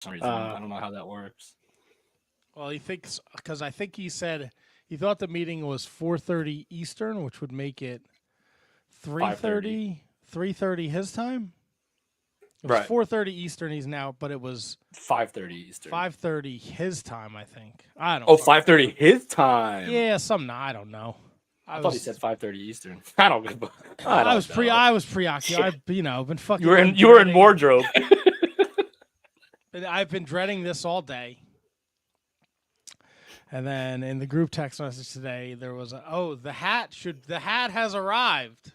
some reason. I don't know how that works. Well, he thinks because I think he said he thought the meeting was 4:30 Eastern, which would make it 3:30 his time. It was 4:30 Eastern. He's now, but it was 5:30 Eastern. 5:30 his time. I think. I don't. Oh, 5:30 his time. Yeah, I don't know. I thought he said 5:30 Eastern. I was preoccupied. Been fucking. You were in wardrobe. I've been dreading this all day. And then in the group text message today, there was the hat has arrived.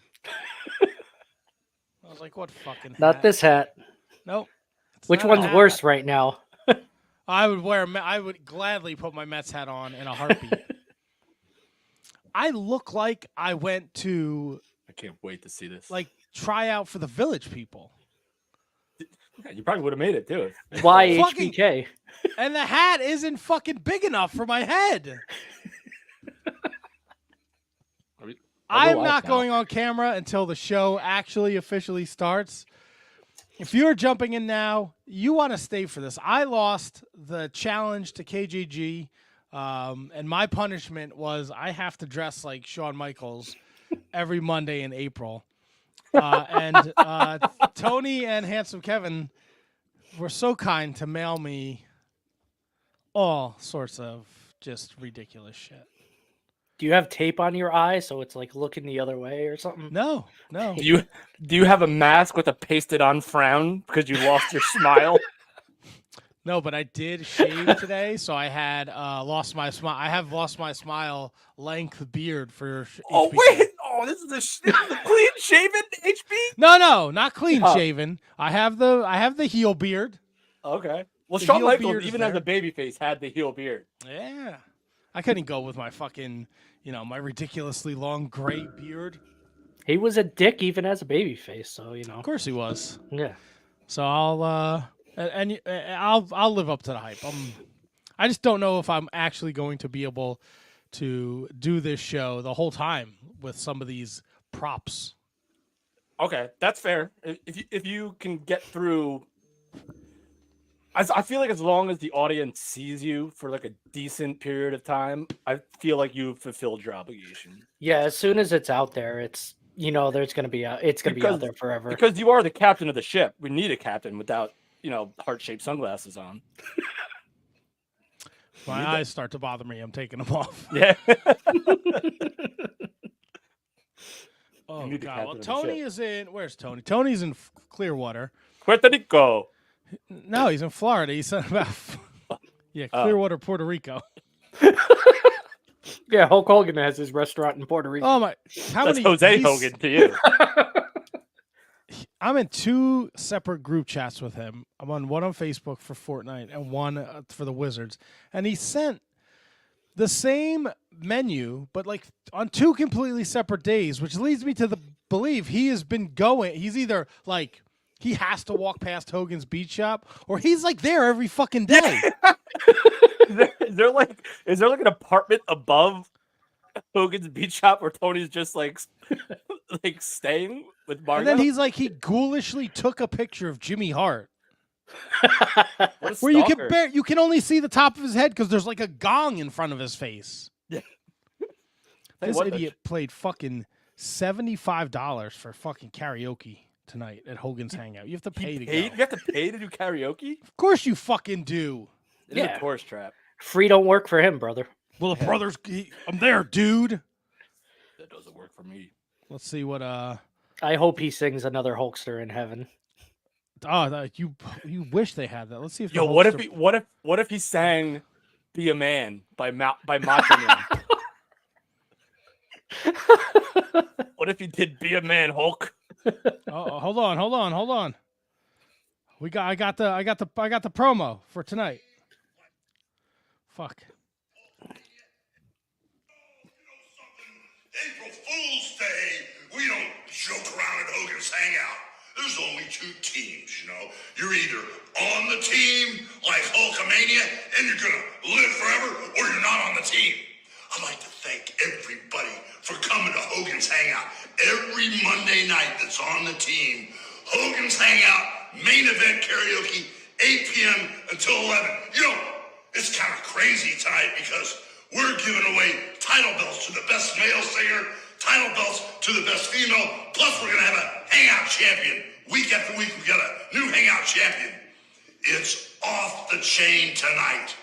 I was like, what fucking hat? Not this hat. Nope. Which one's worse right now? I would gladly put my Mets hat on in a heartbeat. I look like I went to. I can't wait to see this. Like try out for the Village People. Yeah, you probably would have made it too. Why HBK? And the hat isn't fucking big enough for my head. I'm not going on camera until the show actually officially starts. If you're jumping in now, you want to stay for this. I lost the challenge to KJG, and my punishment was I have to dress like Shawn Michaels every Monday in April. And Tony and Handsome Kevin were so kind to mail me all sorts of just ridiculous shit. Do you have tape on your eye so it's like looking the other way or something? No. Do you have a mask with a pasted on frown because you lost your smile? No, but I did shave today, so I had lost my smile. I have lost my smile length beard for. Oh HB. wait! Oh, this is a clean shaven HB. No, not clean shaven. I have the heel beard. Okay. Well, The Shawn heel Michaels, beard is even as there. a babyface, had the heel beard. Yeah, I couldn't go with my fucking, my ridiculously long gray beard. He was a dick even as a babyface, so Of course he was. Yeah. So I'll live up to the hype. I just don't know if I'm actually going to be able to do this show the whole time with some of these props. Okay, that's fair. If you can get through, I feel like as long as the audience sees you for like a decent period of time, I feel like you've fulfilled your obligation. Yeah, as soon as it's out there, it's there's gonna be it's gonna be out there forever. Because you are the captain of the ship. We need a captain without heart-shaped sunglasses on. My eyes start to bother me. I'm taking them off. Yeah. Oh God! Well, Tony is in. Where's Tony? Tony's in Clearwater. Puerto Rico. No, he's in Florida. He's about Clearwater, Puerto Rico. Yeah, Hulk Hogan has his restaurant in Puerto Rico. Oh my! That's Jose Hogan to you. I'm in two separate group chats with him. I'm on one on Facebook for Fortnite and one for the Wizards. And he sent the same menu, but like on two completely separate days, which leads me to believe he has been going. He's either like he has to walk past Hogan's Beach Shop, or he's like there every fucking day. Is there like an apartment above Hogan's Beach Shop where Tony's just like staying with Margo? And then he's like, he ghoulishly took a picture of Jimmy Hart. Where you can only see the top of his head because there's like a gong in front of his face. Yeah. This idiot played fucking $75 for fucking karaoke tonight at Hogan's Hangout. You have to pay to go. You have to pay to do karaoke? Of course you fucking do. It's a tourist trap. Free don't work for him, brother. Well, the brothers, I'm there, dude. That doesn't work for me. Let's see what. I hope he sings another Hulkster in heaven. Oh, you wish they had that. Let's see if. Yo, what if he sang "Be a Man" by Macho Man? What if he did "Be a Man, Hulk"? Oh, hold on. I got the promo for tonight. Fuck. April Fool's Day, we don't joke around at Hogan's Hangout. There's only two teams, You're either on the team, like Hulkamania, and you're gonna live forever, or you're not on the team. I'd like to thank everybody for coming to Hogan's Hangout every Monday night that's on the team. Hogan's Hangout, main event karaoke, 8 p.m. until 11. You know, it's kind of crazy tonight because we're giving away title belts to the best male singer, title belts to the best female, plus we're going to have a hangout champion. Week after week, we got a new hangout champion. It's off the chain tonight.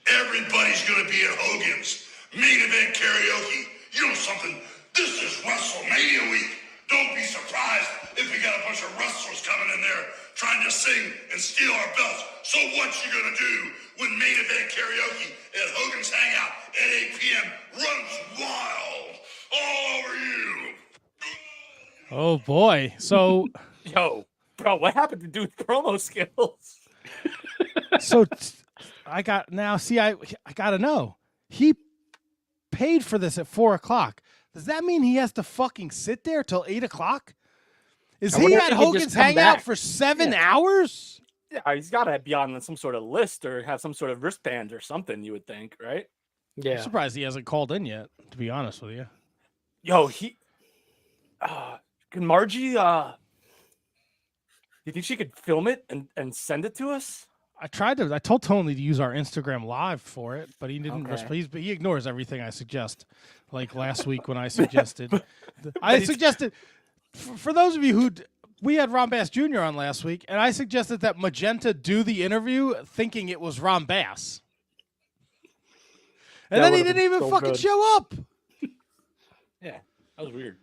Everybody's going to be at Hogan's main event karaoke. You know something? This is Wrestlemania week. Don't be surprised if we got a bunch of wrestlers coming in there trying to sing and steal our belts. So what you gonna do when main event karaoke at Hogan's Hangout at 8 p.m. runs wild all over you? Oh boy! So, Yo, bro, what happened to dude's promo skills? I gotta know. He paid for this at 4:00. Does that mean he has to fucking sit there till 8:00? Is he at Hogan's Hangout for 7 hours? Yeah, he's got to be on some sort of list or have some sort of wristband or something, you would think, right? Yeah. I'm surprised he hasn't called in yet, to be honest with you. Yo, can Margie, do you think she could film it and send it to us? I told Tony to use our Instagram live for it, but he didn't Okay. respond. He ignores everything I suggest. Like last week when I suggested, for those of you we had Ron Bass Jr. on last week, and I suggested that Magenta do the interview thinking it was Ron Bass. And then he didn't even fucking show up. Yeah, that was weird.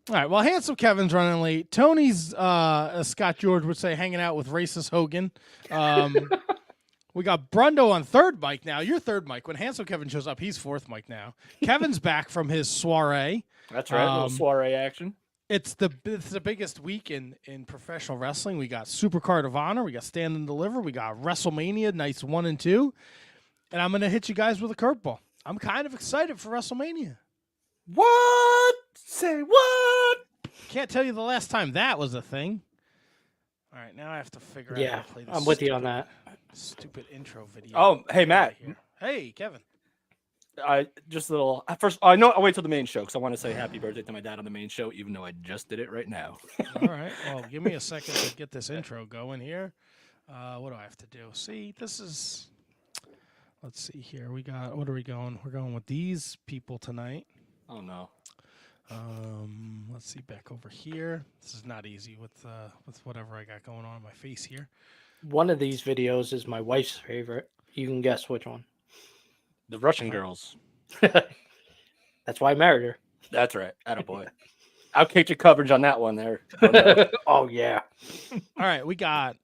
All right, well, Handsome Kevin's running late. Tony's, as Scott George would say, hanging out with racist Hogan. We got Brundo on third mic now. You're third mic. When Handsome Kevin shows up, he's fourth mic now. Kevin's back from his soiree. That's right, a little soiree action. It's the biggest week in professional wrestling. We got Supercard of Honor. We got Stand and Deliver. We got WrestleMania nights 1 and 2. And I'm going to hit you guys with a curveball. I'm kind of excited for WrestleMania. What? Say what? Can't tell you the last time that was a thing. All right, now I have to figure out how to play this. I'm with you on that. Stupid intro video. Oh, hey, Matt. Hey, Kevin. Just a little. First, I know. I'll wait till the main show because I want to say happy birthday to my dad on the main show, even though I just did it right now. All right. Well, give me a second to get this intro going here. What do I have to do? See, this is. Let's see here. We got. What are we going? We're going with these people tonight. Oh no. Let's see back over here. This is not easy with whatever I got going on in my face here. One of these videos is my wife's favorite. You can guess which one. The Russian girls. That's why I married her. That's right. Attaboy. I'll catch your coverage on that one there. Oh, yeah. All right, we got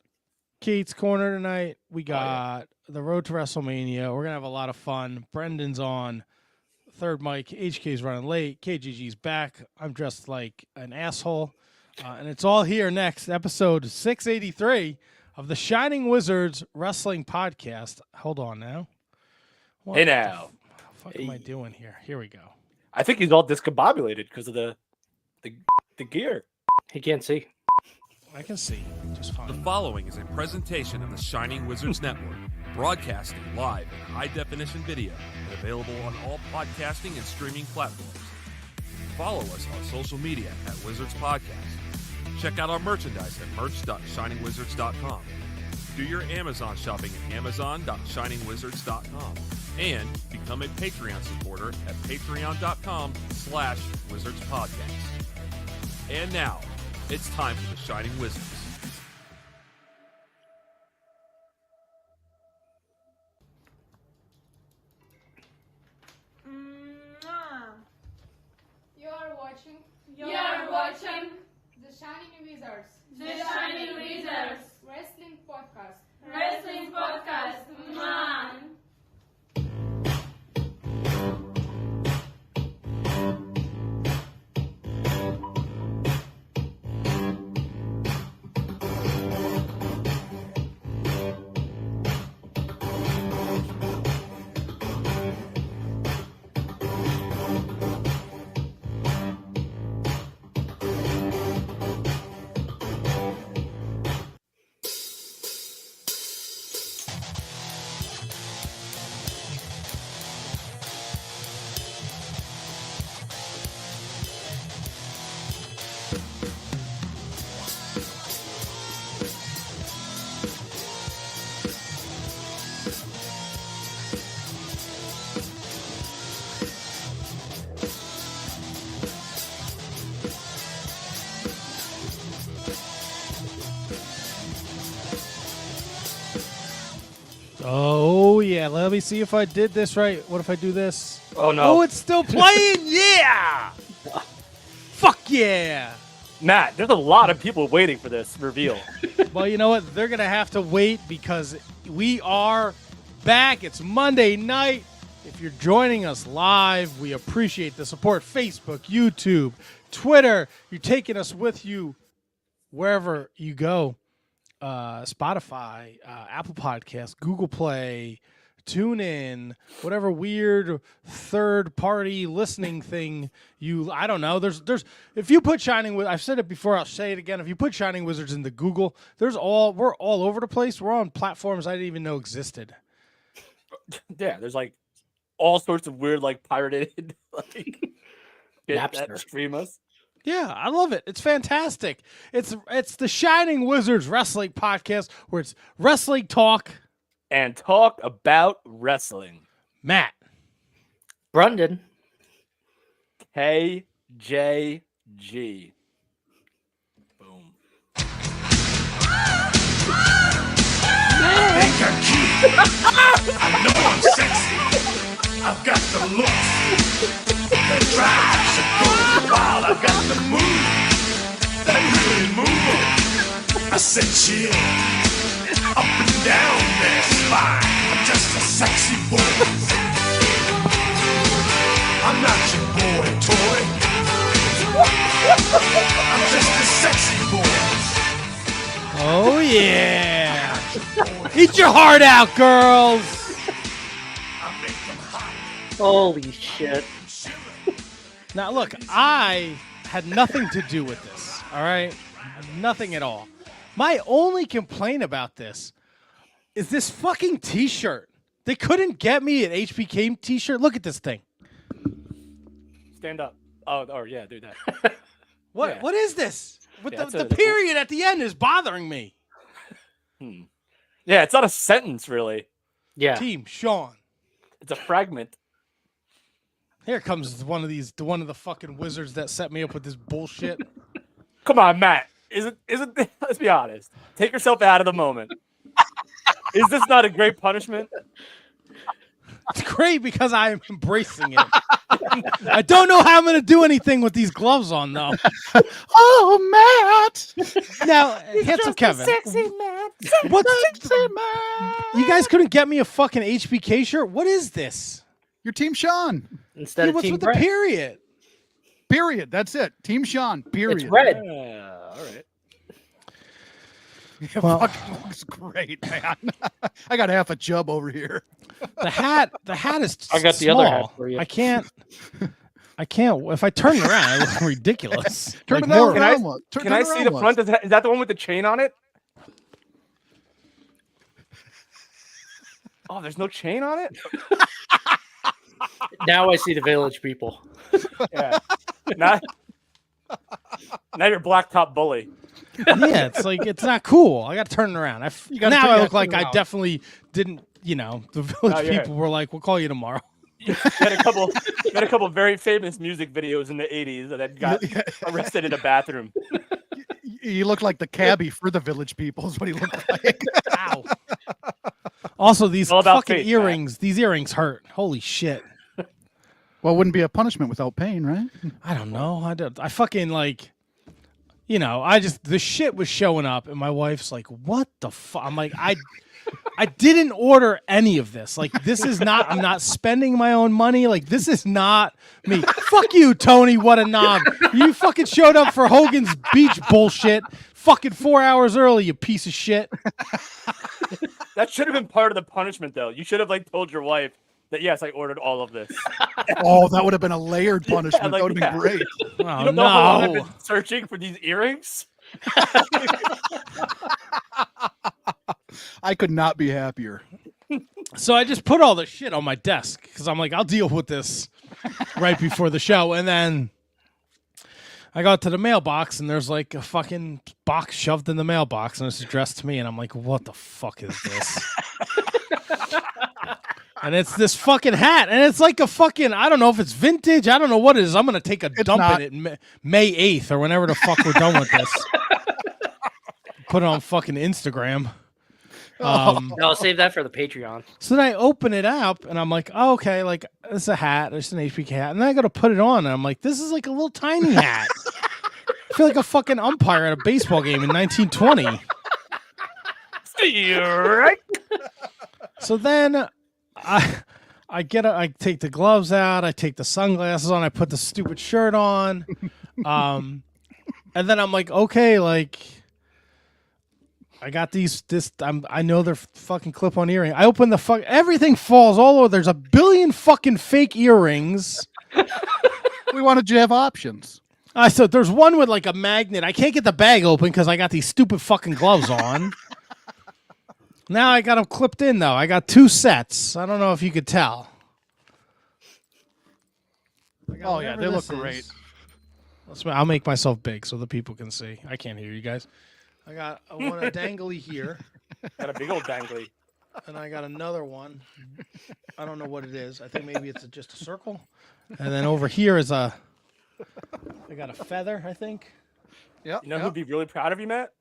Kate's Corner tonight. We got the Road to WrestleMania. We're going to have a lot of fun. Brendan's on third mic. HK's running late. KGG's back. I'm dressed like an asshole. And it's all here next, episode 683 of the Shining Wizards Wrestling Podcast. Hold on now. What now. the fuck am I doing here? Here we go. I think he's all discombobulated because of the gear. He can't see. I can see just fine. The following is a presentation of the Shining Wizards Network, broadcasting live in high-definition video and available on all podcasting and streaming platforms. Follow us on social media at Wizards Podcast. Check out our merchandise at merch.shiningwizards.com. Do your Amazon shopping at amazon.shiningwizards.com. And become a Patreon supporter at patreon.com/wizardspodcast. And now, it's time for the Shining Wizards. You're watching The Shining Wizards. The Shining Wizards. Wrestling Podcast. Wrestling Podcast. Man. Oh, yeah. Let me see if I did this right. What if I do this? Oh, no. Oh, it's still playing? Yeah! Fuck yeah! Matt, there's a lot of people waiting for this reveal. Well, you know what? They're going to have to wait because we are back. It's Monday night. If you're joining us live, we appreciate the support. Facebook, YouTube, Twitter. You're taking us with you wherever you go. Spotify, Apple Podcasts, Google Play, TuneIn, whatever weird third-party listening thing I don't know. There's if you put I've said it before, I'll say it again. If you put Shining Wizards into Google, we're all over the place. We're on platforms I didn't even know existed. Yeah, there's like all sorts of weird, like pirated, like Napster. stream us. Yeah, I love it. It's fantastic. It's the Shining Wizards Wrestling Podcast where it's wrestling talk and talk about wrestling. Matt. Brendan. KJG. Boom. Think I'm cute. I know I'm sexy. I've got the looks. The drive should go wild. I've got the move. That really move. I said chill. Up and down their spine. I'm just a sexy boy. I'm not your boy toy. I'm just a sexy boy. Oh, yeah. Eat your heart out, girls. I make them hot. Holy shit. Now, look, I had nothing to do with this, all right? Nothing at all. My only complaint about this is this fucking T-shirt. They couldn't get me an HBK T-shirt. Look at this thing. Stand up. Oh yeah, do that. What? Yeah. What is this? With Yeah, the period at the end is bothering me. Yeah, it's not a sentence, really. Yeah. Team Sean. It's a fragment. Here comes one of the fucking wizards that set me up with this bullshit. Come on, Matt. Isn't let's be honest. Take yourself out of the moment. Is this not a great punishment? It's great because I am embracing it. I don't know how I'm going to do anything with these gloves on, though. Oh, Matt! Now, handsome Kevin. Sexy man. What's Sexy man! You guys couldn't get me a fucking HBK shirt? What is this? Your Team Sean. Instead Hey, of what's Team with the Brett. period? Period. That's it. Team Sean. Period. It's red. Yeah, all right. It Well- fucking looks great, man. I got half a chub over here. The hat is I got the small. other hat for you. I can't. If I turn it around, I look ridiculous. Turn Like it more- around. Can I see the front? Is that the one with the chain on it? Oh, there's no chain on it? Now I see the village people. Yeah. Now you're blacktop bully. Yeah, it's like it's not cool. I got to turn it around. gotta Now turn- I yeah, look like turn it I around. definitely didn't. The village yeah. people were like, "We'll call you tomorrow." You had a couple very famous music videos in the 80s that got arrested in a bathroom. You look like the cabbie for the village people is what he looked like. Ow. Also, these All about fucking faith, earrings. These earrings hurt. Holy shit. Well, it wouldn't be a punishment without pain, right? I don't know. I fucking like, the shit was showing up, and my wife's like, "What the fuck?" I'm like, I didn't order any of this. Like, this is not. I'm not spending my own money. Like, this is not me. Fuck you, Tony. What a knob. You fucking showed up for Hogan's Beach bullshit. Fucking 4 hours early, you piece of shit. That should have been part of the punishment, though. You should have told your wife that yes, I ordered all of this. Oh, that would have been a layered punishment. like, That would have been great. Oh You don't know how long I've no. been searching for these earrings? I could not be happier. So I just put all the shit on my desk because I'm like, I'll deal with this right before the show. And then I got to the mailbox and there's like a fucking box shoved in the mailbox and it's addressed to me. And I'm like, what the fuck is this? And it's this fucking hat, and it's like a fucking, I don't know if it's vintage, I don't know what it is. I'm going to take a dump not. in it May 8th or whenever the fuck we're done with this. Put it on fucking Instagram. No, save that for the Patreon. So then I open it up, and I'm like, oh, okay, like, it's a hat. There's an HBK hat. And then I go to put it on, and I'm like, this is like a little tiny hat. I feel like a fucking umpire at a baseball game in 1920. Right. So then I take the gloves out, I take the sunglasses on, I put the stupid shirt on. And then I'm like, okay, like I got I know they're fucking clip-on earring. I open the everything falls all over. There's a billion fucking fake earrings. We wanted you to have options. I said there's one with like a magnet. I can't get the bag open because I got these stupid fucking gloves on. Now I got them clipped in, though. I got 2 sets. I don't know if you could tell. Oh, yeah, they look great. I'll make myself big so the people can see. I can't hear you guys. I got one a dangly here. Got a big old dangly. And I got another one. I don't know what it is. I think maybe it's just a circle. And then over here is I got a feather, I think. Yeah. You know who'd be really proud of you, Matt?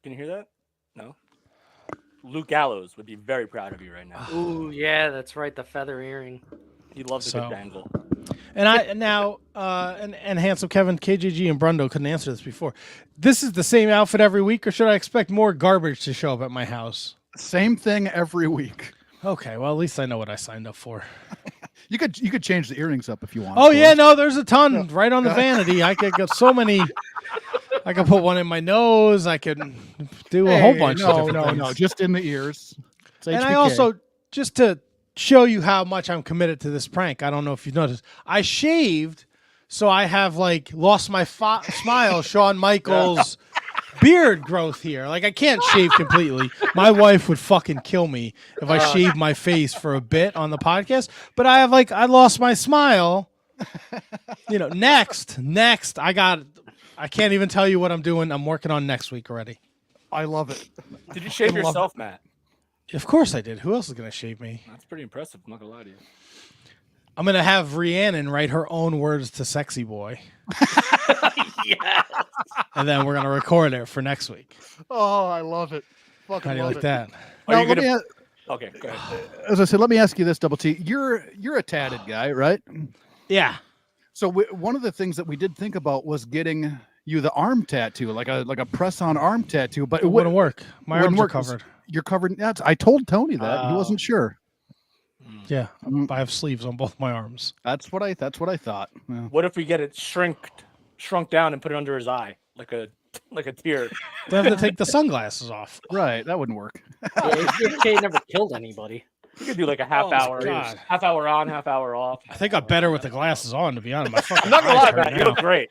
Can you hear that? No? Luke Gallows would be very proud of you right now. Ooh, yeah, that's right. The feather earring. He loves a good dangle. And and handsome Kevin, KJG, and Brundo couldn't answer this before. This is the same outfit every week, or should I expect more garbage to show up at my house? Same thing every week. Okay, well at least I know what I signed up for. You could change the earrings up if you want. Oh yeah, no, there's a ton right on the vanity. I could get so many. I could put one in my nose. I could do a whole bunch of different things. No, just in the ears. It's And HBK. I also, just to show you how much I'm committed to this prank, I don't know if you've noticed, I shaved, so I have like lost my smile, Shawn Michaels beard growth here. Like I can't shave completely. My wife would fucking kill me if I shaved my face for a bit on the podcast. But I lost my smile. You know, next, I can't even tell you what I'm doing. I'm working on next week already. I love it. Did you shave yourself, Matt? Of course I did. Who else is going to shave me? That's pretty impressive. I'm not going to lie to you. I'm going to have Rhiannon write her own words to Sexy Boy. Yes. And then we're going to record it for next week. Oh, I love it. Fucking How do you love like it. that? Now, Are you gonna... Okay, go ahead. As I said, let me ask you this, Double T. You're a tatted guy, right? Yeah. So one of the things that we did think about was getting you the arm tattoo, like a press-on arm tattoo, but It wouldn't work. My arms are covered. You're covered. I told Tony that. He wasn't sure. Yeah. I have sleeves on both my arms. That's what I thought. Yeah. What if we get it shrunk down and put it under his eye like a tear? They have to take the sunglasses off. Right, that wouldn't work. HBK never killed anybody. You could do like a half hour on, half hour off. I think I'm better with the glasses on, to be honest. My fucking I'm not gonna eyes lie, hurt Matt. You now. look great.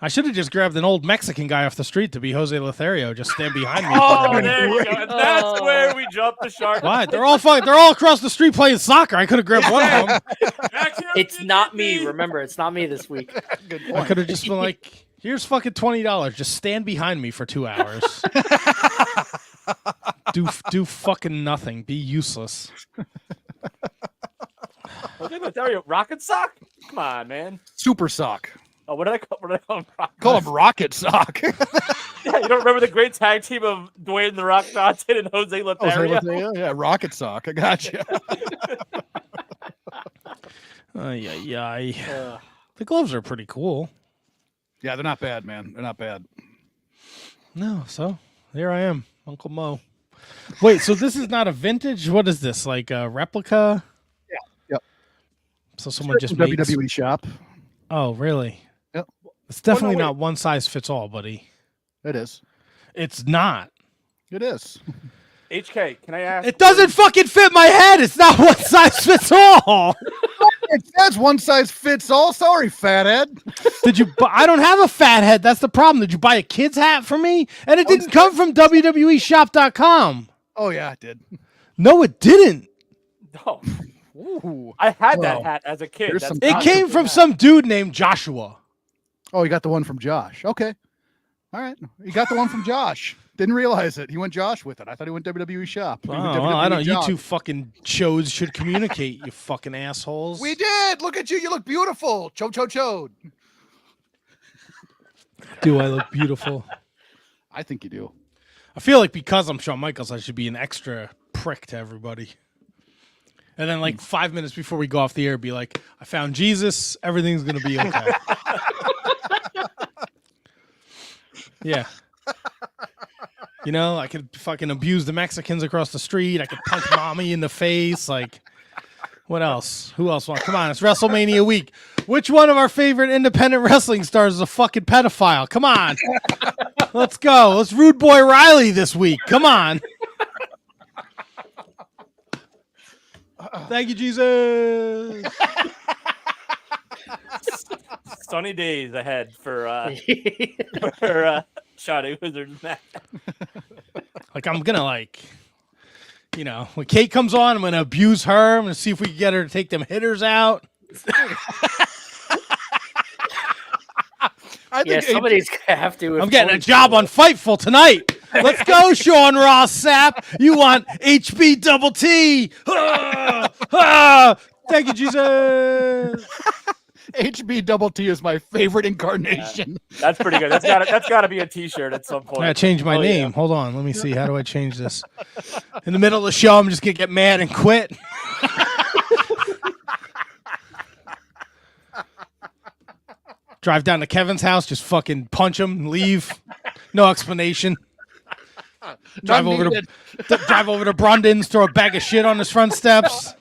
I should have just grabbed an old Mexican guy off the street to be Jose Lothario. Just stand behind me. Oh, there you go. And that's where we jumped the shark. What? They're all across the street playing soccer. I could have grabbed one of them. It's not me. Remember, it's not me this week. Good I point. could have just been like, here's fucking $20. Just stand behind me for 2 hours. do fucking nothing. Be useless. Jose Lothario, rocket sock? Come on, man. Super sock. Oh, what did I call him? Call him Rocket Sock. Yeah, you don't remember the great tag team of Dwayne The Rock Johnson and Jose Lothario? Yeah, Rocket Sock. I got you. The gloves are pretty cool. Yeah, they're not bad, man. They're not bad. No, so here I am, Uncle Mo. Wait, so this is not a vintage? What is this? Like a replica? Yeah. Yep. So someone just From made WWE shop. Oh, really? Yep. It's definitely wait. not one size fits all, buddy. It is. It's not. It is. HK, can I ask? It doesn't fucking fit my head. It's not one size fits all. It says one size fits all. Sorry, fathead. Did you? I don't have a fat head. That's the problem. Did you buy a kid's hat for me? And it didn't come from WWEshop.com. Oh yeah, it did. No, it didn't. No. Ooh. I had that hat as a kid. There's That's some- It not came a from hat. some dude named Joshua. Oh, you got the one from Josh. Okay. All right. You got the one from Josh. Didn't realize it. He went Josh with it. I thought he went WWE shop. He went Oh, well, WWE I don't. You Josh. two fucking shows should communicate. You fucking assholes. We did. Look at you. You look beautiful. Chode. Do I look beautiful? I think you do. I feel like because I'm Shawn Michaels, I should be an extra prick to everybody. And then, like 5 minutes before we go off the air, be like, "I found Jesus. Everything's gonna be okay." Yeah. You know, I could fucking abuse the Mexicans across the street. I could punch mommy in the face. Like, what else? Who else wants? Come on, it's WrestleMania week. Which one of our favorite independent wrestling stars is a fucking pedophile? Come on. Let's go. Let's Rude Boy Riley this week. Come on. Thank you, Jesus. Sunny days ahead for Shiny Wizards match. Like, I'm gonna when Kate comes on, I'm gonna abuse her. I'm gonna see if we can get her to take them hitters out. I think somebody's gonna have to. I'm getting a job on Fightful tonight. Let's go, Sean Ross Sapp. You want HB double T? Thank you, Jesus. HB double T is my favorite incarnation. That's pretty good. That's gotta be a T-shirt at some point. I gotta change my name. Yeah. Hold on. Let me see. How do I change this? In the middle of the show, I'm just gonna get mad and quit. Drive down to Kevin's house, just fucking punch him, leave. No explanation. Drive over to Brundon's, throw a bag of shit on his front steps.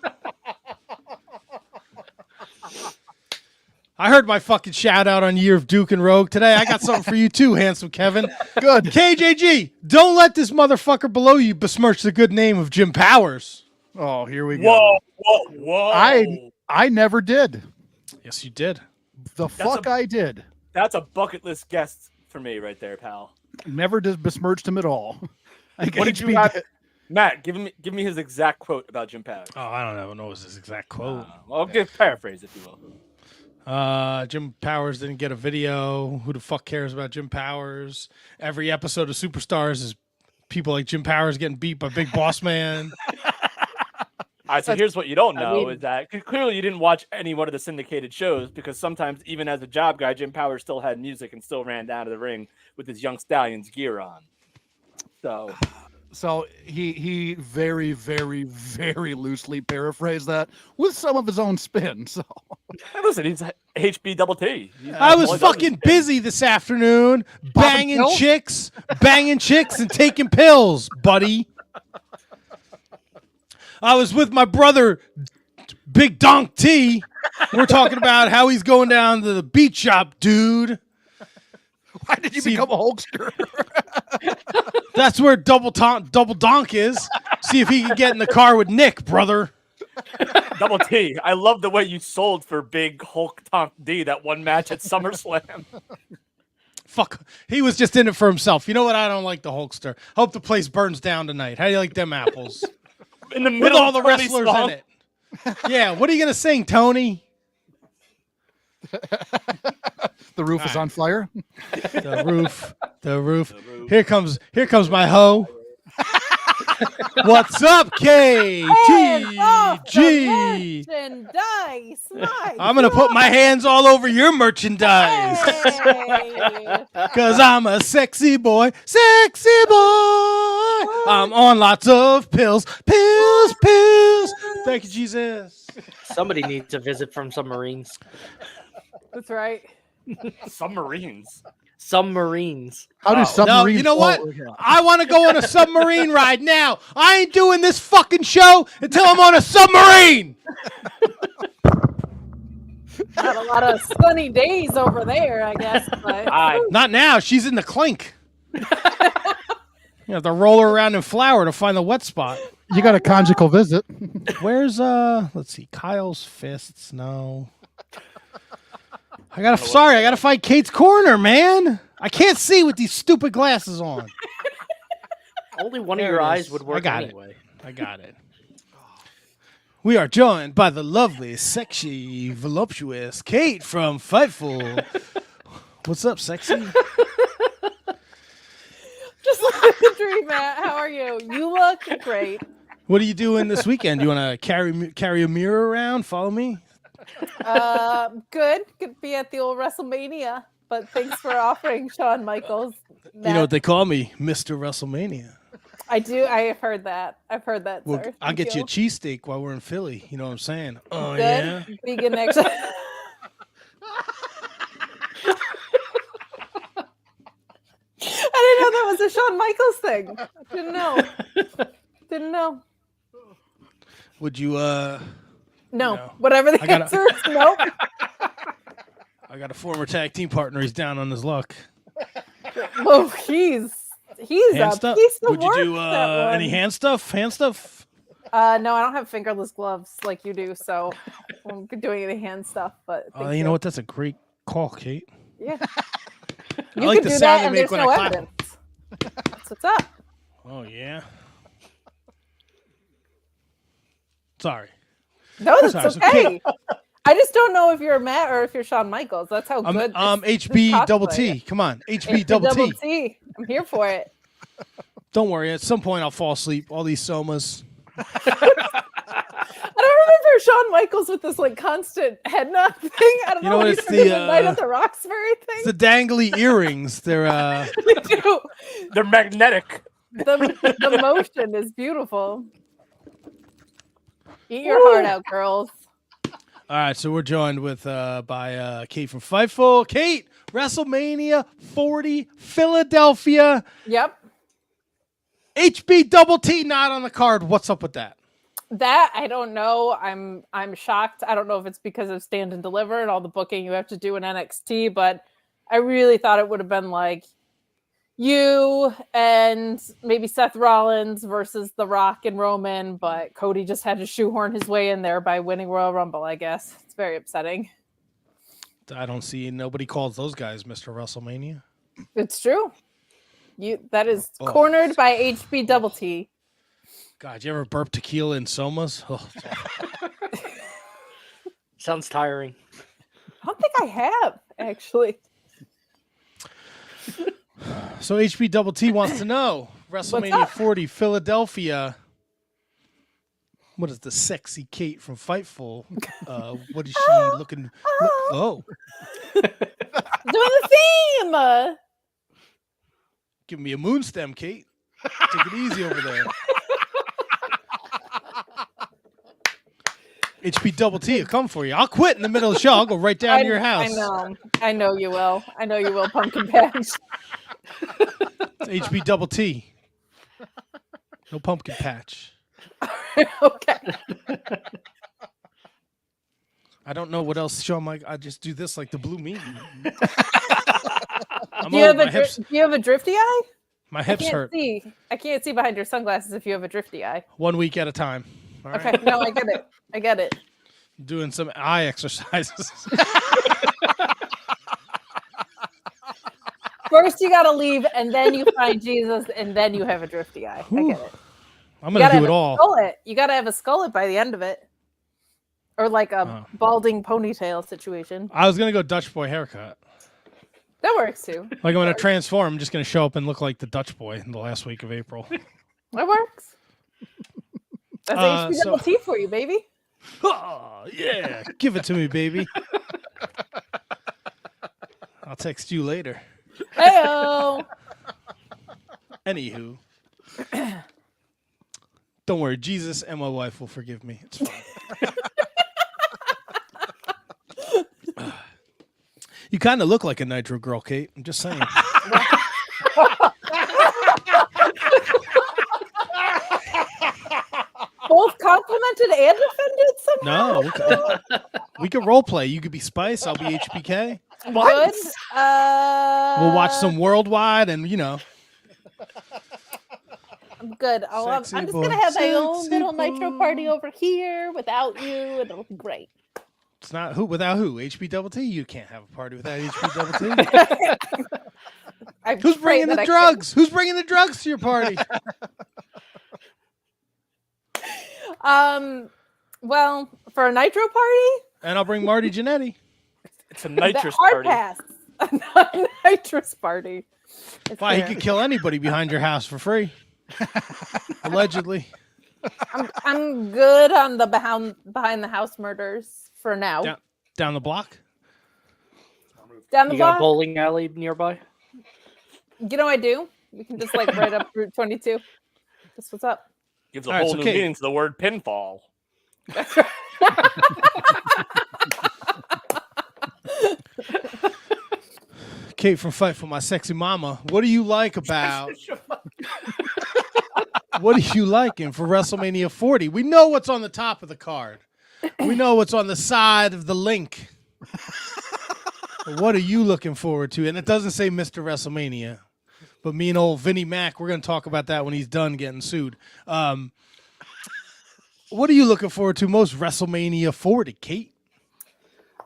I heard my fucking shout out on Year of Duke and Rogue today. I got something for you too, handsome Kevin. Good. KJG, don't let this motherfucker below you besmirch the good name of Jim Powers. Oh, here we go. Whoa. I never did. Yes, you did. I did. That's a bucket list guest for me right there, pal. Never besmirched him at all. What did you have? Matt, give me his exact quote about Jim Powers. Oh, I don't know his exact quote. Well, paraphrase if you will. Jim Powers didn't get a video. Who the fuck cares about Jim Powers? Every episode of Superstars is people like Jim Powers getting beat by Big Boss Man. All right, so here's what you don't know is that clearly you didn't watch any one of the syndicated shows because sometimes even as a job guy, Jim Powers still had music and still ran down to the ring with his Young Stallions gear on. So he very, very, very loosely paraphrased that with some of his own spin. So listen, he's HB double T. I was fucking busy this afternoon banging chicks and taking pills, buddy. I was with my brother, Big Donk T. We're talking about how he's going down to the beat shop, dude. Why did you become a Hulkster? That's where Double Donk is. See if he can get in the car with Nick, brother. Double T. I love the way you sold for Big Hulk Tonk D that one match at SummerSlam. Fuck. He was just in it for himself. You know what? I don't like the Hulkster. Hope the place burns down tonight. How do you like them apples? In the With middle all the of the wrestlers in it. Yeah, what are you going to sing, Tony? The roof is on fire. The roof. Here comes my hoe. What's up, KTG? Merchandise. I'm going to put my hands all over your merchandise. Because I'm a sexy boy. I'm on lots of pills. Thank you, Jesus. Somebody needs a visit from some Marines. That's right. Submarines. Submarines. How do submarines? No, you know what? I want to go on a submarine ride now. I ain't doing this fucking show until I'm on a submarine. Not a lot of sunny days over there, I guess. But Not now. She's in the clink. You have to roll her around in flour to find the wet spot. You got a conjugal visit. Where's let's see, Kyle's fists. No. I gotta find Kate's corner, man. I can't see with these stupid glasses on. Only one There of your it eyes is. would work anyway. I got it. We are joined by the lovely, sexy, voluptuous Kate from Fightful. What's up, sexy? just you. You look great. What are you doing this weekend? You want to carry a mirror around? Follow me? Good. Could be at the old Wrestlemania. But thanks for offering, Shawn Michaels. You know what they call me? Mr. Wrestlemania. I do. I have heard that. I've heard that, Well, sir. I'll get you a cheesesteak while we're in Philly. You know what I'm saying? Oh, Good. yeah? Vegan action. I didn't know that was a Shawn Michaels thing. I didn't know. Didn't know. Would you, No. No. Whatever the answer is, nope. I got a former tag team partner. He's down on his luck. Well, he's Hand a stuff? piece of Would you work, do that one. any hand stuff? Hand stuff? No, I don't have fingerless gloves like you do, so I won't be doing any hand stuff. But Oh, you know what? That's a great call, Kate. Yeah. I You like can the do sound that, they and make there's when no I clap. evidence. That's what's up. Oh, yeah? Sorry. No, that's Sorry, so okay. I just don't know if you're Matt or if you're Shawn Michaels. That's how good. HB double T. Come on, HB double T. I'm here for it. Don't worry. At some point, I'll fall asleep. All these somas. I don't remember Shawn Michaels with this like constant head nod thing. I don't You know know what what, he's it's doing the, the Night at the Roxbury thing. It's the dangly earrings. They're They do. They're magnetic. The motion is beautiful. Eat your heart out, girls. all right. So we're joined with by Kate from Fightful. Kate, WrestleMania 40, Philadelphia. Yep. HB double T not on the card. What's up with that? That I don't know. I'm shocked. I don't know if it's because of Stand and Deliver and all the booking you have to do in NXT, but I really thought it would have been like you and maybe Seth Rollins versus The Rock and Roman, but Cody just had to shoehorn his way in there by winning Royal Rumble, I guess. It's very upsetting. I don't see nobody calls those guys Mr. WrestleMania. It's true. That is cornered by HB double T. God, you ever burp tequila in somas? Oh, Sounds tiring. I don't think I have, actually. so HB double T wants to know WrestleMania up? 40, Philadelphia. What is the sexy Kate from Fightful? What is she looking? Oh, Doing the theme. give me a moon stem, Kate. Take it easy over there. HP double T, I'll come for you. I'll quit in the middle of the show. I'll go right down to your house. I know you will. I know you will, Pumpkin Patch. It's HB double T. No pumpkin patch. Okay. I don't know what else, Shawn. I just do this like the Blue Meat. Do you have a drifty eye? My hips hurt. I can't see behind your sunglasses if you have a drifty eye. 1 week at a time. All right? Okay, no, I get it. I get it. Doing some eye exercises. First, you gotta leave, and then you find Jesus, and then you have a drifty eye. I get it. I'm gonna do it all. You gotta have a skullet by the end of it, or like a balding ponytail situation. I was gonna go Dutch boy haircut. That works too. Like I'm gonna transform. I'm just gonna show up and look like the Dutch boy in the last week of April. That works. That's HB double T for you, baby. Oh, yeah, give it to me, baby. I'll text you later. Heyo. Anywho, don't worry, Jesus and my wife will forgive me. It's fine. You kind of look like a Nitro girl, Kate. I'm just saying. Both complimented and offended somehow? No, we could role play. You could be Spice. I'll be HBK. What? We'll watch some Worldwide, and I'm good. I'm just gonna have my own little Nitro party over here without you, and it'll be great. It's not who without who. HB double T. You can't have a party without HB double T. Who's bringing the drugs? Who's bringing the drugs to your party? Well, for a Nitro party, and I'll bring Marty Jannetty. It's a nitrous hard party. pass. A nitrous party. Why, he could kill anybody behind your house for free. Allegedly. I'm good on the behind the house murders for now. Down the block? Down the You got a block? bowling alley nearby? You know I do. We can just like right up Route 22. That's what's up. Gives a whole new meaning to the word pinfall. That's right. Kate from Fightful, my sexy mama. What do you like about? What are you liking for WrestleMania 40? We know what's on the top of the card. We know what's on the side of the link. What are you looking forward to? And it doesn't say Mr. WrestleMania, but me and old Vinnie Mac, we're going to talk about that when he's done getting sued. What are you looking forward to most WrestleMania 40, Kate?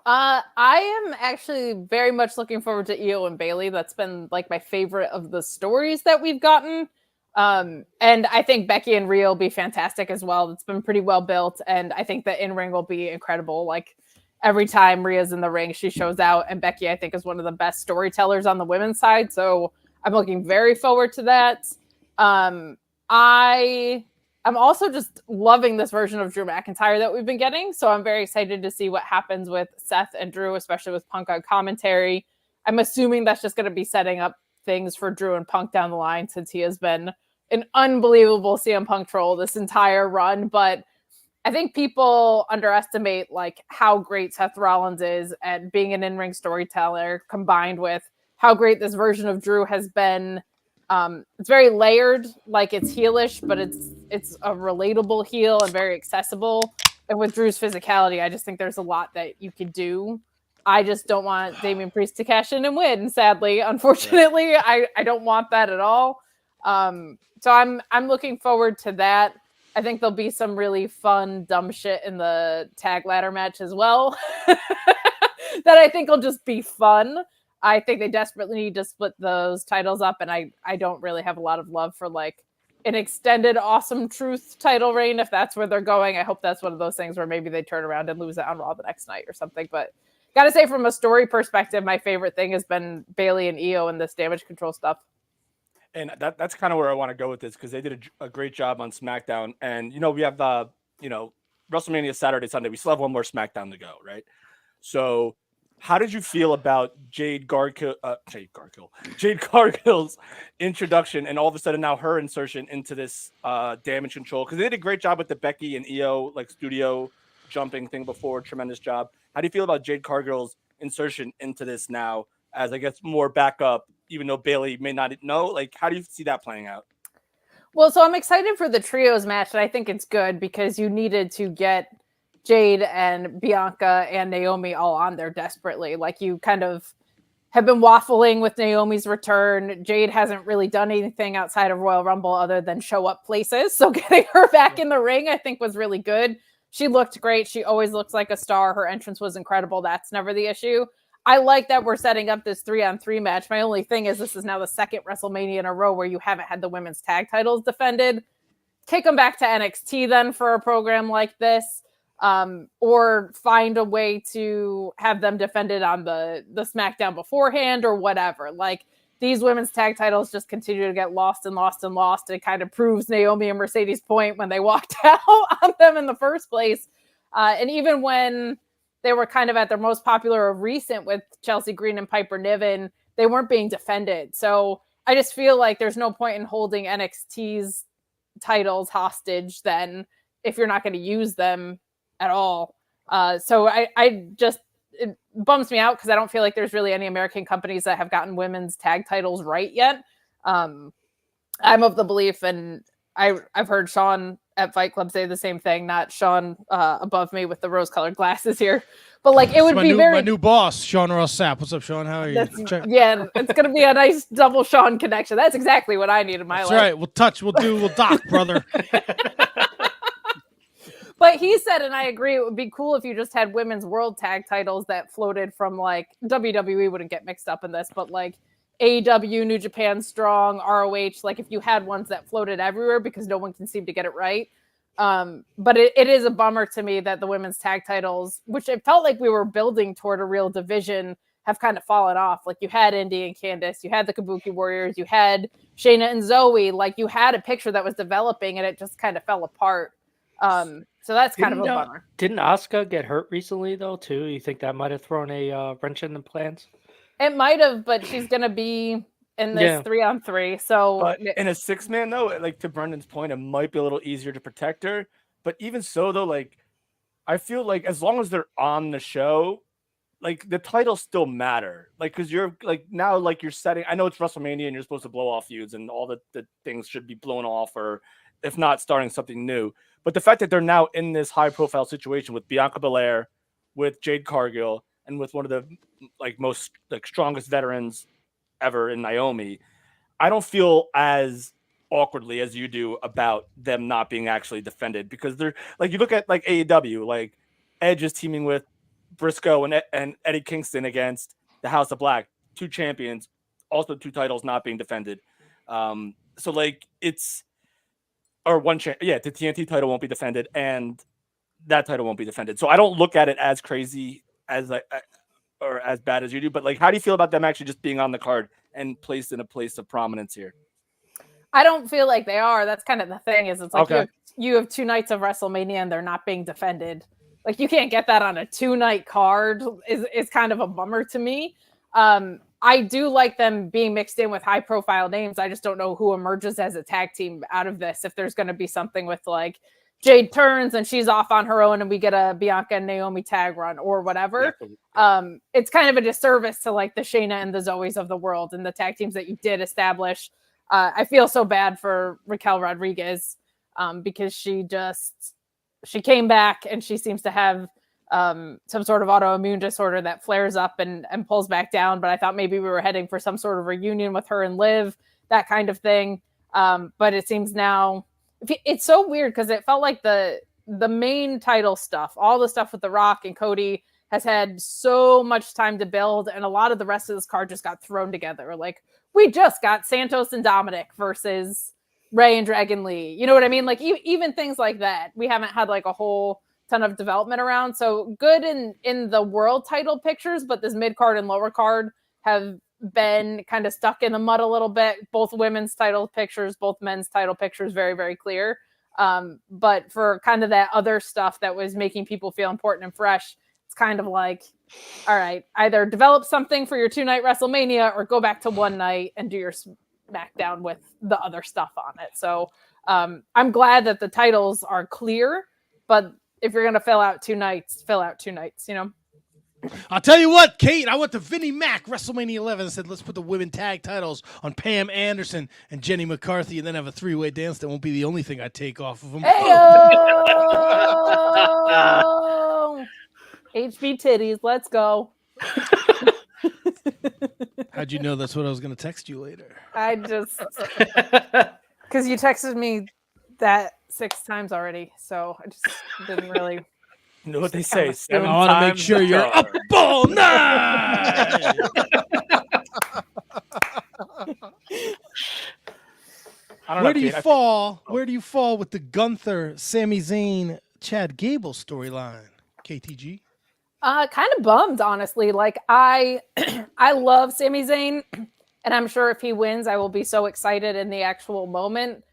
I am actually very much looking forward to Io and Bayley. That's been like my favorite of the stories that we've gotten. And I think Becky and Rhea will be fantastic as well. It's been pretty well built, and I think the in-ring will be incredible. Like every time Rhea's in the ring, she shows out, and Becky, I think, is one of the best storytellers on the women's side. So I'm looking very forward to that. I'm also just loving this version of Drew McIntyre that we've been getting. So I'm very excited to see what happens with Seth and Drew, especially with Punk on commentary. I'm assuming that's just going to be setting up things for Drew and Punk down the line, since he has been an unbelievable CM Punk troll this entire run. But I think people underestimate like how great Seth Rollins is at being an in-ring storyteller, combined with how great this version of Drew has been. It's very layered, like it's heelish, but it's a relatable heel and very accessible. And with Drew's physicality, I just think there's a lot that you could do. I just don't want Damian Priest to cash in and win, sadly. Unfortunately, I don't want that at all. So I'm looking forward to that. I think there'll be some really fun, dumb shit in the tag ladder match as well that I think will just be fun. I think they desperately need to split those titles up, and I don't really have a lot of love for like an extended Awesome Truth title reign if that's where they're going. I hope that's one of those things where maybe they turn around and lose it on Raw the next night or something. But gotta say, from a story perspective, my favorite thing has been Bayley and Io and this damage control stuff. And that's kind of where I want to go with this, because they did a great job on SmackDown. And, we have WrestleMania Saturday, Sunday. We still have one more SmackDown to go, right? So how did you feel about Jade Cargill's introduction, and all of a sudden now her insertion into this damage control? Because they did a great job with the Becky and Io like studio jumping thing before. Tremendous job. How do you feel about Jade Cargill's insertion into this now, as I guess more backup, even though Bayley may not know? Like, how do you see that playing out? Well, so I'm excited for the trios match, and I think it's good because you needed to get Jade and Bianca and Naomi all on there desperately. Like, you kind of have been waffling with Naomi's return. Jade hasn't really done anything outside of Royal Rumble other than show up places. So getting her back in the ring, I think, was really good. She looked great. She always looks like a star. Her entrance was incredible. That's never the issue. I like that we're setting up this 3-on-3 match. My only thing is this is now the second WrestleMania in a row where you haven't had the women's tag titles defended. Take them back to NXT then for a program like this, or find a way to have them defended on the SmackDown beforehand or whatever. Like, these women's tag titles just continue to get lost and lost and lost. It kind of proves Naomi and Mercedes' point when they walked out on them in the first place. And even when they were kind of at their most popular of recent with Chelsea Green and Piper Niven, they weren't being defended. So I just feel like there's no point in holding NXT's titles hostage then if you're not going to use them at all. So I just, it bums me out because I don't feel like there's really any American companies that have gotten women's tag titles right yet. I'm of the belief, and I've heard Sean at Fight Club say the same thing, not Sean above me with the rose-colored glasses here. But like, it would be my new boss, Sean Ross Sapp. What's up, Sean? How are you? Yeah, it's going to be a nice double Sean connection. That's exactly what I need in my life. That's right. We'll dock, brother. But he said, and I agree, it would be cool if you just had women's world tag titles that floated from, like, WWE wouldn't get mixed up in this, but like AEW, New Japan Strong, ROH, like if you had ones that floated everywhere because no one can seem to get it right. But it is a bummer to me that the women's tag titles, which it felt like we were building toward a real division, have kind of fallen off. Like you had Indy and Candice, you had the Kabuki Warriors, you had Shayna and Zoe. Like you had a picture that was developing and it just kind of fell apart. So that's kind of a bummer. Didn't Asuka get hurt recently though too? You think that might have thrown a wrench in the plans? It might have, but she's gonna be in this 3-on-3. So but in a 6-man though, like to Brendan's point, it might be a little easier to protect her. But even so though, like I feel like as long as they're on the show, like the titles still matter. Like because you're like now like you're setting. I know it's WrestleMania and you're supposed to blow off feuds and all the things should be blown off, or if not starting something new. But the fact that they're now in this high profile situation with Bianca Belair, with Jade Cargill, and with one of the like most like strongest veterans ever in Naomi, I don't feel as awkwardly as you do about them not being actually defended, because they're like, you look at like AEW, like Edge is teaming with Briscoe and Eddie Kingston against the House of Black, 2 champions, also 2 titles not being defended. So like it's, or the TNT title won't be defended and that title won't be defended. So I don't look at it as crazy as or as bad as you do, but like, how do you feel about them actually just being on the card and placed in a place of prominence here? I don't feel like they are. That's kind of the thing, is it's like you have 2 nights of WrestleMania and they're not being defended. Like you can't get that on a 2-night card is kind of a bummer to me. I do like them being mixed in with high profile names. I just don't know who emerges as a tag team out of this. If there's going to be something with like Jade turns and she's off on her own and we get a Bianca and Naomi tag run or whatever. It's kind of a disservice to like the Shayna and the Zoes of the world and the tag teams that you did establish. I feel so bad for Raquel Rodriguez because she came back and she seems to have some sort of autoimmune disorder that flares up and pulls back down. But I thought maybe we were heading for some sort of reunion with her and Liv, that kind of thing. But it seems now it's so weird because it felt like the main title stuff, all the stuff with The Rock and Cody, has had so much time to build, and a lot of the rest of this card just got thrown together. Like we just got Santos and Dominic versus Ray and Dragon Lee. You know what I mean? Like even things like that, we haven't had like a whole ton of development around. So good in the world title pictures, but this mid card and lower card have been kind of stuck in the mud a little bit. Both women's title pictures, both men's title pictures, very, very clear. But for kind of that other stuff that was making people feel important and fresh, it's kind of like, all right, either develop something for your 2-night WrestleMania or go back to 1 night and do your SmackDown with the other stuff on it. So I'm glad that the titles are clear, but if you're going to fill out 2 nights, you know? I'll tell you what, Kate, I went to Vinnie Mac WrestleMania 11 and said, let's put the women tag titles on Pam Anderson and Jenny McCarthy and then have a 3-way dance. That won't be the only thing I take off of them. Hey-o! HB titties, let's go. How'd you know that's what I was going to text you later? I just, because you texted me that 6 times already, so I just didn't really. You know what they say? 7 I want to make sure you're up all night. Where do you fall? Where do you fall with the Gunther, Sami Zayn, Chad Gable storyline? KTG. Kind of bummed, honestly. Like I love Sami Zayn, and I'm sure if he wins, I will be so excited in the actual moment.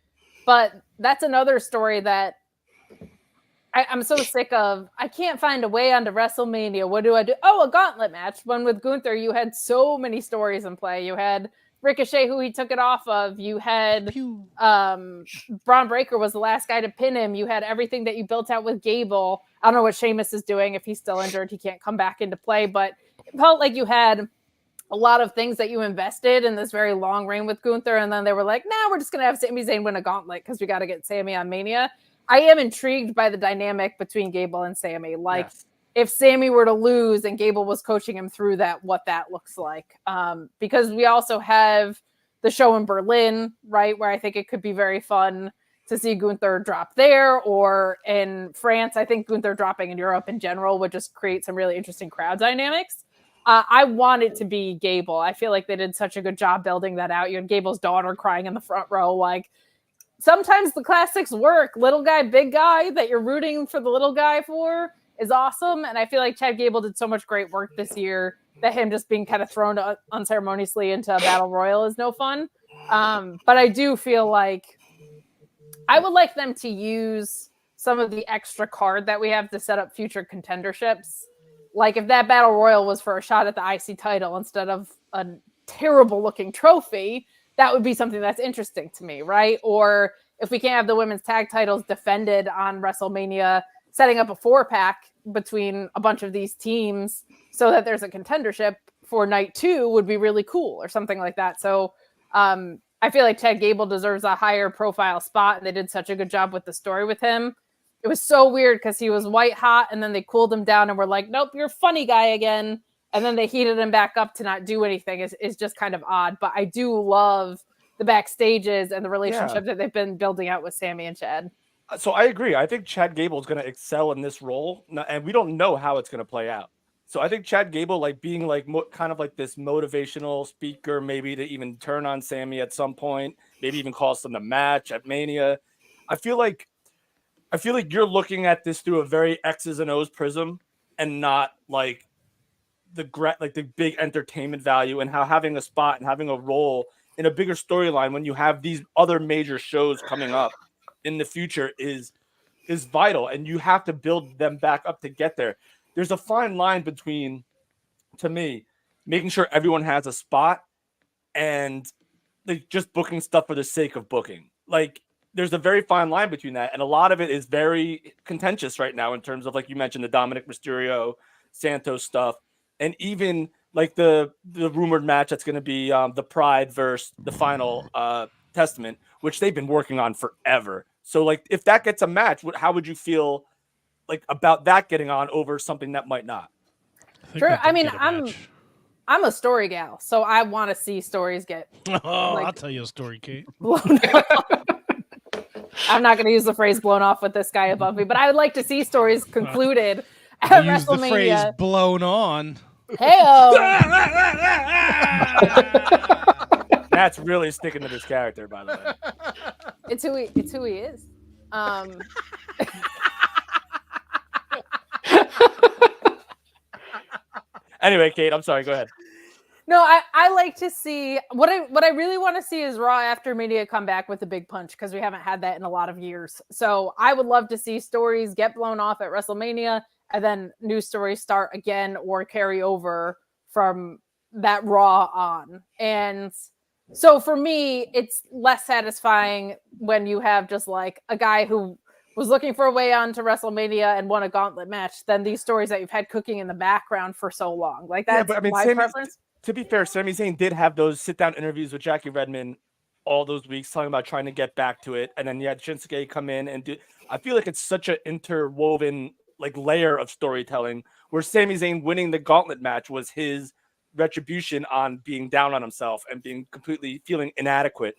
But that's another story that I'm so sick of. I can't find a way onto WrestleMania. What do I do? Oh, a gauntlet match. When with Gunther, you had so many stories in play. You had Ricochet, who he took it off of. You had Braun Breaker was the last guy to pin him. You had everything that you built out with Gable. I don't know what Sheamus is doing. If he's still injured, he can't come back into play. But it felt like you had a lot of things that you invested in this very long reign with Gunther. And then they were like, nah, we're just going to have Sami Zayn win a gauntlet because we got to get Sami on Mania. I am intrigued by the dynamic between Gable and Sami. Like, yes. If Sami were to lose and Gable was coaching him through that, what that looks like. Because we also have the show in Berlin, right, where I think it could be very fun to see Gunther drop there, or in France. I think Gunther dropping in Europe in general would just create some really interesting crowd dynamics. I want it to be Gable. I feel like they did such a good job building that out. You had Gable's daughter crying in the front row. Like, sometimes the classics work. Little guy, big guy that you're rooting for the little guy for is awesome. And I feel like Chad Gable did so much great work this year that him just being kind of thrown unceremoniously into a battle royal is no fun. But I do feel like I would like them to use some of the extra card that we have to set up future contenderships. Like if that battle royal was for a shot at the IC title instead of a terrible looking trophy, that would be something that's interesting to me, right? Or if we can't have the women's tag titles defended on WrestleMania, setting up a 4-pack between a bunch of these teams so that there's a contendership for night 2 would be really cool or something like that. So I feel like Chad Gable deserves a higher profile spot. They did such a good job with the story with him. It was so weird because he was white hot and then they cooled him down and were like, nope, you're a funny guy again. And then they heated him back up to not do anything. Is just kind of odd. But I do love the backstages and the relationship that they've been building out with Sammy and Chad. So I agree. I think Chad Gable is going to excel in this role, and we don't know how it's going to play out. So I think Chad Gable, like being like kind of like this motivational speaker, maybe to even turn on Sammy at some point, maybe even cost them the match at Mania. I feel like you're looking at this through a very X's and O's prism, and not like the big entertainment value, and how having a spot and having a role in a bigger storyline when you have these other major shows coming up in the future is vital, and you have to build them back up to get there. There's a fine line between, to me, making sure everyone has a spot and like just booking stuff for the sake of booking. Like there's a very fine line between that, and a lot of it is very contentious right now in terms of, like you mentioned, the Dominic Mysterio, Santos stuff, and even like the rumored match that's going to be the Pride versus the Final Testament, which they've been working on forever. So like if that gets a match, how would you feel like about that getting on over something that might not? Sure. I mean, I'm a story gal, so I want to see stories get. I'll tell you a story, Kate. Blown off. I'm not going to use the phrase "blown off" with this guy above me, but I would like to see stories concluded at Use the WrestleMania. phrase "blown on." Hey-o. That's really sticking to this character, by the way. It's who he is. Anyway, Kate, I'm sorry. Go ahead. No, I like to see what I really want to see is Raw after Mania come back with a big punch, because we haven't had that in a lot of years. So I would love to see stories get blown off at WrestleMania and then new stories start again or carry over from that Raw on. And so for me, it's less satisfying when you have just like a guy who was looking for a way on to WrestleMania and won a gauntlet match than these stories that you've had cooking in the background for so long. Like that's my preference. To be fair, Sami Zayn did have those sit-down interviews with Jackie Redmond all those weeks talking about trying to get back to it. And then you had Shinsuke come in and do. I feel like it's such an interwoven like layer of storytelling where Sami Zayn winning the gauntlet match was his retribution on being down on himself and being completely feeling inadequate.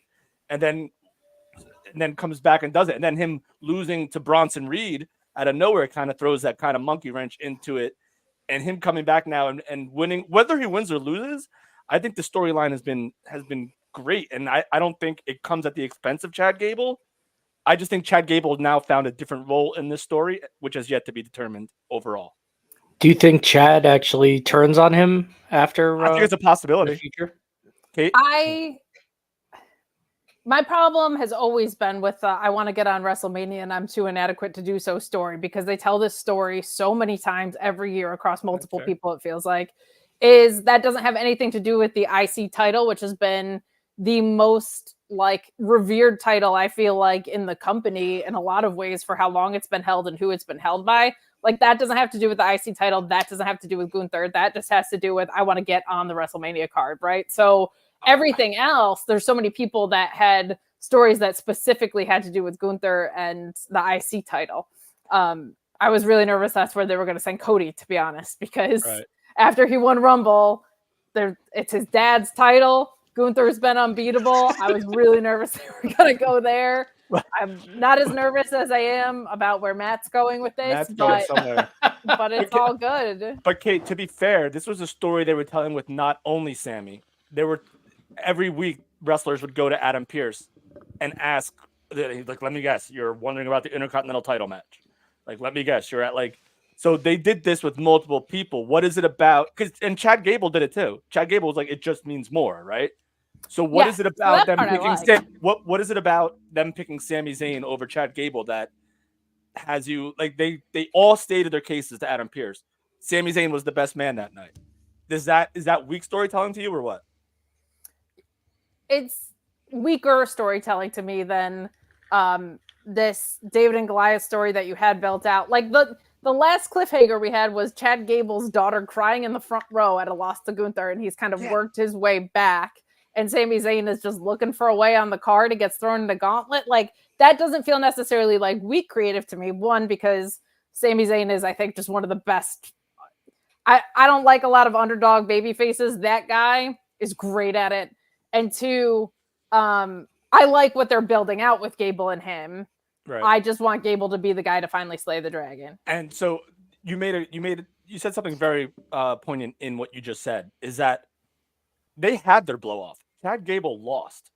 And then comes back and does it. And then him losing to Bronson Reed out of nowhere kind of throws that kind of monkey wrench into it. And him coming back now and winning, whether he wins or loses, I think the storyline has been great. And I don't think it comes at the expense of Chad Gable. I just think Chad Gable now found a different role in this story, which has yet to be determined overall. Do you think Chad actually turns on him after? I think it's a possibility. The future? Kate? My problem has always been with I want to get on WrestleMania and I'm too inadequate to do so story, because they tell this story so many times every year across multiple people, it feels like, is that doesn't have anything to do with the IC title, which has been the most like revered title, I feel like, in the company in a lot of ways for how long it's been held and who it's been held by. Like that doesn't have to do with the IC title. That doesn't have to do with Gunther. That just has to do with, I want to get on the WrestleMania card, right? So everything else, there's so many people that had stories that specifically had to do with Gunther and the IC title. I was really nervous that's where they were going to send Cody, to be honest, because after he won Rumble, it's his dad's title. Gunther's been unbeatable. I was really nervous they were going to go there. I'm not as nervous as I am about where Matt's going with this, but it's all good. But Kate, to be fair, this was a story they were telling with not only Sammy. There were every week wrestlers would go to Adam Pearce and ask, like, let me guess, you're wondering about the Intercontinental title match. Like, let me guess, you're at like So they did this with multiple people. What is it about? And Chad Gable did it too. Chad Gable was like, it just means more, right? So what is it about them picking? What is it about them picking Sami Zayn over Chad Gable that has you like? They all stated their cases to Adam Pearce. Sami Zayn was the best man that night. Is that weak storytelling to you or what? It's weaker storytelling to me than this David and Goliath story that you had built out. Like the last cliffhanger we had was Chad Gable's daughter crying in the front row at a loss to Gunther, and he's kind of worked his way back. And Sami Zayn is just looking for a way on the card and gets thrown in the gauntlet. Like, that doesn't feel necessarily like weak creative to me. One, because Sami Zayn is, I think, just one of the best. I don't like a lot of underdog baby faces. That guy is great at it. And two, I like what they're building out with Gable and him. Right. I just want Gable to be the guy to finally slay the dragon. And so you said something very poignant in what you just said, is that they had their blow off. Chad Gable lost.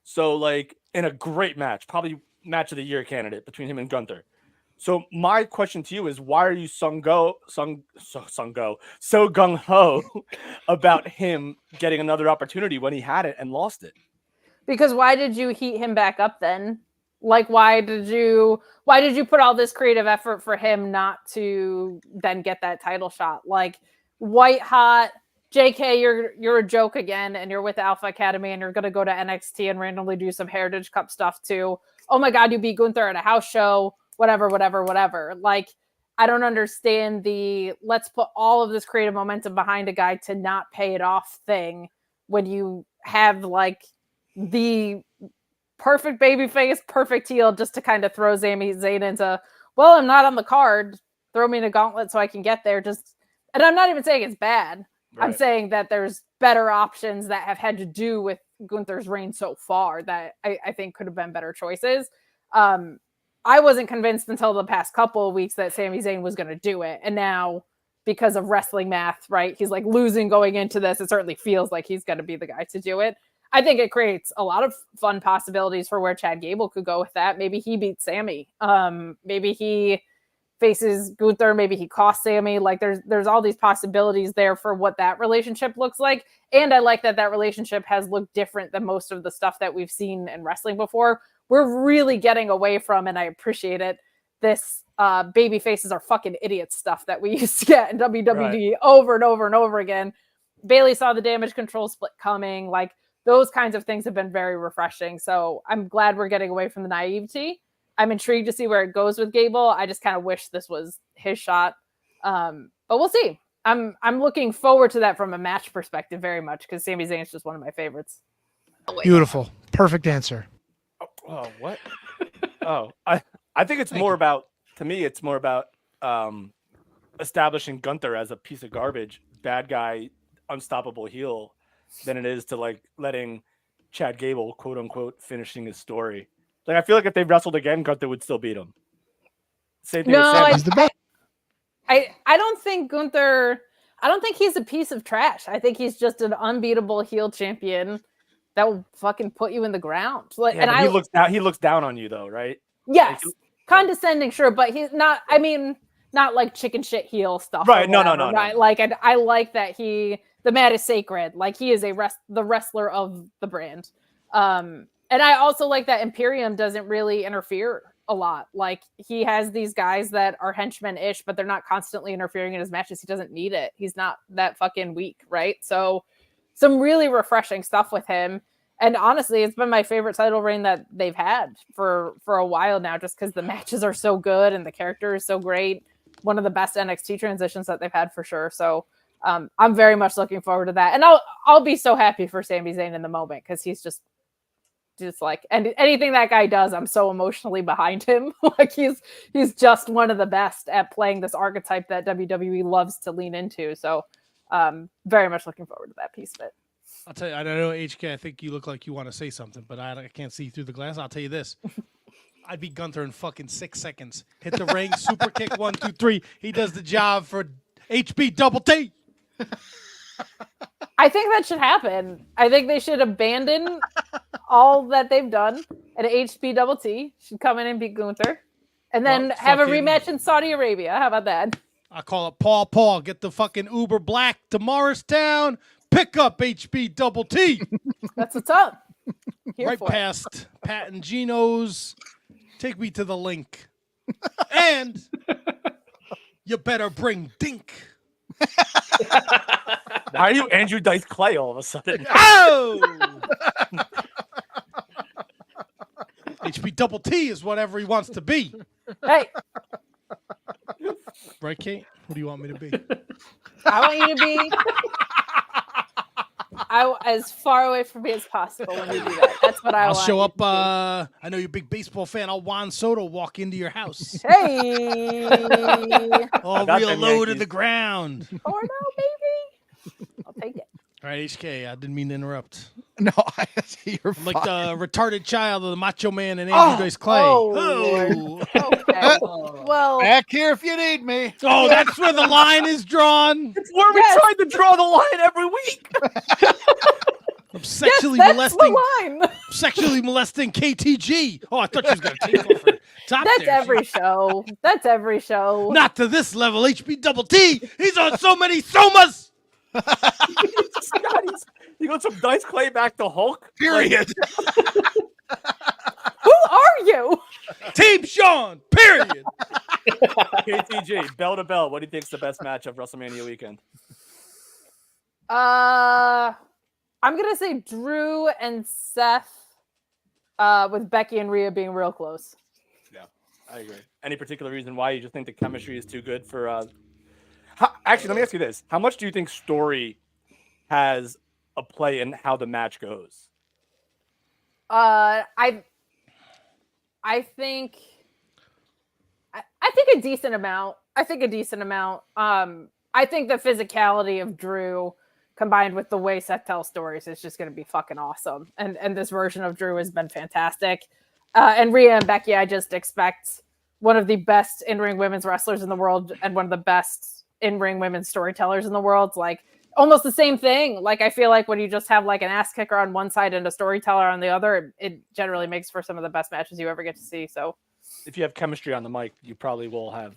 So like in a great match, probably match of the year candidate between him and Gunther. So my question to you is, why are you so gung ho about him getting another opportunity when he had it and lost it? Because why did you heat him back up then? Like, why did you put all this creative effort for him not to then get that title shot? Like, white hot, JK, you're a joke again, and you're with Alpha Academy, and you're gonna go to NXT and randomly do some Heritage Cup stuff too. Oh my God, you beat Gunther at a house show, whatever. Like, I don't understand the let's put all of this creative momentum behind a guy to not pay it off thing when you have like the perfect babyface, perfect heel, just to kind of throw Sami Zayn into, well, I'm not on the card, throw me in a gauntlet so I can get there. And I'm not even saying it's bad. Right. I'm saying that there's better options that have had to do with Gunther's reign so far that I think could have been better choices. I wasn't convinced until the past couple of weeks that Sami Zayn was going to do it. And now, because of wrestling math, right, he's like losing going into this. It certainly feels like he's going to be the guy to do it. I think it creates a lot of fun possibilities for where Chad Gable could go with that. Maybe he beats Sami. Maybe he faces Gunther. Maybe he costs Sami. Like there's all these possibilities there for what that relationship looks like. And I like that relationship has looked different than most of the stuff that we've seen in wrestling before. We're really getting away from, and I appreciate it, this baby faces are fucking idiots stuff that we used to get in WWE over and over and over again. Bayley saw the damage control split coming. Like, those kinds of things have been very refreshing. So I'm glad we're getting away from the naivety. I'm intrigued to see where it goes with Gable. I just kind of wish this was his shot. But we'll see. I'm looking forward to that from a match perspective very much, because Sami Zayn is just one of my favorites. Beautiful. Perfect answer. Oh, what? I think it's more about, to me, it's more about establishing Gunther as a piece of garbage, bad guy, unstoppable heel, than it is to like letting Chad Gable, quote unquote, finishing his story. Like, I feel like if they wrestled again, Gunther would still beat him. Same thing with Sami. I don't think Gunther, I don't think he's a piece of trash. I think he's just an unbeatable heel champion that will fucking put you in the ground. Like, yeah, and he looks down on you though, right? Yes. Like, condescending, sure, but he's not, I mean, not like chicken shit heel stuff. Right. No. Right. Like, I like that the mat is sacred. Like, he is the wrestler of the brand. And I also like that Imperium doesn't really interfere a lot. Like, he has these guys that are henchmen-ish, but they're not constantly interfering in his matches. He doesn't need it. He's not that fucking weak, right? So some really refreshing stuff with him. And honestly, it's been my favorite title reign that they've had for a while now, just because the matches are so good and the character is so great. One of the best NXT transitions that they've had for sure. So I'm very much looking forward to that. And I'll be so happy for Sami Zayn in the moment, because he's just like, and anything that guy does, I'm so emotionally behind him. Like, he's just one of the best at playing this archetype that WWE loves to lean into. So very much looking forward to that piece of it. I'll tell you, I don't know, HK, I think you look like you want to say something, but I can't see through the glass. I'll tell you this. I'd beat Gunther in fucking 6 seconds. Hit the ring, super kick, 1, 2, 3. He does the job for HB double T. I think that should happen. I think they should abandon all that they've done, and HB double T should come in and beat Gunther, and then have a rematch in Saudi Arabia. How about that? I call it Paul. Get the fucking Uber Black to Morristown. Pick up HB Double T. That's what's up. Here Right for it. past Pat and Gino's. Take me to the link. And you better bring Dink. Why are you Andrew Dice Clay all of a sudden? Oh! HB Double T is whatever he wants to be. Hey, Right, Kate? What do you want me to be? I want you to be as far away from me as possible when you do that. That's what I I'll want. show you up. to I know you're a big baseball fan. I'll Juan Soto walk into your house. do. Hey, All got real them low to Yankees. the ground. or no, baby. I'll take it. All right, HK, I didn't mean to interrupt. No, you're I'm like fine. the retarded child of the Macho Man and Andrew Dice Clay. Oh, Oh. Okay. Well, Back here if you need me. Oh, that's where the line is drawn. It's where we Yes. tried to draw the line every week. I'm sexually that's molesting, the line. sexually molesting KTG. Oh, I thought she was gonna take off her top That's there. every show. That's every show. Not to this level. HB Double T. He's on so many somas. You got some Dice Clay back to Hulk. Period. Who are you? Team Sean. Period. KTG, bell to bell. What do you think's the best match of WrestleMania weekend? I'm gonna say Drew and Seth, with Becky and Rhea being real close. Yeah, I agree. Any particular reason why you just think the chemistry is too good for? Actually, let me ask you this: how much do you think story has a play in how the match goes? I think a decent amount. I think the physicality of Drew combined with the way Seth tells stories is just going to be fucking awesome. And this version of Drew has been fantastic. And Rhea and Becky, I just expect one of the best in-ring women's wrestlers in the world and one of the best in-ring women's storytellers in the world. Like almost the same thing. Like I feel like when you just have like an ass kicker on one side and a storyteller on the other, it generally makes for some of the best matches you ever get to see. So If you have chemistry on the mic, you probably will have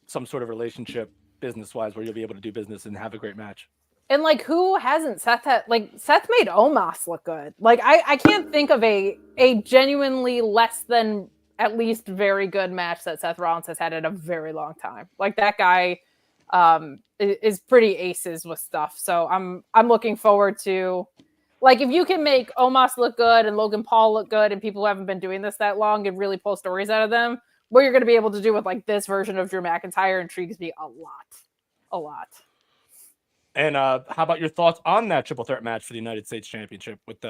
some sort of relationship business-wise where you'll be able to do business and have a great match. And like, who hasn't? Seth made Omos look good. Like, I can't think of a genuinely less than at least very good match that Seth Rollins has had in a very long time. Like that guy is pretty aces with stuff. So I'm looking forward to, like, if you can make Omos look good and Logan Paul look good and people who haven't been doing this that long and really pull stories out of them, what you're going to be able to do with like this version of Drew McIntyre intrigues me a lot. And how about your thoughts on that triple threat match for the United States Championship with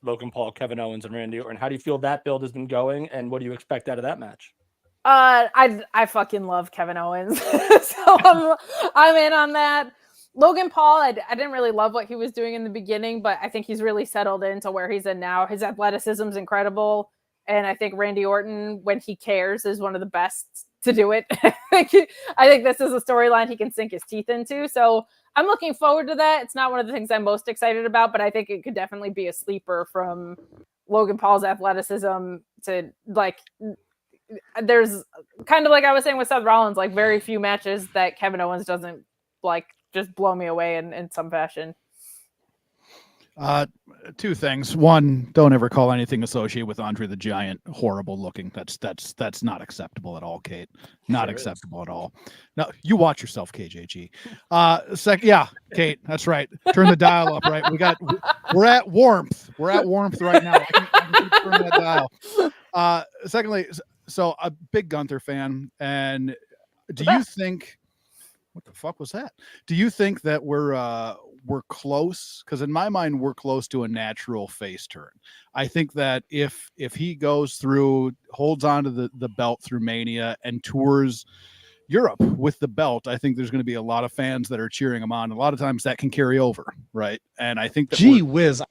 Logan Paul, Kevin Owens, and Randy Orton? How do you feel that build has been going, and what do you expect out of that match? I fucking love Kevin Owens, so I'm in on that. Logan Paul, I didn't really love what he was doing in the beginning, but I think he's really settled into where he's in now. His athleticism is incredible, and I think Randy Orton, when he cares, is one of the best to do it. I think this is a storyline he can sink his teeth into. So I'm looking forward to that. It's not one of the things I'm most excited about, but I think it could definitely be a sleeper from Logan Paul's athleticism to, like, there's kind of like I was saying with Seth Rollins, like very few matches that Kevin Owens doesn't like just blow me away in some fashion. Two things. One, don't ever call anything associated with Andre the Giant horrible looking. That's not acceptable at all, Kate. Not acceptable at all. No, you watch yourself, KJG. Second, yeah, Kate, that's right. Turn the dial up, right? We're at warmth. We're at warmth right now. I can turn that dial. Secondly, so a big Gunther fan, and do you think? What the fuck was that? Do you think that we're close? Because in my mind, we're close to a natural face turn. I think that if he goes through, holds on to the belt through Mania and tours Europe with the belt, I think there's going to be a lot of fans that are cheering him on. A lot of times that can carry over, right? And I think that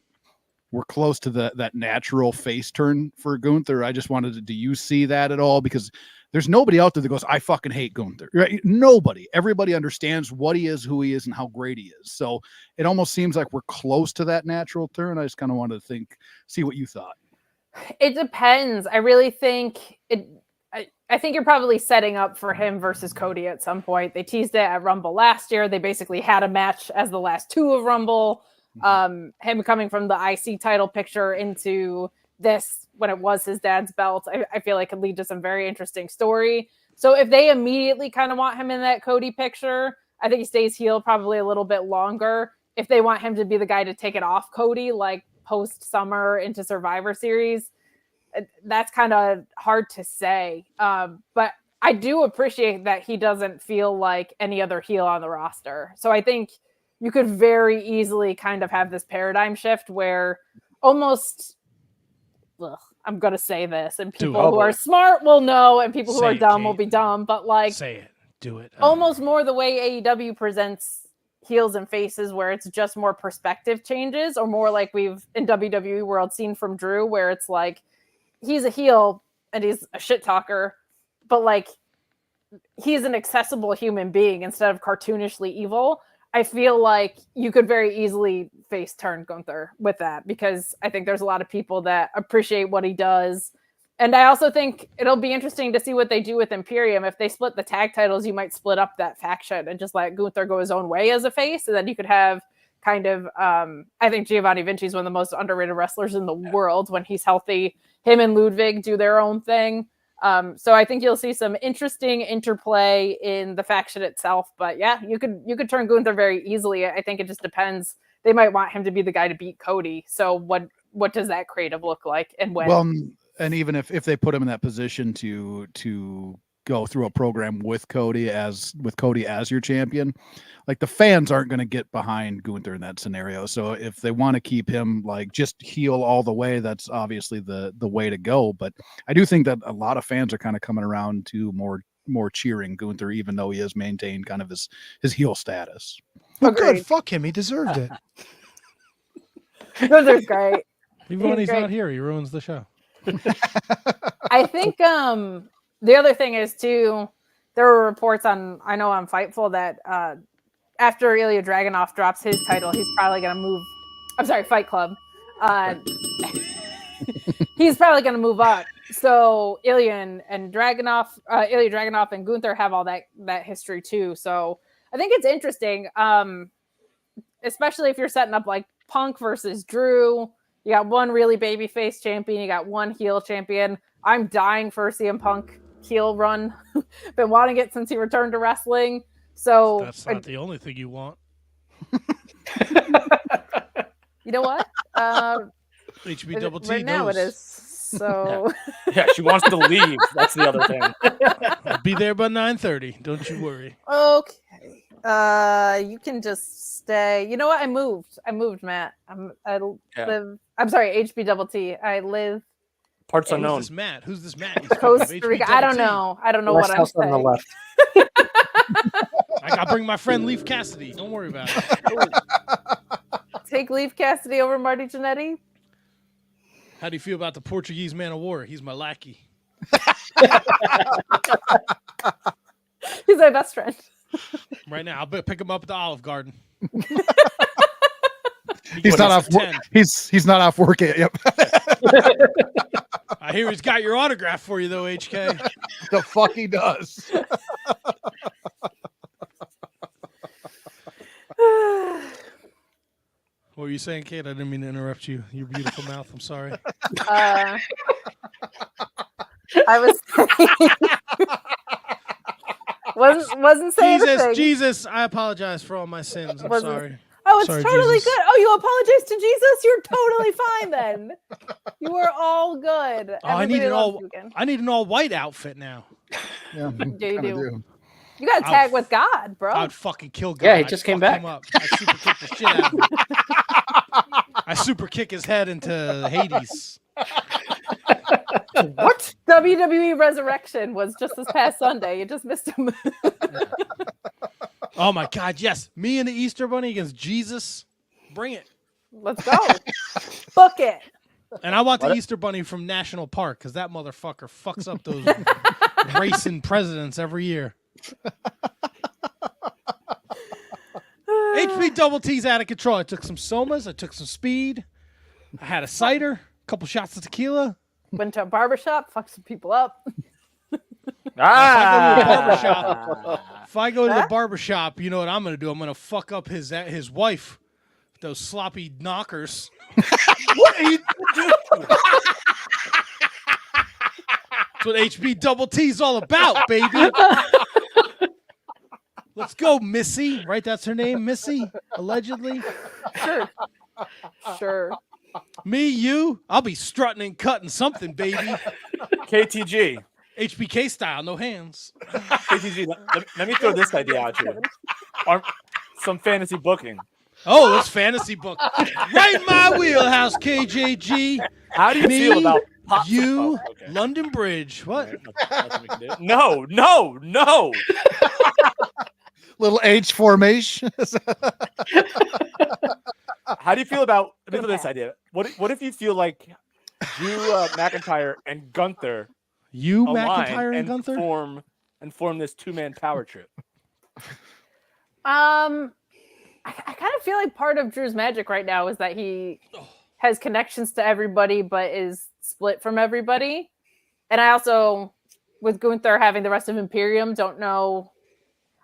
we're close to that natural face turn for Gunther. I just wanted to, do you see that at all? Because there's nobody out there that goes, I fucking hate Gunther. Right? Nobody. Everybody understands what he is, who he is, and how great he is. So it almost seems like we're close to that natural turn. I just kind of wanted to see what you thought. It depends. I really think I think you're probably setting up for him versus Cody at some point. They teased it at Rumble last year. They basically had a match as the last two of Rumble. Him coming from the IC title picture into this when it was his dad's belt, I feel like could lead to some very interesting story. So if they immediately kind of want him in that Cody picture, I think he stays heel probably a little bit longer. If they want him to be the guy to take it off Cody, like post Summer into Survivor Series, that's kind of hard to say. But I do appreciate that he doesn't feel like any other heel on the roster. So I think you could very easily kind of have this paradigm shift where almost, I'm going to say this, and people who are smart will know, and people who are dumb will be dumb, but like, say it, do it. Almost more the way AEW presents heels and faces, where it's just more perspective changes, or more like we've in WWE world seen from Drew, where it's like, he's a heel and he's a shit talker, but like he's an accessible human being instead of cartoonishly evil. I feel like you could very easily face turn Gunther with that, because I think there's a lot of people that appreciate what he does. And I also think it'll be interesting to see what they do with Imperium. If they split the tag titles, you might split up that faction and just let Gunther go his own way as a face. And then you could have kind of, I think Giovanni Vinci is one of the most underrated wrestlers in the world when he's healthy. Him and Ludwig do their own thing. So I think you'll see some interesting interplay in the faction itself. But yeah, you could turn Gunther very easily. I think it just depends. They might want him to be the guy to beat Cody. So what does that creative look like, and when? Well, and even if they put him in that position to go through a program with Cody as your champion, like the fans aren't going to get behind Gunther in that scenario. So if they want to keep him like just heel all the way, that's obviously the way to go. But I do think that a lot of fans are kind of coming around to more cheering Gunther, even though he has maintained kind of his heel status. Well, good. Fuck him. He deserved it. Gunther's great. Even when he's not here, he ruins the show. I think the other thing is too, there were reports on Fightful that after Ilya Dragunov drops his title, he's probably going to move. I'm sorry, Fight Club. He's probably going to move up. So Ilya Dragunov and Gunther have all that history too. So I think it's interesting, especially if you're setting up like Punk versus Drew. You got one really babyface champion. You got one heel champion. I'm dying for a CM Punk heel run. Been wanting it since he returned to wrestling. So that's not the only thing you want. You know what? HBT right now it is. So yeah, she wants to leave. That's the other thing. I'll be there by 9:30. Don't you worry. Okay. You can just stay. You know what? I moved, Matt. I'm sorry, HBT. I live. Parts unknown. Who's this Matt? Costa Rica. I don't know what I'm saying. On the left. I gotta bring my friend Leaf Cassidy. Don't worry about it. Take Leaf Cassidy over Marty Jannetty. How do you feel about the Portuguese man of war? He's my lackey. He's my best friend. Right now, I'll pick him up at the Olive Garden. He's not off. He's not off work yet. Yep. I hear he's got your autograph for you though, HK. The fuck he does. What were you saying, Kate? I didn't mean to interrupt you. Your beautiful mouth. I'm sorry. I was wasn't saying anything. Jesus, I apologize for all my sins. I'm sorry. Oh, it's sorry, totally Jesus. good. Oh, you apologize to Jesus? You're totally fine then. You are all good. Oh, I need an all white outfit now. Yeah, you do. You got to tag with God, bro. I'd fucking kill God. Yeah, he just came back. I super kick the shit out of him. I super kick his head into Hades. What? WWE Resurrection was just this past Sunday. You just missed him. Oh my God, yes. Me and the Easter Bunny against Jesus. Bring it. Let's go. Book it. And I want the Easter Bunny from National Park because that motherfucker fucks up those racing presidents every year. HBT's out of control. I took some somas. I took some speed. I had a cider, a couple shots of tequila. Went to a barbershop, fucked some people up. If I go to the barbershop, you know what I'm going to do? I'm going to fuck up his wife with those sloppy knockers. What are you doing? That's what HB Double T's all about, baby. Let's go, Missy. Right, that's her name, Missy, allegedly. Sure. Me, you, I'll be strutting and cutting something, baby. KTG. HBK style, no hands. KTG, let me throw this idea out here. Some fantasy booking. Oh, let's fantasy book. Right in my wheelhouse, KJG. How do you feel about you, London Bridge? What? No. Little H formation. How do you feel about this idea? What if you feel like Drew McIntyre and Gunther McIntyre and Gunther form this 2-man power trip? I kind of feel like part of Drew's magic right now is that he has connections to everybody, but is split from everybody. And I also, with Gunther having the rest of Imperium, don't know.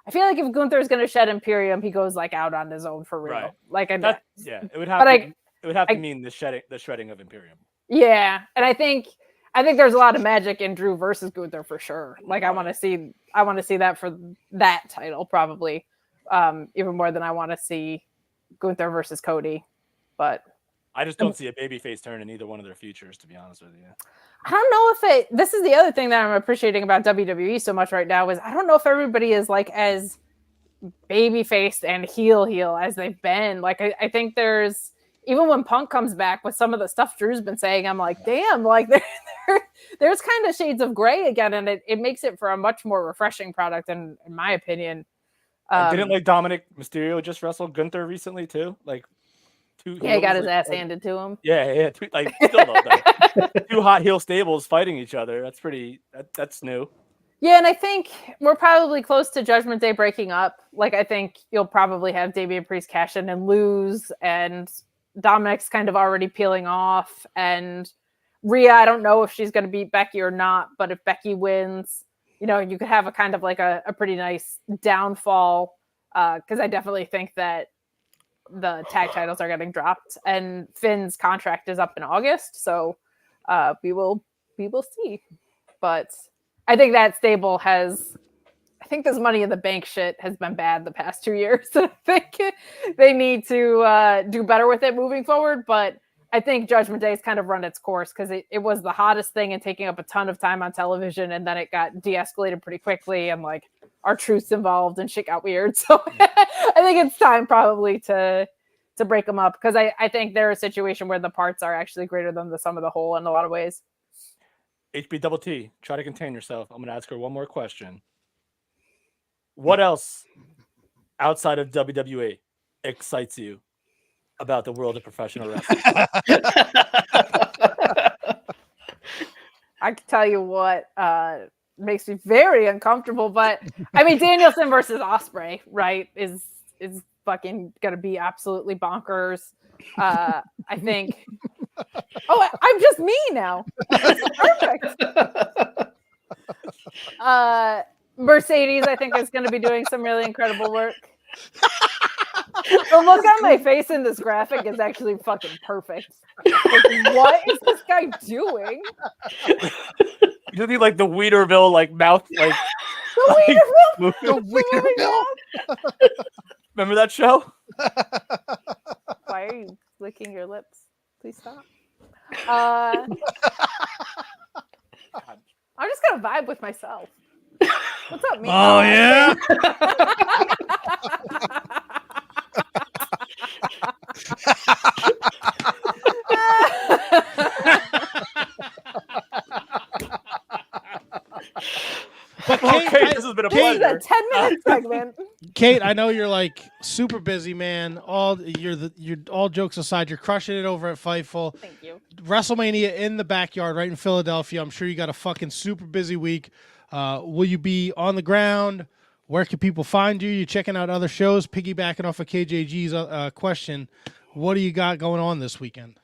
I feel like if Gunther is going to shed Imperium, he goes like out on his own for real. Right. Like it would have to mean the shredding of Imperium. Yeah, and I think there's a lot of magic in Drew versus Gunther for sure. Like I want to see that for that title probably. Even more than I want to see Gunther versus Cody, but I just don't see a babyface turn in either one of their futures, to be honest with you. I don't know if this is the other thing that I'm appreciating about WWE so much right now is I don't know if everybody is like as babyfaced and heel as they've been. Like I think there's, even when Punk comes back with some of the stuff Drew's been saying, I'm like, damn, like there's kind of shades of gray again, and it makes it for a much more refreshing product, in my opinion. Didn't like Dominic Mysterio just wrestle Gunther recently too? Like he got his ass handed to him. Yeah. Still though, like, 2 hot heel stables fighting each other. That's pretty. That's new. Yeah, and I think we're probably close to Judgment Day breaking up. Like I think you'll probably have Damian Priest cash in and lose, and Dominic's kind of already peeling off, and Rhea, I don't know if she's going to beat Becky or not, but if Becky wins, you know, you could have a kind of like a pretty nice downfall, because I definitely think that the tag titles are getting dropped, and Finn's contract is up in August, so we will see. But I think that stable I think this Money in the Bank shit has been bad the past 2 years. I think they need to do better with it moving forward, but I think Judgment Day has kind of run its course because it was the hottest thing and taking up a ton of time on television, and then it got de-escalated pretty quickly, and like our truths involved and shit got weird. So I think it's time probably to break them up, because I think they're a situation where the parts are actually greater than the sum of the whole in a lot of ways. HB Double T, try to contain yourself. I'm going to ask her one more question. What else outside of WWE excites you about the world of professional wrestling? I can tell you what makes me very uncomfortable, but I mean Danielson versus Ospreay, right, is fucking gonna be absolutely bonkers. I think. Oh, I'm just me now. Perfect. Mercedes, I think, is going to be doing some really incredible work. The look on my face in this graphic is actually fucking perfect. Like, what is this guy doing? You need like the Weederville like mouth like the Weederville. Remember that show? Why are you licking your lips? Please stop. I'm just gonna vibe with myself. What's up, me? Oh yeah. But Kate, this has been a this is pleasure. a 10-minute segment. Kate, I know you're like super busy, man. All jokes aside, you're crushing it over at Fightful. Thank you. Wrestlemania in the backyard, right in Philadelphia. I'm sure you got a fucking super busy week. Will you be on the ground? Where can people find you? You checking out other shows? Piggybacking off of KJG's question, what do you got going on this weekend?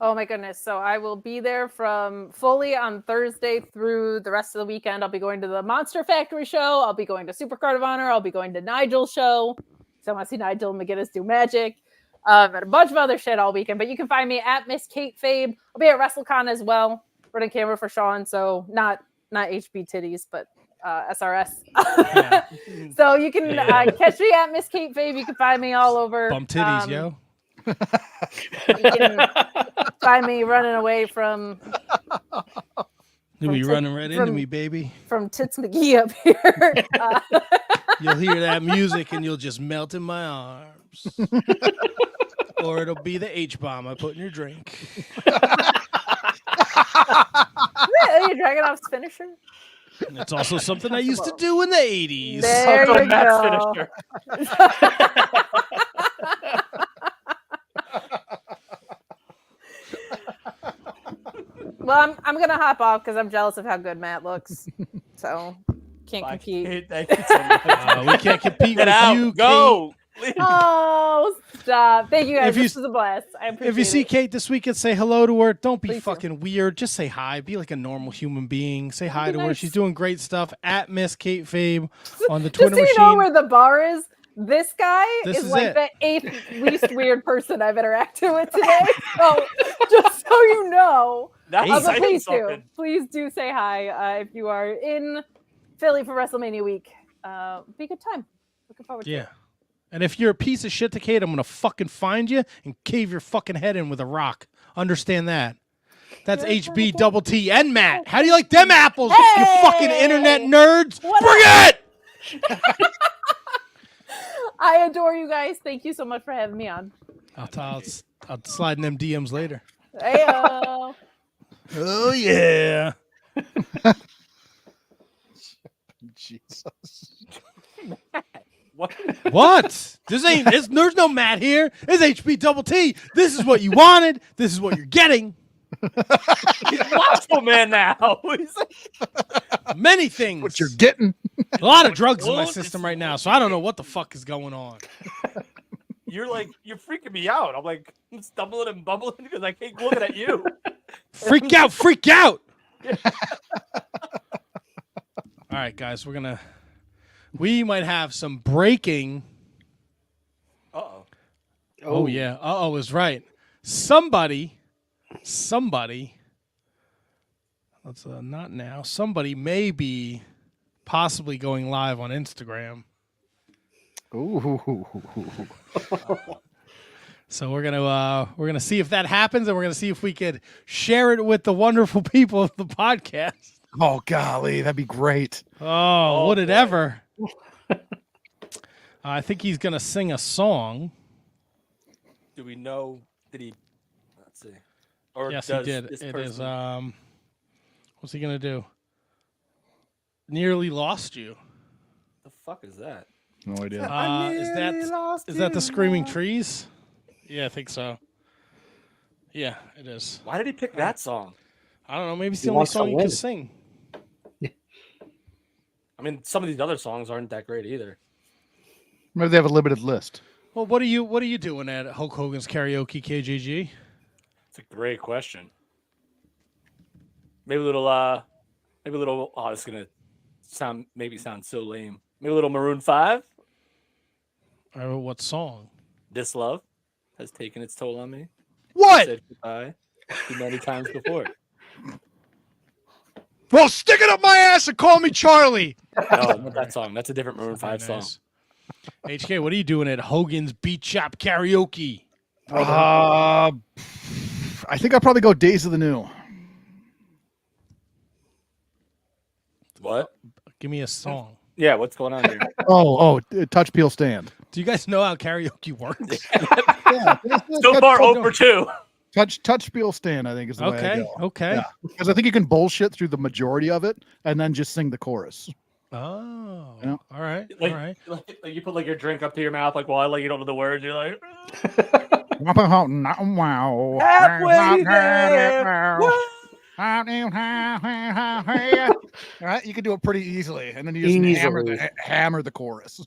Oh my goodness. So I will be there from fully on Thursday through the rest of the weekend. I'll be going to the Monster Factory show. I'll be going to Super Card of Honor. I'll be going to Nigel's show. So I want to see Nigel and McGinnis do magic. And a bunch of other shit all weekend. But you can find me at Miss Kate Fabe. I'll be at WrestleCon as well. Running camera for Sean. So not HB titties, but SRS. Yeah. So you can catch me at Miss Kate Fabe. You can find me all over. Bum titties, yo. You can find me running away from. You'll be running right into me, baby. From Tits McGee up here. You'll hear that music and you'll just melt in my arms. Or it'll be the H-bomb I put in your drink. Really? Dragunov's finisher? And it's also something I used to do in the 80s. There you go. Well, I'm gonna hop off because I'm jealous of how good Matt looks. So can't compete. Thank you so much. We can't compete Get with out. you. Go. Oh, stop! Thank you guys. This was a blast. I appreciate If you see it. Kate this weekend, say hello to her. Don't be Please fucking weird. Just say hi. Be like a normal human being. Say hi be to her. nice. She's doing great stuff at Miss Kate Fabe on the Just Twitter so you machine. know where the bar is, this guy This is is like it. the 8th least weird person I've interacted with today. So just so you know. That's But saying something. please do say hi if you are in Philly for WrestleMania week. Be a good time. Looking forward to Yeah. it. And if you're a piece of shit to Kate, I'm going to fucking find you and cave your fucking head in with a rock. Understand that. That's HB double T and Matt. How do you like them apples, you fucking internet nerds? What Bring it! I adore you guys. Thank you so much for having me on. I'll slide in them DMs later. Heyo. Oh, yeah. Jesus. What? There's no Matt here. It's HB double T. This is what you wanted. This is what you're getting. He's Watchful Man now. He's like, Many things. What you're getting. A lot of drugs in my system right now, so I don't know what the fuck is going on. you're freaking me out. I'm like, I'm stumbling and bumbling because I keep looking at you. Freak out, freak out. All right, guys, we might have some breaking. Uh-oh. Oh yeah. Uh-oh is right. Somebody, let's not now. Somebody may be possibly going live on Instagram. Ooh. So we're gonna see if that happens, and we're gonna see if we could share it with the wonderful people of the podcast. Oh, golly, that'd be great. Oh, would it boy. ever? I think he's gonna sing a song. Do we know? Did he? Let's see. Or Yes, he does did. this It person- is. What's he gonna do? Nearly lost you. The fuck is that? No idea. Is that the Screaming Trees? Yeah, I think so. Yeah, it is. Why did he pick that song? I don't know. Maybe it's He the only wants to song you win. can sing. I mean, some of these other songs aren't that great either. Maybe they have a limited list. Well, what are you doing at Hulk Hogan's karaoke, KJG? It's a great question. Maybe a little. Oh, it's gonna sound so lame. Maybe a little Maroon 5. What song? This love has taken its toll on me. What? Said goodbye too many times before. Well, stick it up my ass and call me Charlie. No, not that song. That's a different Maroon 5 Very song. nice. HK, what are you doing at Hogan's Beat Shop Karaoke? I think I'll probably go Days of the New. What? Give me a song. Yeah, what's going on here? Touch, Peel, Stand. Do you guys know how karaoke works? Yeah, So far, over 2. Touch, Peel, Stand, I think is the way I go. Okay. Yeah. Because I think you can bullshit through the majority of it and then just sing the chorus. Oh, Yeah. all right, Like, all right. like you put like your drink up to your mouth, like while like you don't know the words. You're like Wow. halfway there. All right, you can do it pretty easily, and then you just hammer the chorus.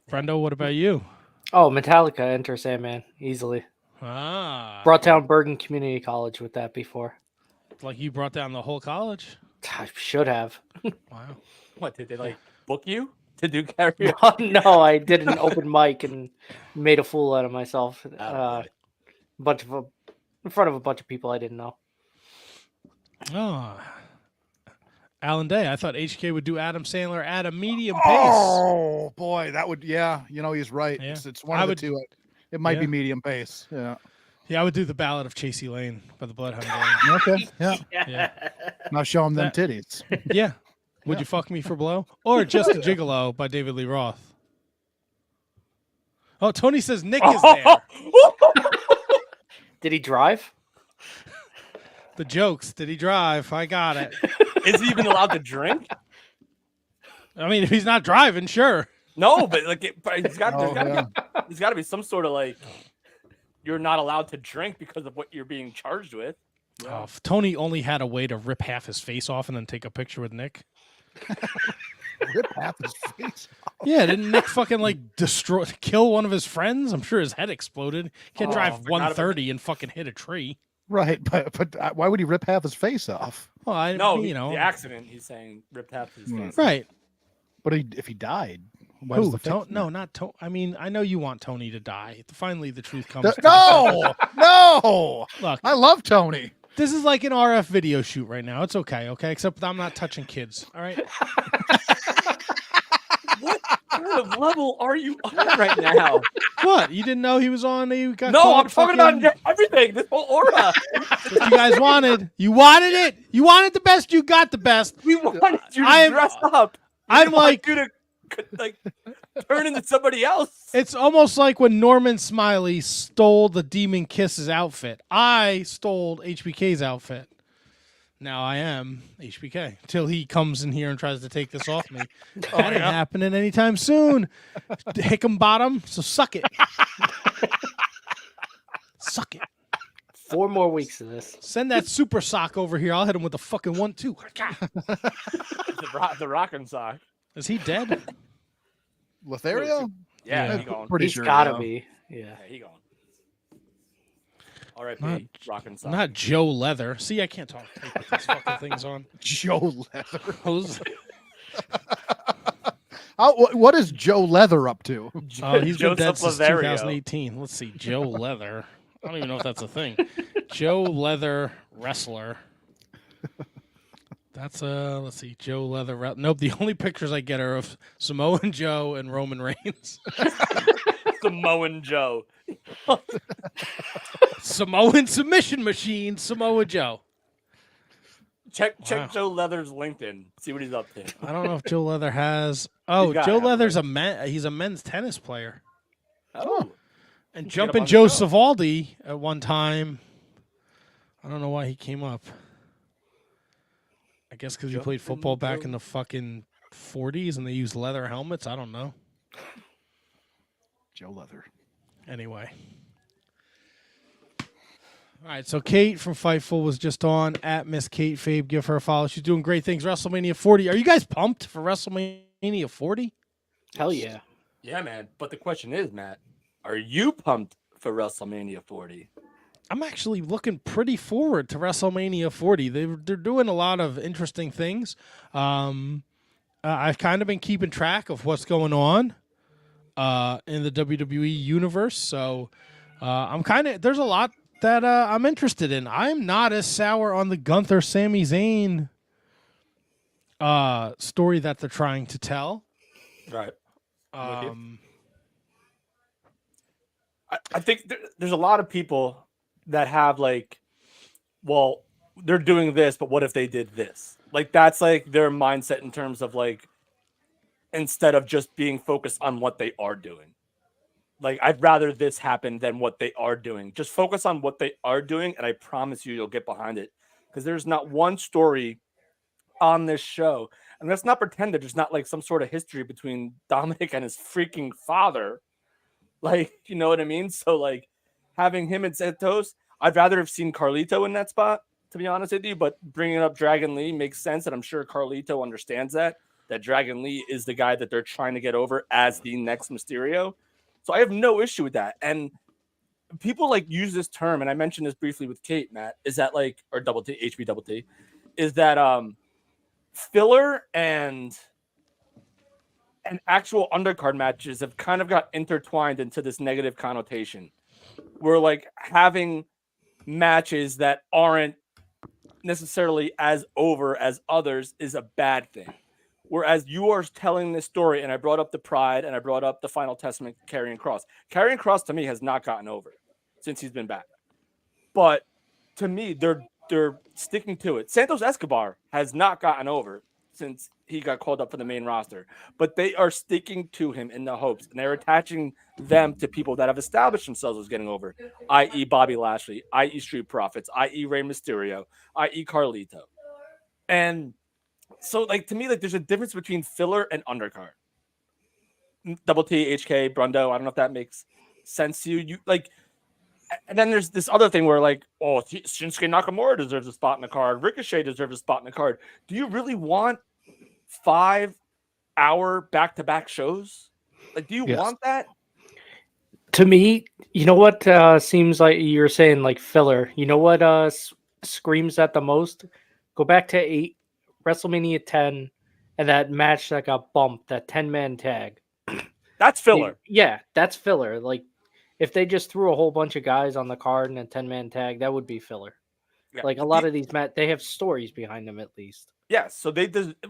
Brendo, what about you? Oh, Metallica, Enter Sandman, easily. Brought down Bergen Community College with that before. Like you brought down the whole college? I should have. Wow. What did they like book you to do karaoke? No, I did an open mic and made a fool out of myself. In front of a bunch of people I didn't know. Oh. Alan Day, I thought HK would do Adam Sandler at a medium pace. Oh boy, that would he's right. Yeah. It's one of the two. It might be medium pace. Yeah. Yeah, I would do the Ballad of Chasey Lane by the Bloodhound Gang. Okay. Yeah. Yeah. Now show him them titties. Yeah. Would you fuck me for blow? Or Just a Gigolo by David Lee Roth. Oh, Tony says Nick is there. Did he drive? The jokes. Did he drive? I got it. Is he even allowed to drink? I mean, if he's not driving, sure. No, but there's got to be some sort of like, you're not allowed to drink because of what you're being charged with. Oh, if Tony only had a way to rip half his face off and then take a picture with Nick. Rip half his face off. Yeah, didn't Nick fucking like kill one of his friends? I'm sure his head exploded. Can't drive 130 and fucking hit a tree. Right, but why would he rip half his face off? Well, the accident. He's saying ripped half his face. Right. But if he died, who? No, not Tony. I mean, I know you want Tony to die. Finally, the truth comes. No. Look, I love Tony. This is like an RF video shoot right now. It's okay, except I'm not touching kids. All right. What kind of level are you on right now? What? You didn't know he was on? He got no, I'm talking about everything. This whole aura. What you guys wanted. You wanted it. You wanted the best. You got the best. We wanted you to dress up. I'm like you to turn into somebody else. It's almost like when Norman Smiley stole the Demon Kiss's outfit. I stole HBK's outfit. Now I am HBK till he comes in here and tries to take this off me. That ain't happening anytime soon. Hickam bottom, so suck it. Suck it. 4 more weeks of this. Send that super sock over here. I'll hit him with the fucking 1-2. the rockin' sock. Is he dead? Lothario? Yeah, he gone. He's gotta be. Yeah, he gone. R.I.P. Rockin' sock. Not Joe Leather. See, I can't talk with these fucking things on. Joe Leather. What is Joe Leather up to? He's been dead since 2018. Let's see. Joe Leather. I don't even know if that's a thing. Joe Leather wrestler. That's let's see, Joe Leather. Nope, the only pictures I get are of Samoan Joe and Roman Reigns. Samoan Joe. Samoan submission machine, Samoa Joe. Check Joe Leather's LinkedIn. See what he's up to. I don't know if Joe Leather has. Oh, Joe Leather's he's a men's tennis player. Oh. And Jumpin' Joe Savaldi at one time. I don't know why he came up. I guess because he played football back in the fucking 40s and they used leather helmets. I don't know. Joe Leather. Anyway. All right, so Kate from Fightful was just on at Miss Kate Fabe. Give her a follow. She's doing great things. WrestleMania 40. Are you guys pumped for WrestleMania 40? Hell yeah. Yeah, man. But the question is, Matt, are you pumped for WrestleMania 40? I'm actually looking pretty forward to WrestleMania 40. They're doing a lot of interesting things. I've kind of been keeping track of what's going on in the WWE universe. So there's a lot that I'm interested in. I'm not as sour on the Gunther Sami Zayn story that they're trying to tell. Right. I think there's a lot of people that have like, well, they're doing this, but what if they did this? Like, that's like their mindset in terms of like, instead of just being focused on what they are doing. Like, I'd rather this happen than what they are doing. Just focus on what they are doing, and I promise you'll get behind it. Because there's not one story on this show. And let's not pretend that there's not like some sort of history between Dominic and his freaking father. Like, you know what I mean? So like having him and Santos, I'd rather have seen Carlito in that spot, to be honest with you. But bringing up Dragon Lee makes sense. And I'm sure Carlito understands that Dragon Lee is the guy that they're trying to get over as the next Mysterio. So I have no issue with that. And people like use this term, and I mentioned this briefly with Kate, Matt, is that like, or double T, HB double T, is that filler and actual undercard matches have kind of got intertwined into this negative connotation. We're like having matches that aren't necessarily as over as others is a bad thing. Whereas you are telling this story, and I brought up the Pride and I brought up the Final Testament, Karrion Kross. Karrion Kross to me has not gotten over since he's been back. But to me, they're sticking to it. Santos Escobar has not gotten over since he got called up for the main roster. But they are sticking to him in the hopes, and they're attaching them to people that have established themselves as getting over, i.e. Bobby Lashley, i.e. Street Profits, i.e. Rey Mysterio, i.e. Carlito. And so, like, to me, like, there's a difference between filler and undercard. Double T, HK, Brundo, I don't know if that makes sense to you. You like, and then there's this other thing where, like, oh, Shinsuke Nakamura deserves a spot in the card. Ricochet deserves a spot in the card. Do you really want 5-hour back-to-back shows? Like, do you want that? To me, you know what seems like you're saying, like, filler. You know what screams at the most? Go back to WrestleMania 10 and that match that got bumped, that 10-man tag. That's filler. Yeah, that's filler. Like, if they just threw a whole bunch of guys on the card and a 10-man tag, that would be filler. Yeah. Like, a lot of these they have stories behind them, at least. Yeah, so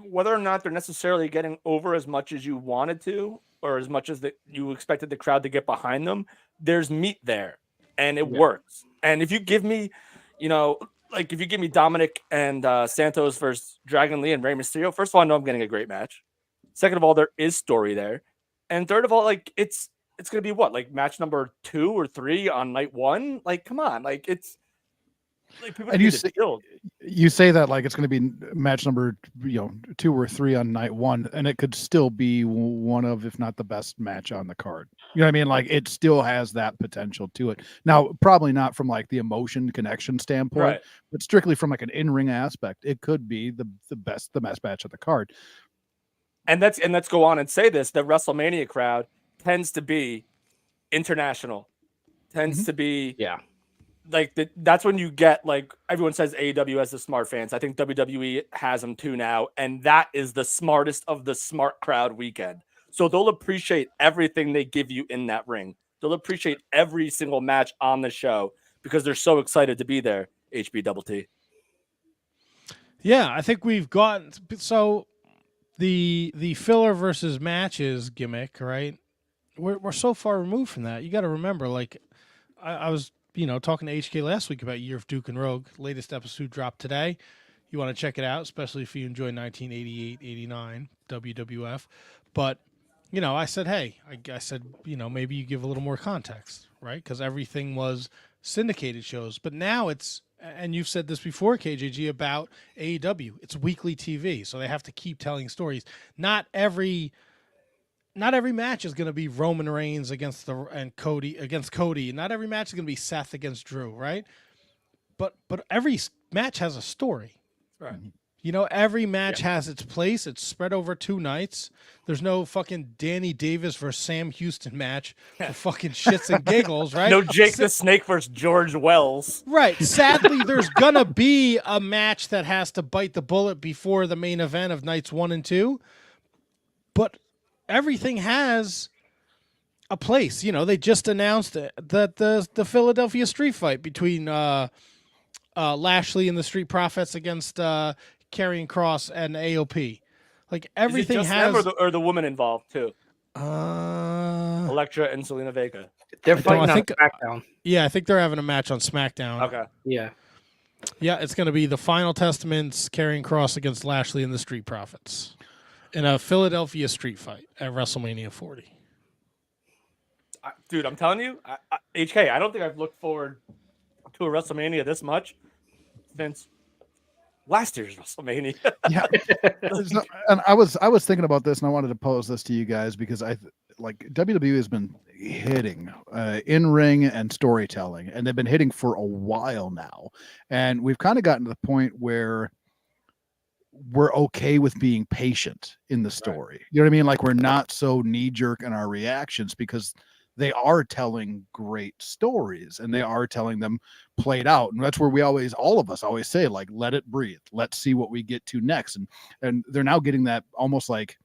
whether or not they're necessarily getting over as much as you wanted to, or as much as you expected the crowd to get behind them, there's meat there, and it works. And if you give me, like, if you give me Dominic and Santos versus Dragon Lee and Rey Mysterio, first of all, I know I'm getting a great match. Second of all, there is story there. And third of all, like, it's going to be what? Like, match number 2 or 3 on night 1? Like, come on. Like, it's... Like, people and you say that like it's going to be match number 2 or 3 on night 1, and it could still be one of, if not the best match on the card. You know what I mean? Like, it still has that potential to it. Now, probably not from like the emotion connection standpoint, right, but strictly from like an in-ring aspect, it could be the best match of the card. And let's go on and say this: the WrestleMania crowd tends to be international, tends to be like that's when you get, like, everyone says AEW has the smart fans. I think WWE has them too now, and that is the smartest of the smart crowd weekend. So they'll appreciate everything they give you in that ring. They'll appreciate every single match on the show because they're so excited to be there. HB double T. Yeah, I think we've gotten the filler versus matches gimmick, right? We're so far removed from that. You got to remember, like, I was talking to HK last week about Year of Duke and Rogue. Latest episode dropped today. You want to check it out, especially if you enjoy 1988-89 WWF. But, I said, hey, I said, maybe you give a little more context, right? Because everything was syndicated shows. But now it's, and you've said this before, KJG, about AEW. It's weekly TV, so they have to keep telling stories. Not every match is going to be Roman Reigns against Cody. Not every match is going to be Seth against Drew, right? But every match has a story. Right. Every match has its place. It's spread over 2 nights. There's no fucking Danny Davis versus Sam Houston match for fucking shits and giggles, right? No Jake the Snake versus George Wells. Right. Sadly, there's going to be a match that has to bite the bullet before the main event of nights 1 and 2. But everything has a place. They just announced that the Philadelphia street fight between Lashley and the Street Profits against Karrion Kross and AOP. Like, everything is it just has them or the woman involved too. Elektra and Selena Vega. They're fighting on SmackDown. Yeah, I think they're having a match on SmackDown. Okay. Yeah. Yeah, it's going to be the Final Testaments, Karrion Kross against Lashley and the Street Profits in a Philadelphia street fight at WrestleMania 40. Dude, I'm telling you, HK, I don't think I've looked forward to a WrestleMania this much since last year's WrestleMania. Yeah. And I was thinking about this, and I wanted to pose this to you guys because WWE has been hitting in-ring and storytelling, and they've been hitting for a while now. And we've kind of gotten to the point where we're okay with being patient in the story. Right. You know what I mean? Like, we're not so knee-jerk in our reactions because they are telling great stories, and they are telling them played out. And that's where all of us always say, like, let it breathe. Let's see what we get to next. And they're now getting that almost like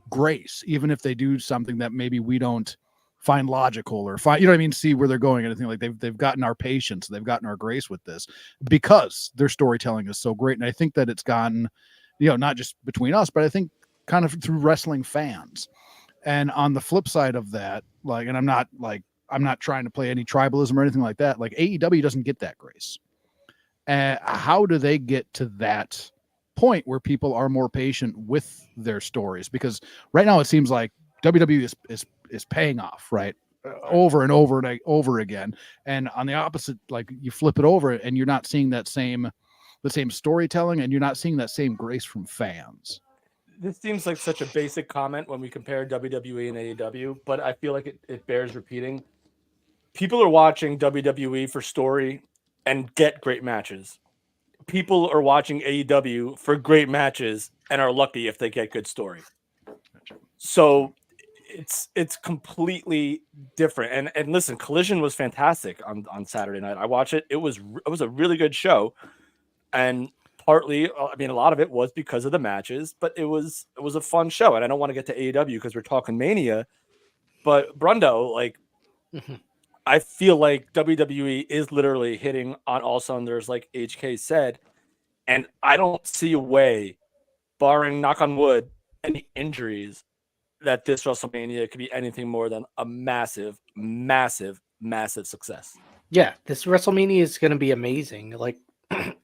grace, even if they do something that maybe we don't find logical or find, see where they're going, anything like they've gotten our patience, they've gotten our grace with this because their storytelling is so great. And I think that it's gotten, not just between us, but I think kind of through wrestling fans. And on the flip side of that, and I'm not trying to play any tribalism or anything like that. Like, AEW doesn't get that grace. How do they get to that point where people are more patient with their stories? Because right now it seems like WWE is paying off, right? Over and over and over again. And on the opposite, like, you flip it over and you're not seeing the same storytelling, and you're not seeing that same grace from fans. This seems like such a basic comment when we compare WWE and AEW, but I feel like it bears repeating. People are watching WWE for story and get great matches. People are watching AEW for great matches and are lucky if they get good story. So it's completely different. And listen, Collision was fantastic on Saturday night. I watched it. It was a really good show. And partly, a lot of it was because of the matches, but it was a fun show. And I don't want to get to AEW because we're talking Mania, but Brundo, I feel like WWE is literally hitting on all cylinders, like HK said, and I don't see a way, barring, knock on wood, any injuries, that this WrestleMania could be anything more than a massive, massive, massive success. Yeah, this WrestleMania is going to be amazing. Like,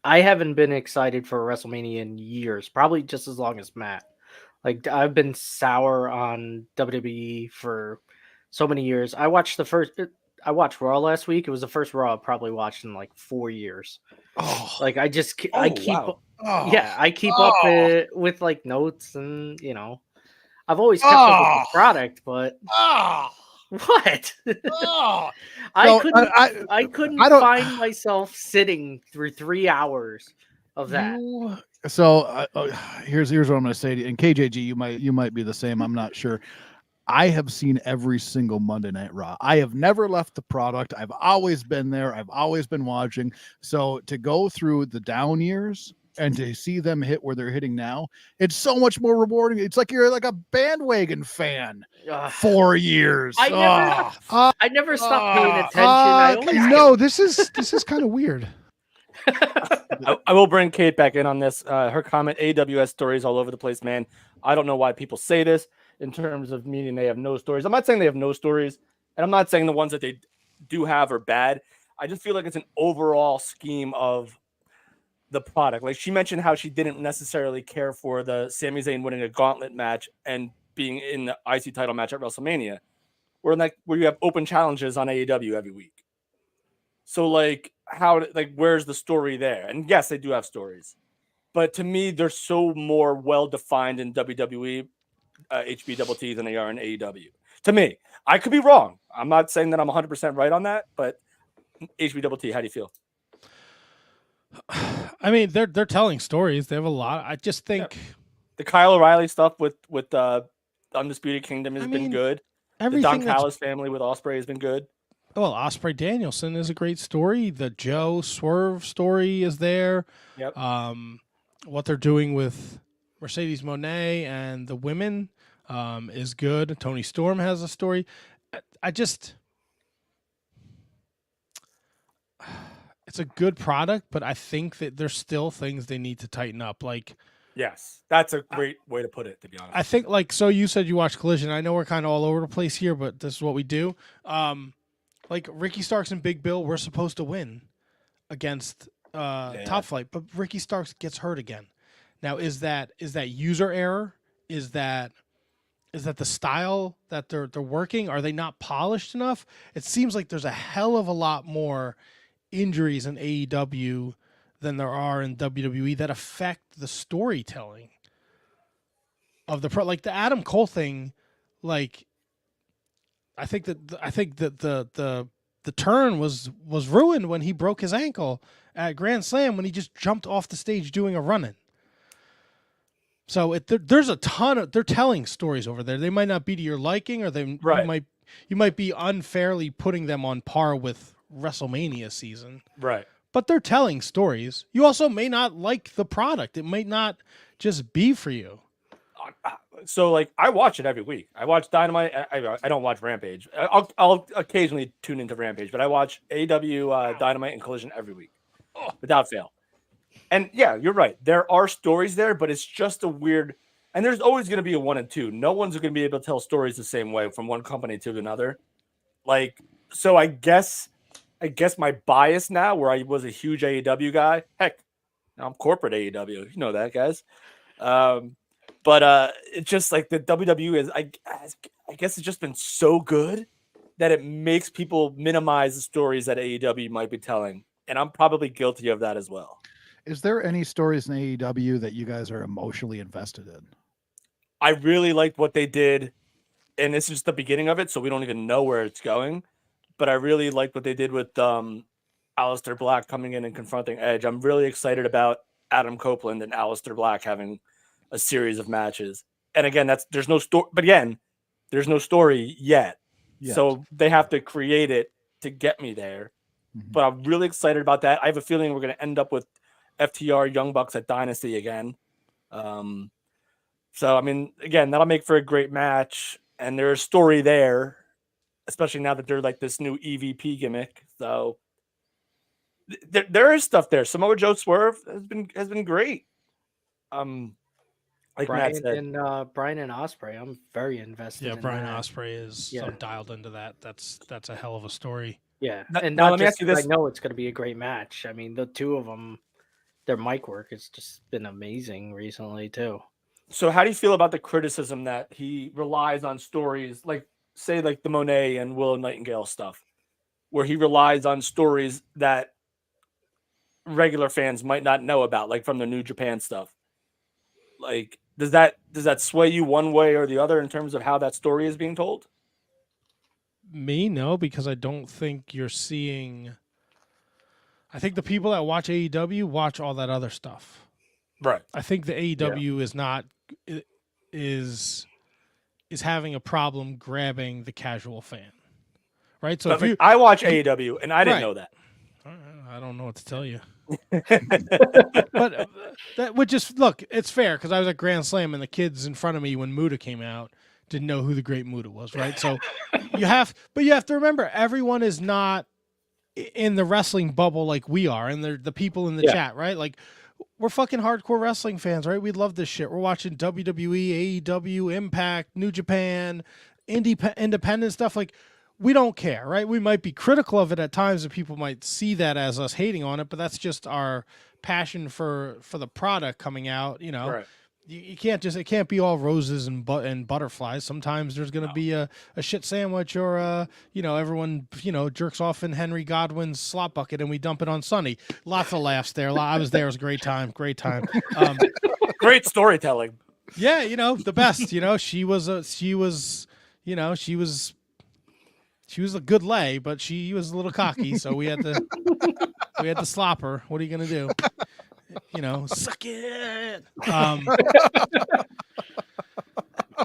I haven't been excited for WrestleMania in years, probably just as long as Matt. Like, I've been sour on WWE for so many years. I watched Raw last week. It was the first Raw I've probably watched in like 4 years. Oh, like I keep up with like notes, and I've always kept up with the product, but what? I couldn't find myself sitting through 3 hours of that. So here's what I'm going to say to you. And KJG, you might be the same. I'm not sure. I have seen every single Monday Night Raw. I have never left the product. I've always been there. I've always been watching. So to go through the down years and to see them hit where they're hitting now, it's so much more rewarding. It's like you're like a bandwagon fan. 4 years. I never stopped paying attention. This is kind of weird. I will bring Kate back in on this. Her comment: AWS stories all over the place, man. I don't know why people say this in terms of meaning they have no stories. I'm not saying they have no stories, and I'm not saying the ones that they do have are bad. I just feel like it's an overall scheme of the product. Like, she mentioned how she didn't necessarily care for the Sami Zayn winning a gauntlet match and being in the IC title match at WrestleMania, where you have open challenges on AEW every week. So where's the story there? And yes, they do have stories, but to me, they're so more well defined in WWE, HBTT than they are in AEW. To me, I could be wrong. I'm not saying that I'm 100% right on that, but HBTT, how do you feel? I mean, they're telling stories. They have a lot. I just think the Kyle O'Reilly stuff with Undisputed Kingdom has been good. The Don Callis family with Ospreay has been good. Well, Ospreay Danielson is a great story. The Joe Swerve story is there. Yep. What they're doing with Mercedes Moné and the women is good. Tony Storm has a story. It's a good product, but I think that there's still things they need to tighten up. Like, yes, that's a great way to put it, to be honest. I think, so you said you watched Collision. I know we're kind of all over the place here, but this is what we do. Like, Ricky Starks and Big Bill, we're supposed to win against Top Flight, but Ricky Starks gets hurt again. Now, is that user error? Is that the style that they're working? Are they not polished enough? It seems like there's a hell of a lot more injuries in AEW than there are in WWE that affect the storytelling of the the Adam Cole thing. Like, I think that the turn was ruined when he broke his ankle at Grand Slam when he just jumped off the stage doing a run-in. So there's a ton of, they're telling stories over there. They might not be to your liking, or they might you might be unfairly putting them on par with WrestleMania season. Right. But they're telling stories. You also may not like the product. It might not just be for you. So like I watch it every week. I watch Dynamite. I don't watch Rampage. I'll occasionally tune into Rampage, but I watch AEW Dynamite and Collision every week without fail. And yeah, you're right. There are stories there, but it's just a weird. And there's always going to be a 1 and 2. No one's going to be able to tell stories the same way from one company to another. Like, so I guess my bias now, where I was a huge AEW guy. Heck, now I'm corporate AEW. You know that, guys. But it's just like the WWE is. I guess it's just been so good that it makes people minimize the stories that AEW might be telling, and I'm probably guilty of that as well. Is there any stories in AEW that you guys are emotionally invested in? I really liked what they did, and this is just the beginning of it, so we don't even know where it's going. But I really liked what they did with Aleister Black coming in and confronting Edge. I'm really excited about Adam Copeland and Aleister Black having a series of matches. And again, there's no story, but again, there's no story yet. So they have to create it to get me there. Mm-hmm. But I'm really excited about that. I have a feeling we're going to end up with FTR Young Bucks at Dynasty again. So, I mean, again, that'll make for a great match. And there's a story there, especially now that they're like this new EVP gimmick. So there is stuff there. Samoa Joe Swerve has been great. Like Brian Matt said. and Brian and Ospreay, I'm very invested. Yeah, in Brian that. Ospreay is I'm dialed into that. That's a hell of a story. Yeah, and not let me just ask you this. I know it's going to be a great match. I mean, the two of them, their mic work has just been amazing recently too. So how do you feel about the criticism that he relies on stories like, say, like the Monet and Willow Nightingale stuff, where he relies on stories that regular fans might not know about, like from the New Japan stuff? Like, does that sway you one way or the other in terms of how that story is being told? Me, no, because I don't think you're seeing. I think the people that watch AEW watch all that other stuff. Right. I think the AEW is having a problem grabbing the casual fan. Right. So but I watch AEW and I didn't know that. I don't know what to tell you. But that would just look, it's fair because I was at Grand Slam and the kids in front of me when Muda came out didn't know who the Great Muda was, right? So you have to remember everyone is not in the wrestling bubble like we are, and they're the people in the chat, right? Like we're fucking hardcore wrestling fans, right? We love this shit. We're watching WWE, AEW, Impact, New Japan, independent stuff. Like we don't care, right? We might be critical of it at times, and people might see that as us hating on it, but that's just our passion for the product coming out. You know, right. You can't just, it can't be all roses and butterflies. Sometimes there's going to be a shit sandwich or everyone jerks off in Henry Godwin's slot bucket and we dump it on Sunny. Lots of laughs there. I was there. It was a great time. Great storytelling. Yeah, the best. She was a good lay, but she was a little cocky, so we had to slop her. What are you gonna do? Suck it. I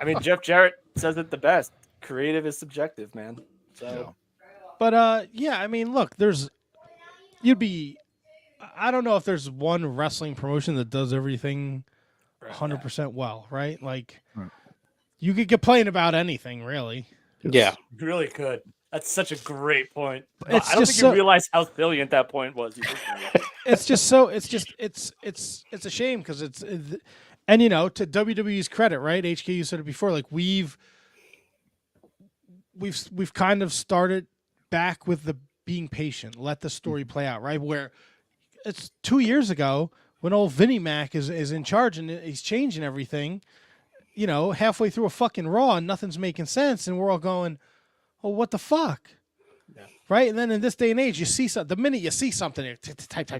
mean, Jeff Jarrett says it the best. Creative is subjective, man. So, but I mean, look, I don't know if there's one wrestling promotion that does everything 100% well, right? Like, you could complain about anything, really. Yeah, you really could. That's such a great point. I don't think you realize how salient that point was. It's a shame because to WWE's credit, right? HKU said it before. Like we've kind of started back with the being patient, let the story play out, right? Where it's 2 years ago when old Vinnie Mac is in charge and he's changing everything. Halfway through a fucking Raw and nothing's making sense, and we're all going, "Oh, what the fuck?" Yeah. Right? And then in this day and age, you see the minute you see something, type.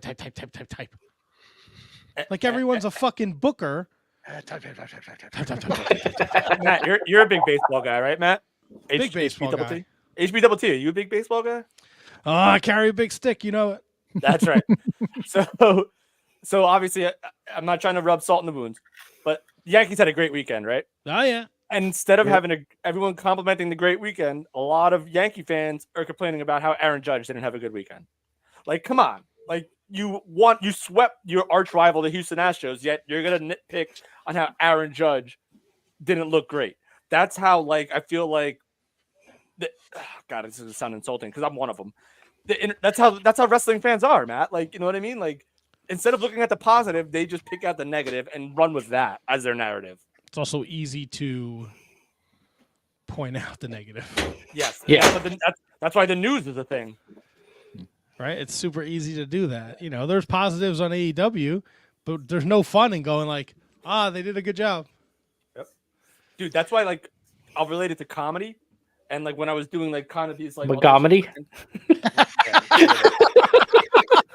Like everyone's a fucking booker. Matt, you're a big baseball guy, right, Matt? Big baseball guy. HBTT, are you a big baseball guy? Oh, I carry a big stick, you know it. That's right. So obviously, I'm not trying to rub salt in the wounds, but the Yankees had a great weekend, right? Oh, yeah. And instead of having everyone complimenting the great weekend, a lot of Yankee fans are complaining about how Aaron Judge didn't have a good weekend. Like, come on. Like, you swept your arch rival, the Houston Astros, yet you're going to nitpick on how Aaron Judge didn't look great. That's how, like, I feel like, God, this is going to sound insulting because I'm one of them. That's how wrestling fans are, Matt. Like, you know what I mean? Like, instead of looking at the positive, they just pick out the negative and run with that as their narrative. It's also easy to point out the negative. Yes. Yeah. That's why the news is a thing. Right? It's super easy to do that. You know, there's positives on AEW, but there's no fun in going like, they did a good job. Yep. Dude, that's why, like, I'll relate it to comedy. And, like, when I was doing, like, kind of these, like... Magomedy?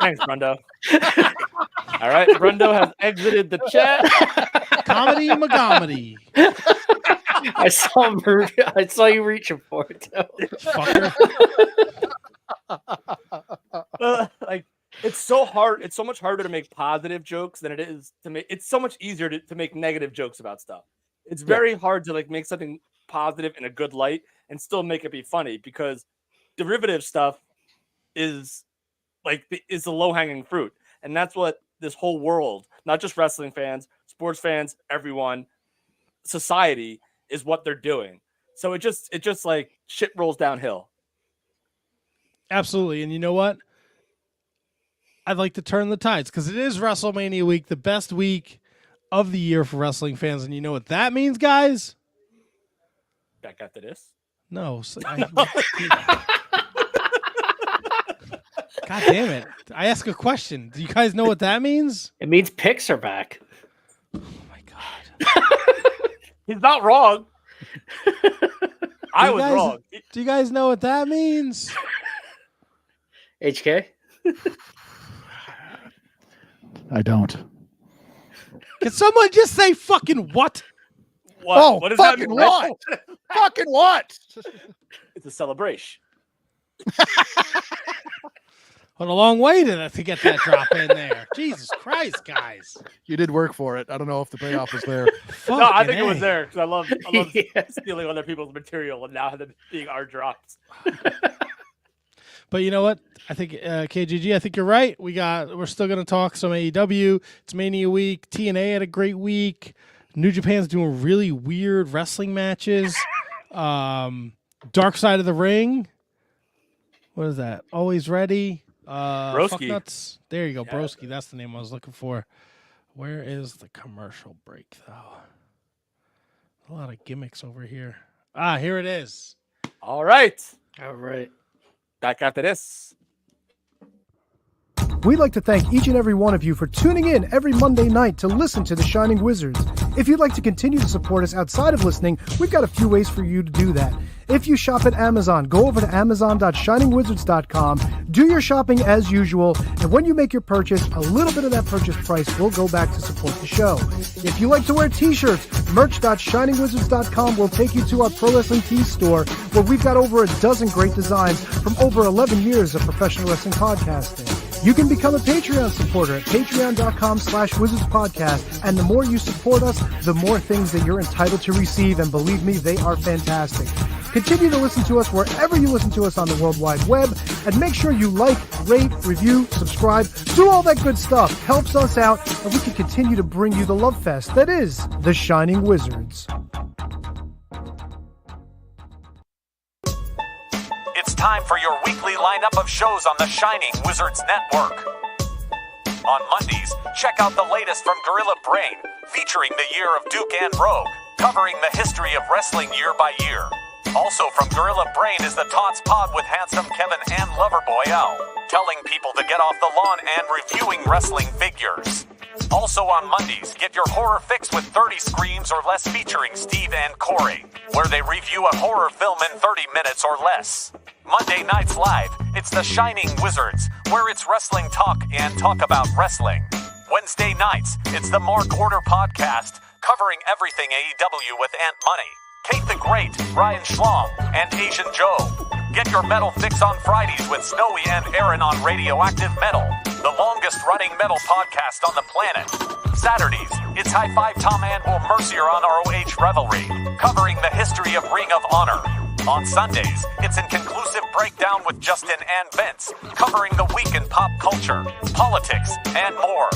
Thanks, Brundo. All right, Brundo has exited the chat. Comedy Magomedy. I saw you reaching for it, though. Fucker. Like, it's so hard. It's so much harder to make positive jokes than it is to make... It's so much easier to make negative jokes about stuff. It's very hard to, like, make something positive in a good light and still make it be funny, because derivative stuff is the low-hanging fruit. And that's what this whole world, not just wrestling fans, sports fans, everyone, society, is what they're doing. So it just like shit rolls downhill. Absolutely. And you know what? I'd like to turn the tides because it is WrestleMania week, the best week of the year for wrestling fans. And you know what that means, guys? Back after this? No. God damn it. I ask a question. Do you guys know what that means? It means picks are back. Oh, my God. He's not wrong. I was wrong. Do you guys know what that means? HK? I don't. Can someone just say fucking what? What? Oh, what does that fucking mean? what? Fucking what? It's a celebration. Went a long way to get that drop in there. Jesus Christ, guys. You did work for it. I don't know if the payoff was there. No, I think it was there because I love stealing other people's material and now them being our drops. But you know what? I think KGG, I think you're right. We're still going to talk some AEW. It's Mania week. TNA had a great week. New Japan's doing really weird wrestling matches. Dark Side of the Ring. What is that? Always Ready. Broski. Fuck Nuts. There you go, Broski. That's the name I was looking for. Where is the commercial break, though? A lot of gimmicks over here. Here it is. All right. Back after this. We'd like to thank each and every one of you for tuning in every Monday night to listen to The Shining Wizards. If you'd like to continue to support us outside of listening, we've got a few ways for you to do that. If you shop at Amazon, go over to amazon.shiningwizards.com, do your shopping as usual, and when you make your purchase, a little bit of that purchase price will go back to support the show. If you like to wear t-shirts, merch.shiningwizards.com will take you to our Pro Wrestling Tees store, where we've got over a dozen great designs from over 11 years of professional wrestling podcasting. You can become a Patreon supporter at patreon.com/wizardspodcast, and the more you support us, the more things that you're entitled to receive, and believe me, they are fantastic. Continue to listen to us wherever you listen to us on the World Wide Web, and make sure you like, rate, review, subscribe, do all that good stuff. Helps us out, and we can continue to bring you the love fest that is The Shining Wizards. It's time for your weekly lineup of shows on the Shining Wizards Network. On Mondays, check out the latest from Gorilla Brain, featuring the year of Duke and Rogue, covering the history of wrestling year by year. Also from Gorilla Brain is the Tots Pod with Handsome Kevin and Loverboy Al, telling people to get off the lawn and reviewing wrestling figures. Also on Mondays, get your horror fix with 30 Screams or Less featuring Steve and Corey, where they review a horror film in 30 minutes or less. Monday nights live, it's the Shining Wizards, where it's wrestling talk and talk about wrestling. Wednesday nights, it's the Mark Order Podcast, covering everything AEW with Ant Money, Kate the Great, Ryan Schlong, and Asian Joe. Get your metal fix on Fridays with Snowy and Aaron on Radioactive Metal, the longest running metal podcast on the planet. Saturdays, it's High Five Tom and Will Mercier on ROH Revelry, covering the history of Ring of Honor. On Sundays, it's Inconclusive Breakdown with Justin and Vince, covering the week in pop culture, politics, and more.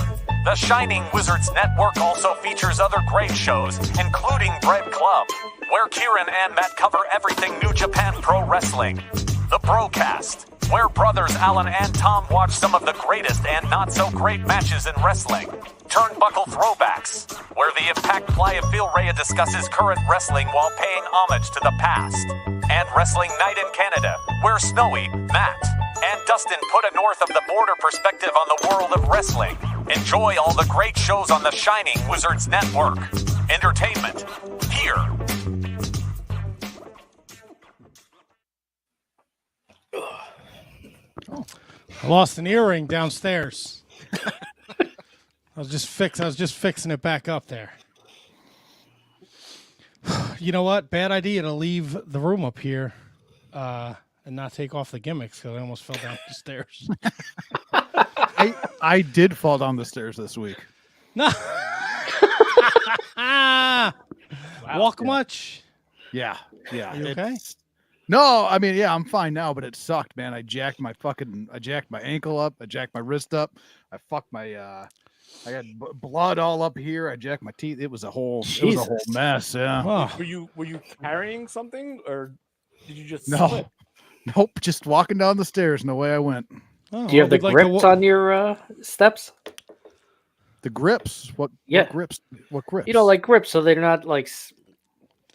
The Shining Wizards Network also features other great shows, including Bread Club, where Kieran and Matt cover everything New Japan Pro Wrestling. The Brocast, where brothers Alan and Tom watch some of the greatest and not-so-great matches in wrestling. Turnbuckle Throwbacks, where the Impact Playa Phil Rhea discusses current wrestling while paying homage to the past. And Wrestling Night in Canada, where Snowy, Matt, and Dustin put a north of the border perspective on the world of wrestling. Enjoy all the great shows on the Shining Wizards Network. Entertainment, here. I lost an earring downstairs. I was just fixing it back up there. You know what? Bad idea to leave the room up here and not take off the gimmicks because I almost fell down the stairs. I did fall down the stairs this week. No. Wow. Walk much? Yeah. You okay? No, I mean, yeah, I'm fine now, but it sucked, man. I jacked my ankle up. I jacked my wrist up. I got blood all up here. I jacked my teeth. It was a whole mess. Yeah. Oh. Were you carrying something, or did you just No. slip? Nope. Just walking down the stairs, and away I went. Oh, Do you have the grips on your steps? The grips? What grips? What grips? You know, like grips, so they're not like,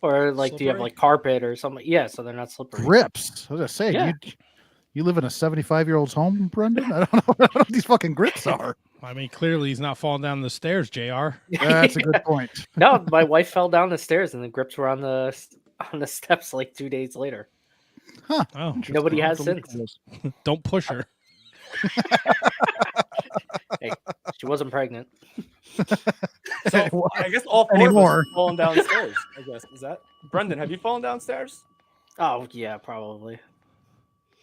or like, slippery? do you have like carpet or something? Yeah, so they're not slippery. Grips. I was gonna say, Yeah. you live in a 75-year-old's home, Brendan? I don't know what these fucking grips are. I mean, clearly he's not falling down the stairs, JR. That's a good point. No, my wife fell down the stairs and the grips were on the steps like 2 days later. Huh. Oh, Nobody has since. don't push her. Hey, she wasn't pregnant. So I guess all four of us have fallen downstairs. I guess is that Brendan? Have you fallen downstairs? Oh yeah, probably.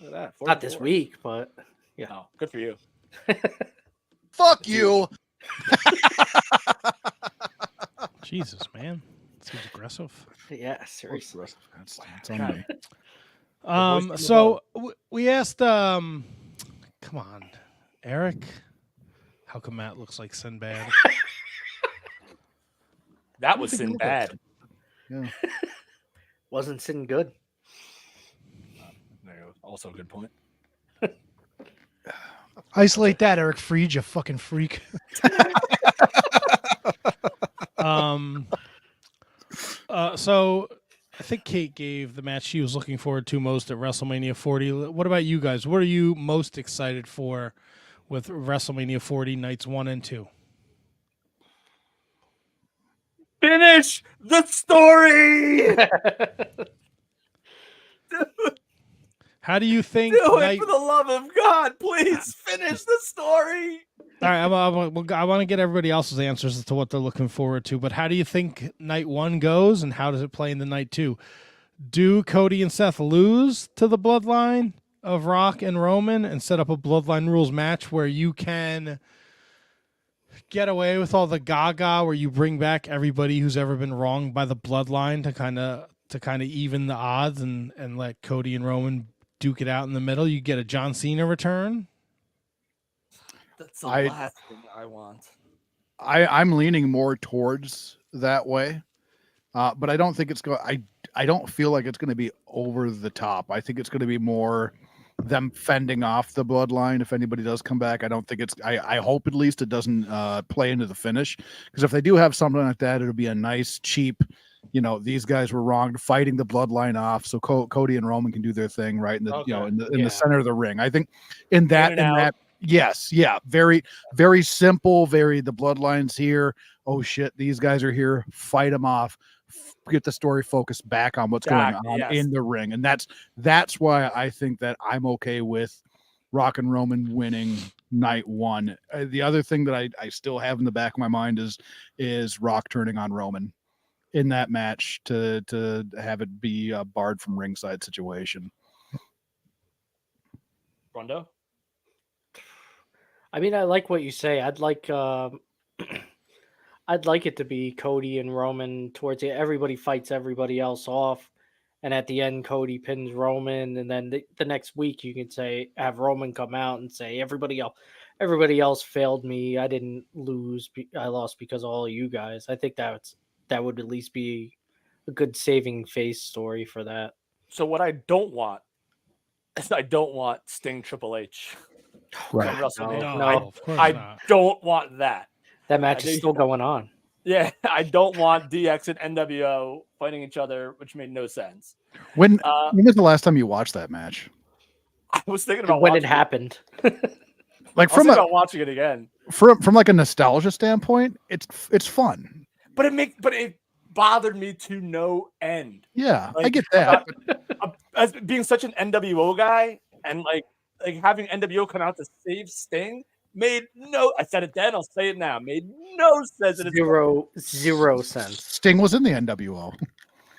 Look at that. Not this week, but yeah. Oh, good for you. Fuck you. Jesus, man. Seems aggressive. Yeah, seriously. That's on me. So we asked, come on, Eric, how come Matt looks like Sinbad? That was Sinbad. Yeah. Wasn't sitting good. There you go. Also a good point. Isolate that, Eric Freed, you fucking freak. So I think Kate gave the match she was looking forward to most at WrestleMania 40. What about you guys? What are you most excited for with WrestleMania 40 nights 1 and 2? Finish the story. How do you think? Do it for the love of God, please finish the story. All right, I want to get everybody else's answers as to what they're looking forward to. But how do you think night 1 goes, and how does it play into night 2? Do Cody and Seth lose to the bloodline of Rock and Roman and set up a bloodline rules match where you can get away with all the gaga, where you bring back everybody who's ever been wronged by the bloodline to kind of even the odds and let Cody and Roman duke it out in the middle? You get a John Cena return. That's the last thing I want. I'm leaning more towards that way, but I don't think it's going. I don't feel like it's going to be over the top. I think it's going to be more them fending off the bloodline if anybody does come back. I don't think it's. I hope at least it doesn't play into the finish, because if they do have something like that, it'll be a nice cheap. You know, these guys were wronged, fighting the bloodline off, so Cody and Roman can do their thing right in the in the center of the ring. I think in that. Yes, yeah, very, very simple. The bloodlines here. Oh shit, these guys are here. Fight them off. Get the story focused back on what's going on in the ring, and that's why I think that I'm okay with Rock and Roman winning night 1. The other thing that I still have in the back of my mind is Rock turning on Roman in that match to have it be a barred from ringside situation. Rondo. I mean, I like what you say. I'd like I'd like it to be Cody and Roman towards it. Everybody fights everybody else off, and at the end, Cody pins Roman, and then the next week you can have Roman come out and say everybody else failed me. I didn't lose. I lost because of all of you guys. I think that would at least be a good saving face story for that. So what I don't want is I don't want Sting Triple H. Right. No, of course I not. don't want that. That match is still going on. Yeah, I don't want DX and NWO fighting each other, which made no sense. When was the last time you watched that match? I was thinking about when it happened. Like I was thinking about watching it again. From like a nostalgia standpoint, it's fun. But it bothered me to no end. Yeah, I get that. As being such an NWO guy and like having NWO come out to save Sting made no. I said it then. I'll say it now. Made no sense. Zero sense. Sting was in the NWO.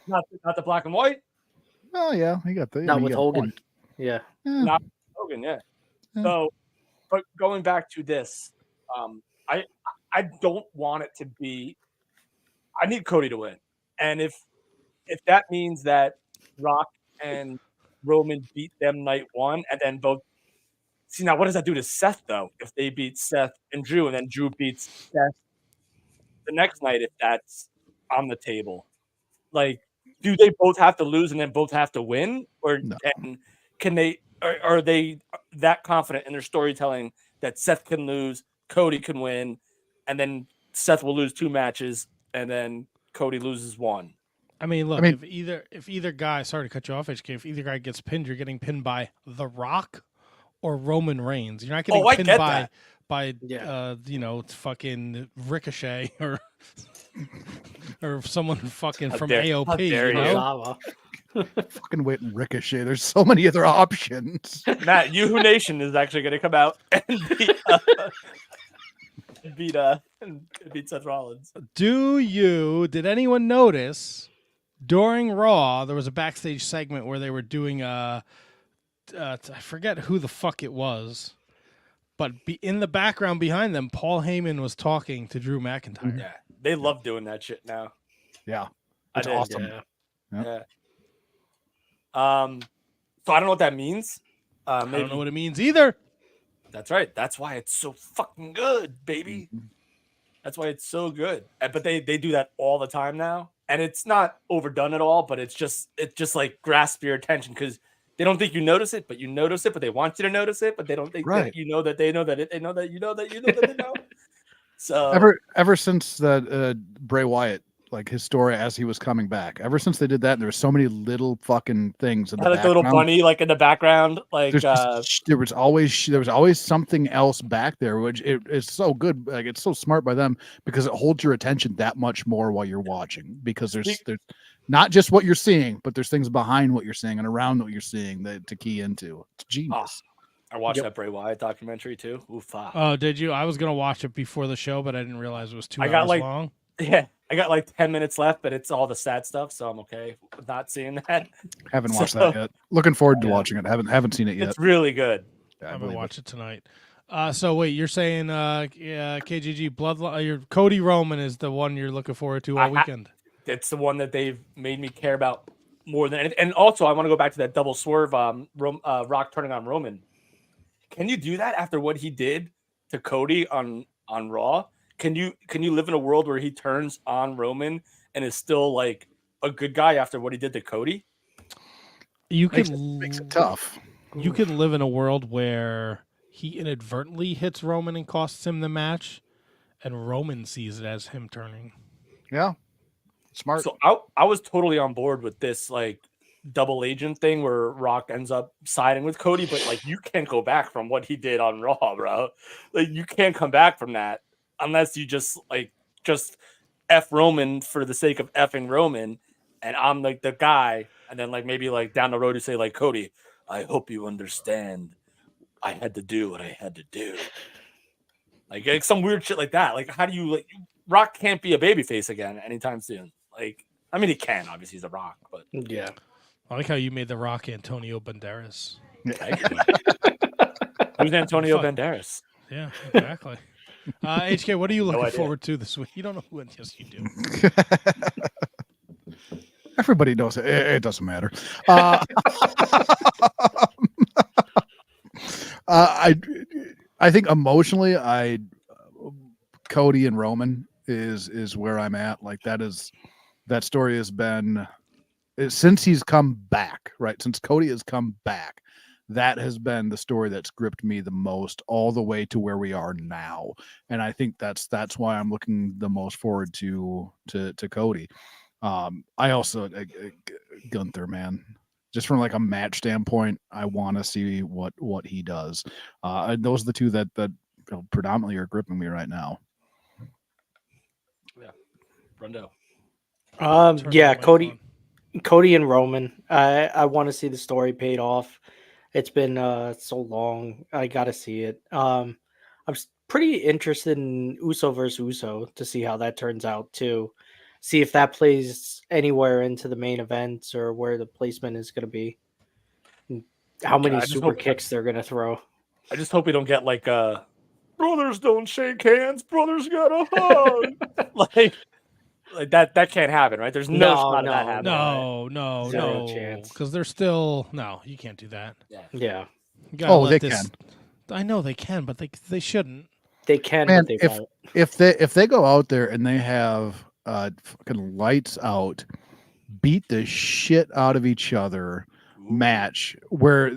Not the black and white. Oh yeah, he got the. Not with Hogan. Yeah. Not Hogan. Yeah. So, but going back to this, I don't want it to be. I need Cody to win, and if that means that Rock and Roman beat them night one, and then both. See, now what does that do to Seth, though? If they beat Seth and Drew, and then Drew beats Seth the next night, if that's on the table. Like, do they both have to lose and then both have to win? Or can they are they that confident in their storytelling that Seth can lose, Cody can win, and then Seth will lose 2 matches, and then Cody loses 1? I mean, look, if either guy, sorry to cut you off, HK, if either guy gets pinned, you're getting pinned by The Rock or Roman Reigns. You're not getting pinned by fucking Ricochet or someone fucking from AOP. You know? Fucking wait and Ricochet. There's so many other options. Matt, Yoohoo Nation is actually going to come out and beat Seth Rollins. Did anyone notice during Raw there was a backstage segment where they were doing I forget who the fuck it was, but in the background behind them, Paul Heyman was talking to Drew McIntyre. Yeah, they love doing that shit now. Yeah, it's awesome. Yeah. So I don't know what that means. I don't know what it means either. That's right. That's why it's so fucking good, baby. That's why it's so good. But they do that all the time now, and it's not overdone at all. But it's just like grasp your attention because they don't think you notice it, but you notice it. But they want you to notice it, but they don't think that you know that they know that they know that you know that you know that they know. So ever since that Bray Wyatt, like his story as he was coming back, ever since they did that, there were so many little fucking things in the like the little bunny, like in the background, like there was always something else back there, which is so good. Like it's so smart by them because it holds your attention that much more while you're watching because there's not just what you're seeing, but there's things behind what you're seeing and around what you're seeing to key into. It's genius. I watched that Bray Wyatt documentary too. Oof-ah. Oh, did you? I was gonna watch it before the show, but I didn't realize it was 2 hours long. Yeah, I got like 10 minutes left, but it's all the sad stuff, so I'm okay with not seeing that. Haven't watched that yet. Looking forward to watching it. Haven't seen it yet. It's really good. I'm gonna watch it tonight. So wait, you're saying KGG Bloodline? Your Cody Roman is the one you're looking forward to all weekend. It's the one that they've made me care about more than anything. And also, I want to go back to that double swerve. Rock turning on Roman. Can you do that after what he did to Cody on Raw? Can you live in a world where he turns on Roman and is still like a good guy after what he did to Cody? You makes it tough. You can live in a world where he inadvertently hits Roman and costs him the match, and Roman sees it as him turning. Yeah, smart. So I was totally on board with this like double agent thing where Rock ends up siding with Cody, but like you can't go back from what he did on Raw, bro. Like you can't come back from that. Unless you just F Roman for the sake of effing Roman, and I'm like the guy, and then like maybe like down the road you say like Cody, I hope you understand, I had to do what I had to do, like some weird shit like that. Like how do you Rock can't be a babyface again anytime soon. Like I mean he can, obviously he's a Rock, but yeah. I like how you made the Rock Antonio Banderas. Who's Antonio Banderas? Yeah, exactly. HK, what are you looking idea. forward to this week? You don't know who? Yes, you do. Everybody knows it. It doesn't matter. I think emotionally, Cody and Roman is where I'm at. Like that story has been since he's come back, right? Since Cody has come back, that has been the story that's gripped me the most all the way to where we are now. And I think that's why I'm looking the most forward to Cody. I also Gunther, man, just from like a match standpoint, I want to see what he does. Those are the two that predominantly are gripping me right now. Yeah, Rondo. Yeah, Cody and Roman. I want to see the story paid off. It's been so long. I got to see it. I'm pretty interested in Uso versus Uso to see how that turns out too. See if that plays anywhere into the main events or where the placement is going to be. How many super kicks they're going to throw. I just hope we don't get like brothers don't shake hands, brothers gotta hug. like that can't happen, right? There's no shot of that happening. No, Zero chance. because they're still you can't do that. Yeah. They can. I know they can, but they shouldn't. They can, Man, but they won't. If they go out there and they have fucking lights out, beat the shit out of each other match where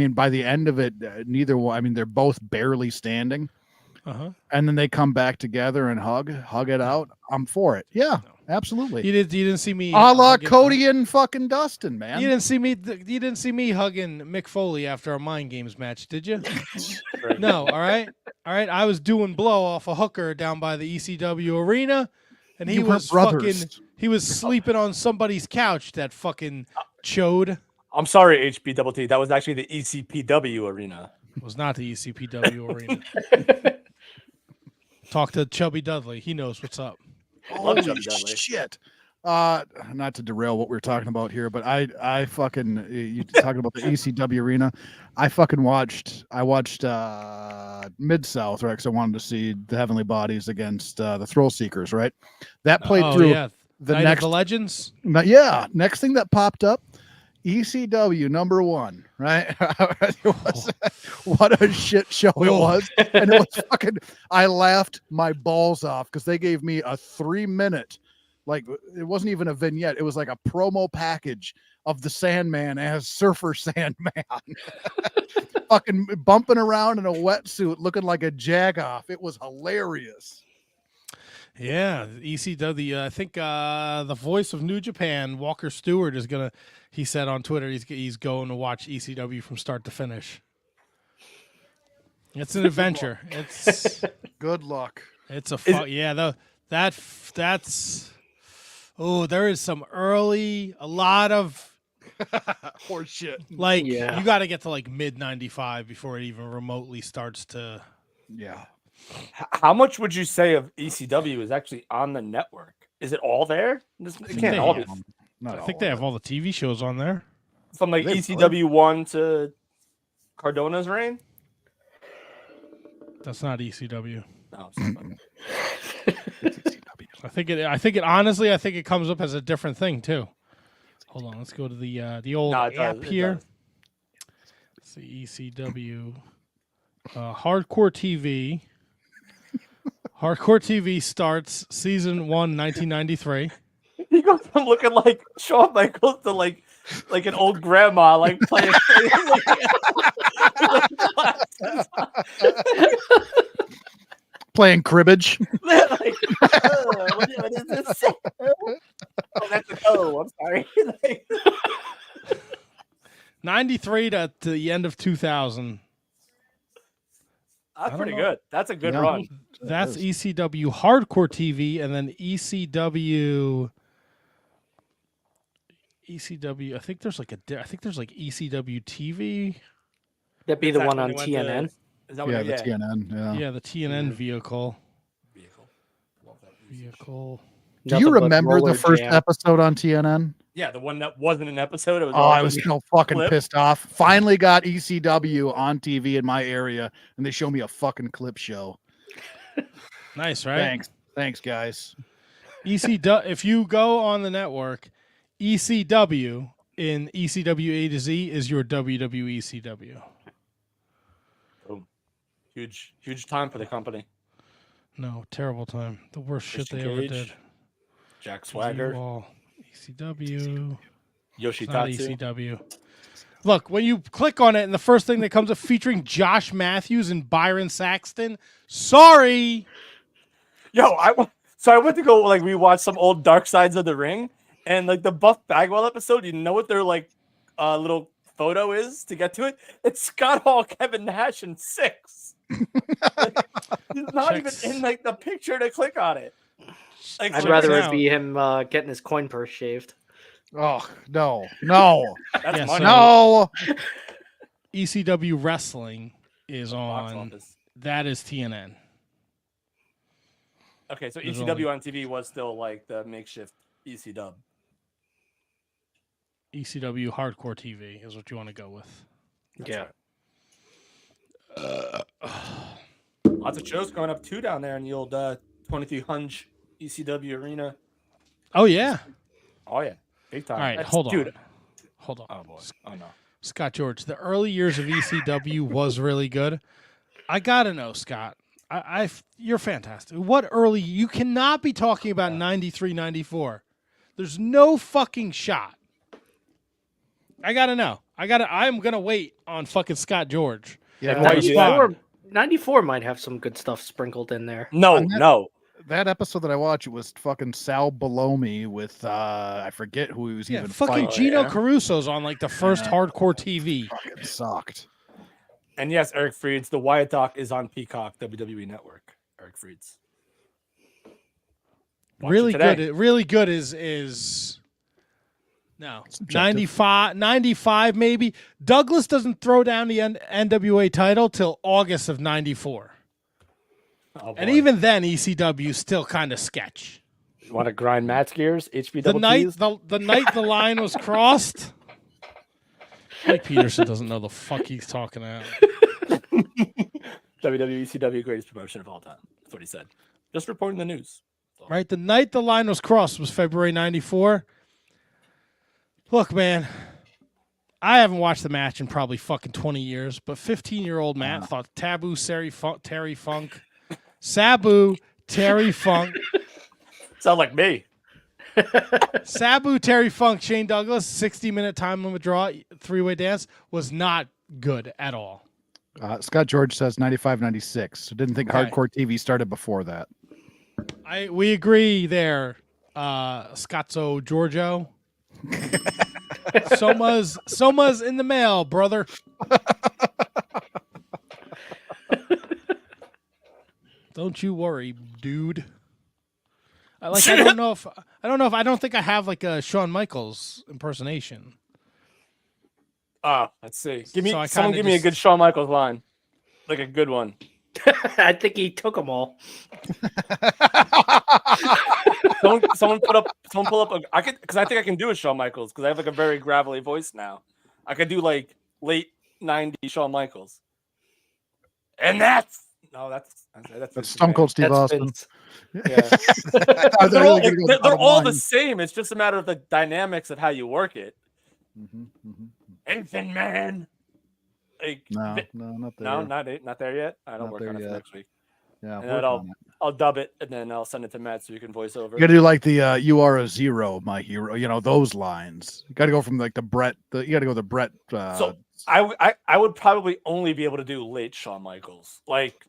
by the end of it, neither one, they're both barely standing. And then they come back together and hug it out. I'm for it. Yeah, absolutely. You didn't see me a la Cody and fucking Dustin, man. You didn't see me hugging Mick Foley after our Mind Games match, did you? No. All right. I was doing blow off a hooker down by the ECW arena, and he was sleeping on somebody's couch. That fucking chode. I'm sorry, HBTT. That was actually the ECPW arena. It was not the ECPW arena. Talk to Chubby Dudley. He knows what's up. Holy shit. Not to derail what we're talking about here, but I fucking, you talking about the ECW arena. I watched Mid-South, right? Because I wanted to see the Heavenly Bodies against the Thrill Seekers, right? That played through the Night of the Legends. Next thing that popped up, ECW #1, right? What a shit show it was. And it was fucking, I laughed my balls off because they gave me a 3-minute, like, it wasn't even a vignette. It was like a promo package of the Sandman as Surfer Sandman. Fucking bumping around in a wetsuit looking like a jagoff. It was hilarious. Yeah, ECW. I think the voice of New Japan, Walker Stewart, is gonna. He said on Twitter he's going to watch ECW from start to finish. It's an adventure. It's good luck. It's a that's. Oh, there is some a lot of horse shit. Like you got to get to like mid 95 before it even remotely starts to. Yeah. How much would you say of ECW is actually on the network? Is it all there? It can't all be. I think they have all the TV shows on there. From like ECW 1 to Cardona's reign? That's not ECW. No, I think it honestly, I think it comes up as a different thing too. Hold on, let's go to the old app here. Let's see, ECW Hardcore TV. Hardcore TV starts season 1, 1993. He goes from looking like Shawn Michaels to like an old grandma, like playing. Playing cribbage. What is this? Oh, that's an O. I'm sorry. 93 to the end of 2000. That's pretty good. That's a good run. That's ECW Hardcore TV, and then ECW. I think there's like ECW TV. That'd be the one on TNN. Is that the TNN. Yeah, the TNN vehicle. Vehicle. Do you remember the first episode on TNN? Yeah, the one that wasn't an episode. It was I was so fucking pissed off. Finally got ECW on TV in my area, and they show me a fucking clip show. Nice, right? Thanks, guys. ECW. If you go on the network, ECW in ECW A to Z is your WWE ECW. Boom. Huge time for the company. No, terrible time. The worst shit Christian they ever Cage, did. Jack Swagger, ECW. It's not Yoshitatsu. ECW. Look, when you click on it, and the first thing that comes up featuring Josh Matthews and Byron Saxton. Sorry. Yo, I went to go like rewatch some old Dark Sides of the Ring, and like the Buff Bagwell episode. You know what their like little photo is to get to it? It's Scott Hall, Kevin Nash, and 6. Like, he's not even in like the picture to click on it. Like, I'd rather it be him getting his coin purse shaved. Oh no! That's Yeah, money. No! ECW Wrestling is Box on. office. That is TNN. Okay, so There's ECW on TV was still like the makeshift ECW. ECW Hardcore TV is what you want to go with. Yeah. Lots of shows going up too down there in the old 2300 ECW arena. Oh yeah. Oh yeah, big time. All right, That's- hold on. dude. Hold on. Oh boy. Oh no. Scott George, the early years of ECW was really good. I gotta know, Scott. You're fantastic. What early? You cannot be talking about 93, 94. There's no fucking shot. I gotta know. I'm gonna wait on fucking Scott George. Yeah, Why you do that? 94 might have some good stuff sprinkled in there. No. That episode that I watched, it was fucking Sal Belomi with I forget who he was Yeah, even fucking fighting. Gino Caruso's on like the first hardcore TV. Fucking sucked. And yes, Eric Freed's The Wyatt Doc is on Peacock WWE Network. Eric Freed's. Watch Really it today. good. Really good is no 95 maybe. Douglas doesn't throw down the NWA title till August of 94. Oh, And boy. even then, ECW still kind of sketch. You want to grind Matt's gears? HB The double night T's? the night the line was crossed. Mike Peterson doesn't know the fuck he's talking about. WWE ECW greatest promotion of all time. That's what he said. Just reporting the news. Right, the night the line was crossed was February 94. Look, man, I haven't watched the match in probably fucking 20 years, but 15-year-old Matt thought Taboo, Terry Funk, Sabu, Terry Funk. Sound like me. Sabu, Terry Funk, Shane Douglas, 60-minute time limit draw, three-way dance was not good at all. Scott George says 95, 96. So didn't think Okay. hardcore TV started before that. We agree there, Scotzo Giorgio. Soma's in the mail, brother. Don't you worry, dude. I don't think I have like a Shawn Michaels impersonation. Let's see. Someone kinda give me a good Shawn Michaels line. Like a good one. I think he took them all. someone pull up I think I can do a Shawn Michaels because I have like a very gravelly voice now. I could do like late 90s Shawn Michaels. And that's Stone Cold Steve Austin. Vince. Yeah. they're all the same. It's just a matter of the dynamics of how you work it. Anything, man. Like, No, not there. No, not there yet. I don't Not work there on it yet. for next week. Yeah, And then I'll dub it and then I'll send it to Matt so you can voice over. You gotta do like the "You are a zero, my hero." You know those lines. You gotta go from like the Brett. You gotta go the Brett. So I would probably only be able to do late Shawn Michaels, like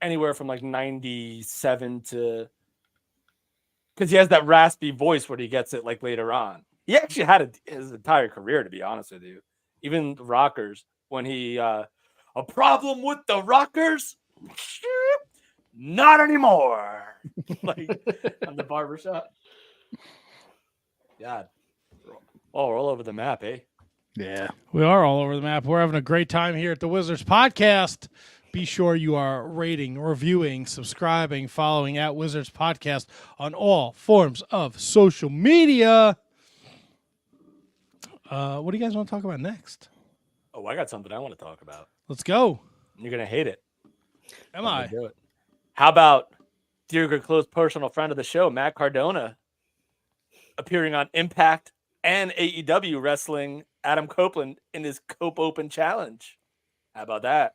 anywhere from like 97 to, because he has that raspy voice where he gets it like later on. He actually had his entire career, to be honest with you. Even the Rockers, when he a problem with the Rockers, not anymore. Like on the barbershop. God, oh, we're all over the map, eh? Yeah. We are all over the map. We're having a great time here at the Wizards Podcast. Be sure you are rating, reviewing, subscribing, following at Wizards Podcast on all forms of social media. What do you guys want to talk about next? Oh, I got something I want to talk about. Let's go. You're gonna hate it. Am I'm I? gonna do it. How about dear good close personal friend of the show, Matt Cardona, appearing on Impact and AEW wrestling Adam Copeland in his Cope Open Challenge. How about that?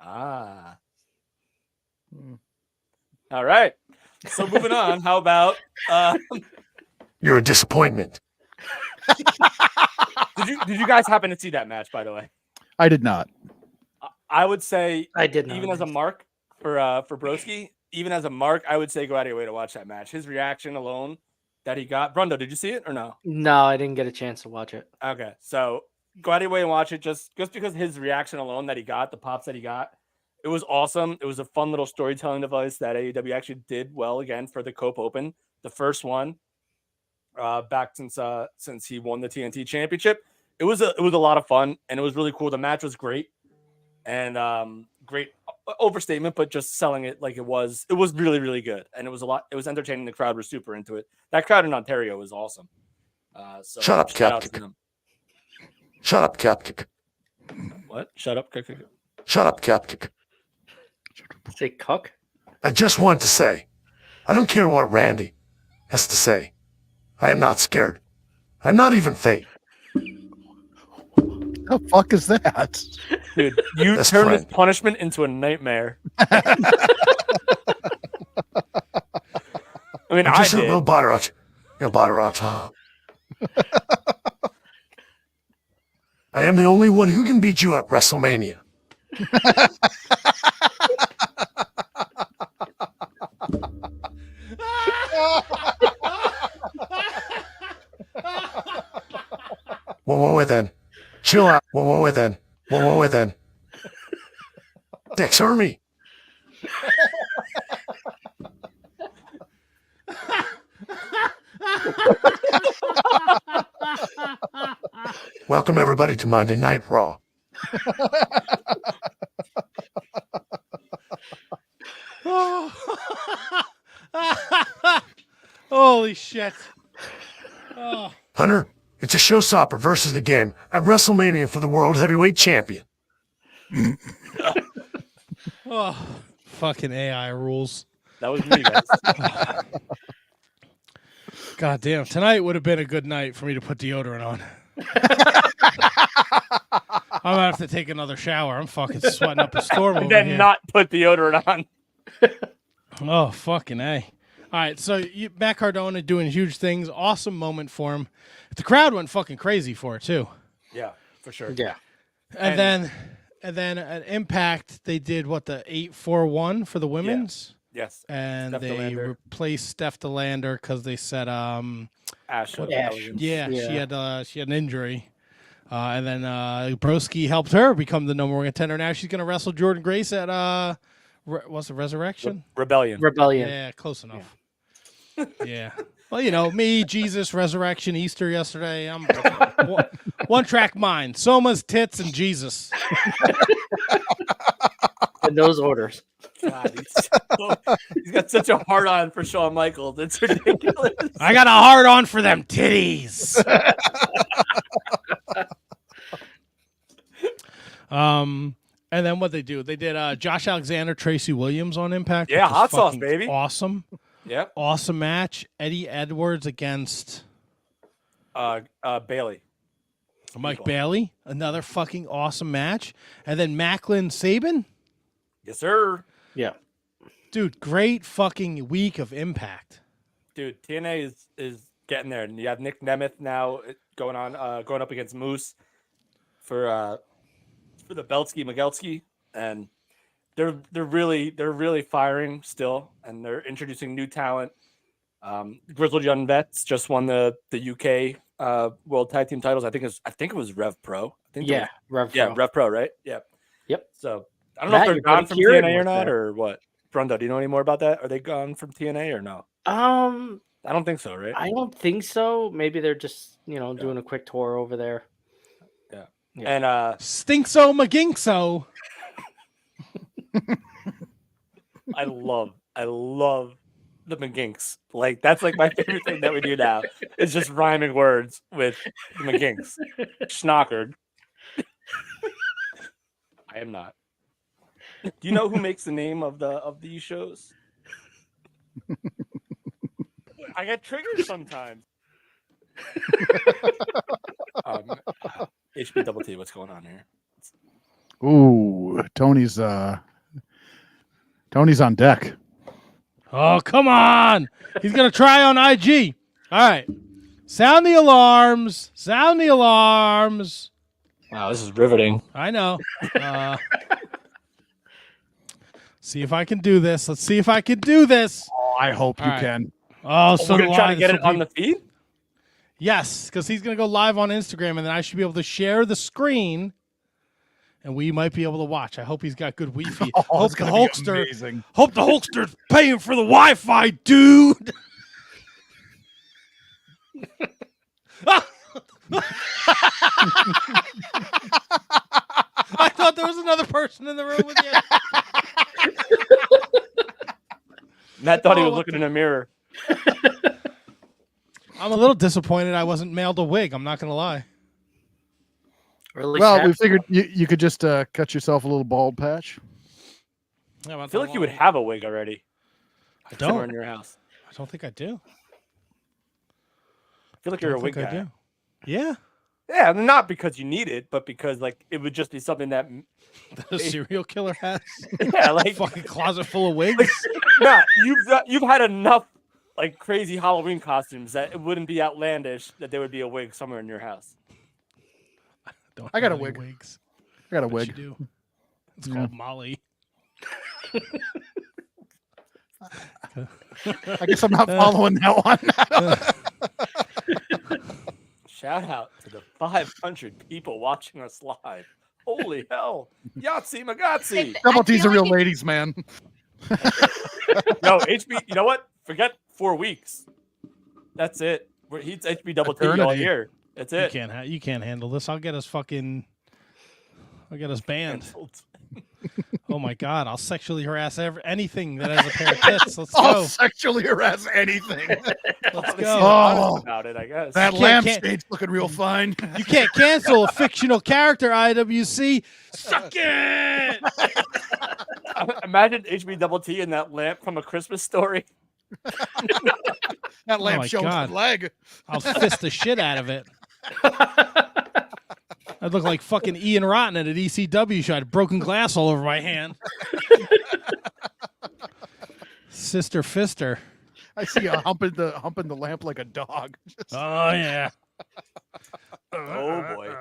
Ah. All right. So moving on, how about You're a disappointment. Did you guys happen to see that match, by the way? I did not. I would say I did not. Even as a mark for Broski, even as a mark, I would say go out of your way to watch that match. His reaction alone that he got. Brundo, did you see it or no? No, I didn't get a chance to watch it. Okay, so go out of your way and watch it. Just because his reaction alone that he got, the pops that he got, it was awesome. It was a fun little storytelling device that AEW actually did well again for the Cope Open, the first one back since he won the TNT Championship. It was a lot of fun and it was really cool. The match was great and great overstatement, but just selling it like it was really, really good. And it was entertaining. The crowd was super into it. That crowd in Ontario was awesome. So Shut up, Capkick. Shut up, Capkick. What? Shut up, Capkick. Shut up, Capkick. Say cuck? I just wanted to say, I don't care what Randy has to say. I am not scared. I'm not even fake. The fuck is that? Dude, you Best turned friend. this punishment into a nightmare. I mean, I'm I just a did. little Badarach. You know, Badarach. I am the only one who can beat you at WrestleMania. Wait then. Chill out. Wait then. Dex Army. Welcome everybody to Monday Night Raw. Holy shit. Oh. Hunter, it's a showstopper versus the game at WrestleMania for the World Heavyweight Champion. Oh, fucking AI rules. That was me, guys. God damn. Tonight would have been a good night for me to put deodorant on. I'm going to have to take another shower. I'm fucking sweating up a storm over And then here. not put deodorant on. Oh, fucking A. All right, so Matt Cardona doing huge things. Awesome moment for him. The crowd went fucking crazy for it, too. Yeah, for sure. Yeah. And then at Impact, they did, the 8-4-1 for the women's? Yes. And Steph they DeLander. replaced Steph DeLander because they said, Ash. yeah, she had an injury. And then Broski helped her become the number one contender. Now she's going to wrestle Jordan Grace at, what's the Resurrection? Rebellion. Yeah, close enough. Yeah. Well, me, Jesus, Resurrection, Easter yesterday. I'm one track mind. Soma's, tits, and Jesus. In those orders. God, he's got such a hard on for Shawn Michaels. It's ridiculous. I got a hard on for them titties. And then what they do? They did Josh Alexander, Tracy Williams on Impact. Yeah, which was hot sauce, fucking baby. Awesome. Yep. Awesome match. Eddie Edwards against Bailey. Mike Bailey. Another fucking awesome match. And then Macklin Sabin. Yes, sir. Yeah. Dude, great fucking week of Impact. Dude, TNA is getting there. And you have Nick Nemeth now going up against Moose for the Beltsky Miguelski. And they're really firing still, and they're introducing new talent. Grizzled Young Vets just won the UK World Tag Team titles. I think it was Rev Pro. Rev Pro. Rev Pro, right? Yeah. Yep. So I don't know if they're gone from TNA or not, or what. Brundo, do you know any more about that? Are they gone from TNA or no? I don't think so, right? I don't think so. Maybe they're just doing a quick tour over there. Yeah. Yeah. And Stinkso McGinkso. I love the McGinks. Like, that's like my favorite thing that we do now. It's just rhyming words with the McGinks. Schnockered. I am not. Do you know who makes the name of these shows? I get triggered sometimes. HB Double T, what's going on here? Ooh, Tony's on deck. Oh, come on. He's going to try on IG. All right. Sound the alarms. Sound the alarms. Wow, this is riveting. I know. See if I can do this. Let's see if I can do this. Oh, I hope you can. Oh, so we're do gonna try I. to get it on the feed? Yes, because he's going to go live on Instagram, and then I should be able to share the screen, and we might be able to watch. I hope he's got good Wi-Fi. Hope the Hulkster. Hope the Hulkster's paying for the Wi-Fi, dude. I thought there was another person in the room with you. Matt thought he was looking in a mirror. I'm a little disappointed I wasn't mailed a wig. I'm not going to lie. Well, we figured you could just cut yourself a little bald patch. Yeah, I feel like you would have a wig already. I don't. Somewhere in your house. I don't think I do. I feel like you're a wig think I guy. do. Yeah. Yeah, not because you need it, but because like it would just be something that The serial killer has. yeah, like fucking closet full of wigs. Matt, you've had enough like crazy Halloween costumes that it wouldn't be outlandish that there would be a wig somewhere in your house. I got a have any wig. Wigs. I got a But wig. You do. It's called Molly. I guess I'm not following that one. Shout out to the 500 people watching us live. Holy hell. Yahtzee Magazzi. Double T's are real ladies, man. No, HB, you know what? Forget 4 weeks. That's it. He's HB Double T all Eternity. year. That's it. You can't handle this. I'll get us banned. Oh my god, I'll sexually harass anything that has a pair of tits. Let's I'll go. sexually harass anything. Let's Honestly, go. honest about it, I guess. That You can't- lampstade's looking real fine. You can't cancel a fictional character, IWC. Suck it. Imagine HB Double T in that lamp from A Christmas Story. That lamp my shows God. the leg. I'll fist the shit out of it. I'd look like fucking Ian Rotten at an ECW show. I had broken glass all over my hand. Sister Fister. I see you humping the lamp like a dog. Oh yeah. Oh boy.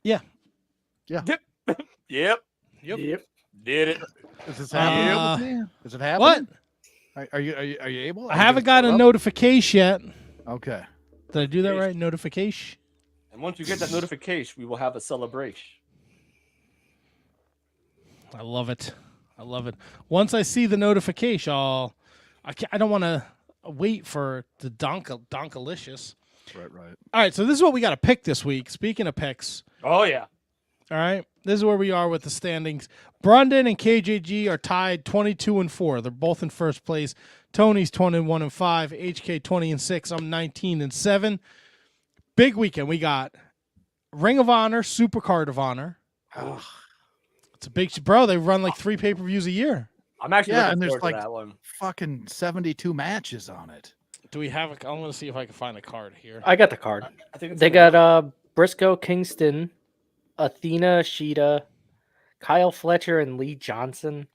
Yeah. Yep. Yep. Did it. Is this happening? Is it happening? What? Are you able? I haven't got a notification yet. Okay. Did I do that right? Notification. And once you get that notification, we will have a celebration. I love it. I love it. Once I see the notification, I don't want to wait for the Donkalicious. Right. All right, so this is what we got to pick this week. Speaking of picks, Oh yeah. all right, this is where we are with the standings. Brundon and KJG are tied 22-4. They're both in first place. Tony's 21-5. HK 20-6. I'm 19-7. Big weekend. We got Ring of Honor, Supercard of Honor. It's a big bro. They run like 3 pay-per-views a year. I'm actually Yeah, looking and there's forward like to that one. fucking 72 matches on it. Do we have I'm going to see if I can find a card here. I got the card. I think it's They got Briscoe Kingston, Athena Sheeta, Kyle Fletcher, and Lee Johnson.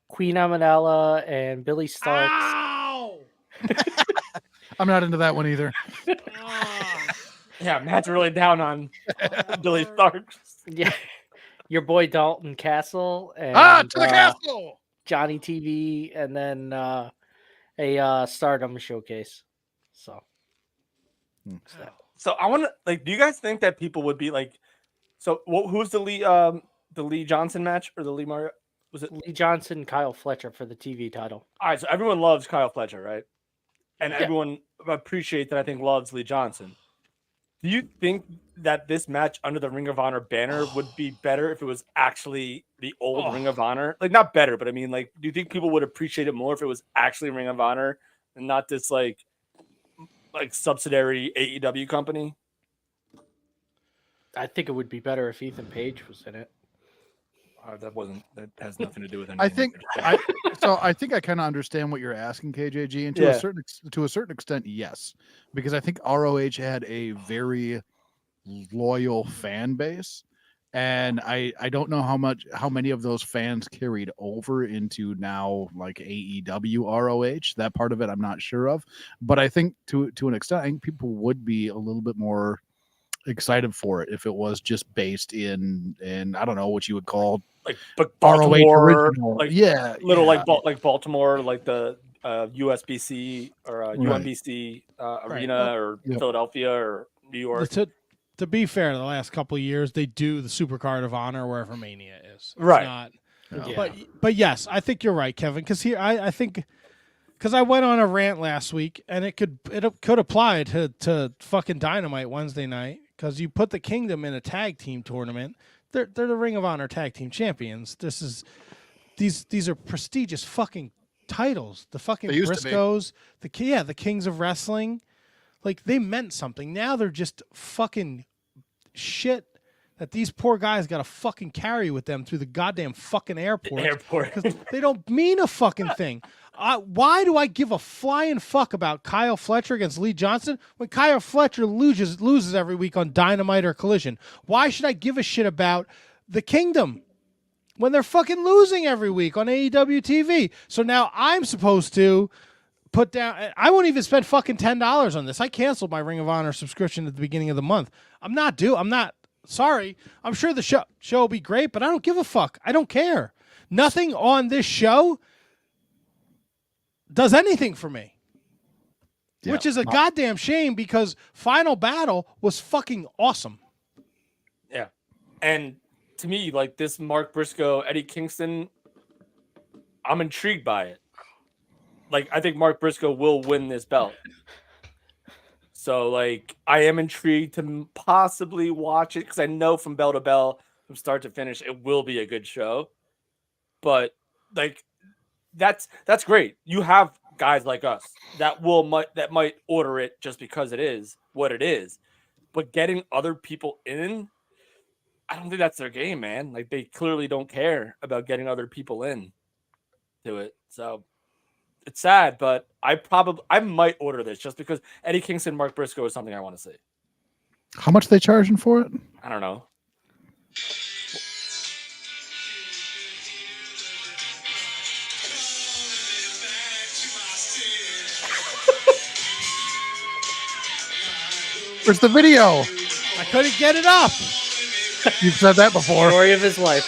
Queen Amenella and Billy Starks. Ow! I'm not into that one either. Yeah, Matt's really down on Billy Starks. Yeah. Your boy Dalton Castle and To the castle! Johnny TV, and then a Stardom showcase. So So I want to like. Do you guys think that people would be like? So who's the Lee Johnson match or the Lee Mario? Was it Lee Johnson, Kyle Fletcher for the TV title. All right, so everyone loves Kyle Fletcher, right? And Yeah. everyone appreciates that I think loves Lee Johnson. Do you think that this match under the Ring of Honor banner would be better if it was actually the old Ring of Honor? Like not better, but I mean, like, do you think people would appreciate it more if it was actually Ring of Honor and not this like subsidiary AEW company? I think it would be better if Ethan Page was in it. That has nothing to do with anything. I think I think I kind of understand what you're asking, KJG, and to a certain extent, yes, because I think ROH had a very loyal fan base, and I don't know how many of those fans carried over into now like AEW ROH. That part of it I'm not sure of, but I think to an extent, I think people would be a little bit more excited for it if it was just based in I don't know what you would call like Baltimore, ROH original. Like Baltimore, like the USBC or UMBC arena, or Philadelphia or New York. To be fair, the last couple of years they do the Supercard of Honor wherever Mania is. It's right. But yes, I think you're right, Kevin. Because here I think. Because I went on a rant last week, and it could apply to fucking Dynamite Wednesday night. Because you put the Kingdom in a tag team tournament, they're the Ring of Honor tag team champions. These are prestigious fucking titles. The fucking Briscoes, the Kings of Wrestling, like they meant something. Now they're just fucking shit that these poor guys got to fucking carry with them through the goddamn fucking airport. Because they don't mean a fucking thing. Why do I give a flying fuck about Kyle Fletcher against Lee Johnson when Kyle Fletcher loses every week on Dynamite or Collision? Why should I give a shit about the Kingdom when they're fucking losing every week on AEW TV? So now I'm supposed to put down. I won't even spend fucking $10 on this. I canceled my Ring of Honor subscription at the beginning of the month. I'm not sorry. I'm sure the show will be great, but I don't give a fuck. I don't care. Nothing on this show does anything for me, which is a goddamn shame because Final Battle was fucking awesome. Yeah. And to me, like this Mark Briscoe, Eddie Kingston, I'm intrigued by it. Like, I think Mark Briscoe will win this belt. So, like, I am intrigued to possibly watch it because I know from bell to bell, from start to finish, it will be a good show. But, like, that's great. You have guys like us that might order it just because it is what it is. But getting other people in, I don't think that's their game, man. Like, they clearly don't care about getting other people in to it. So it's sad, but I might order this just because Eddie Kingston, Mark Briscoe is something I want to see. How much they charging for it? I don't know. Where's the video? I couldn't get it up. You've said that before. Story of his life.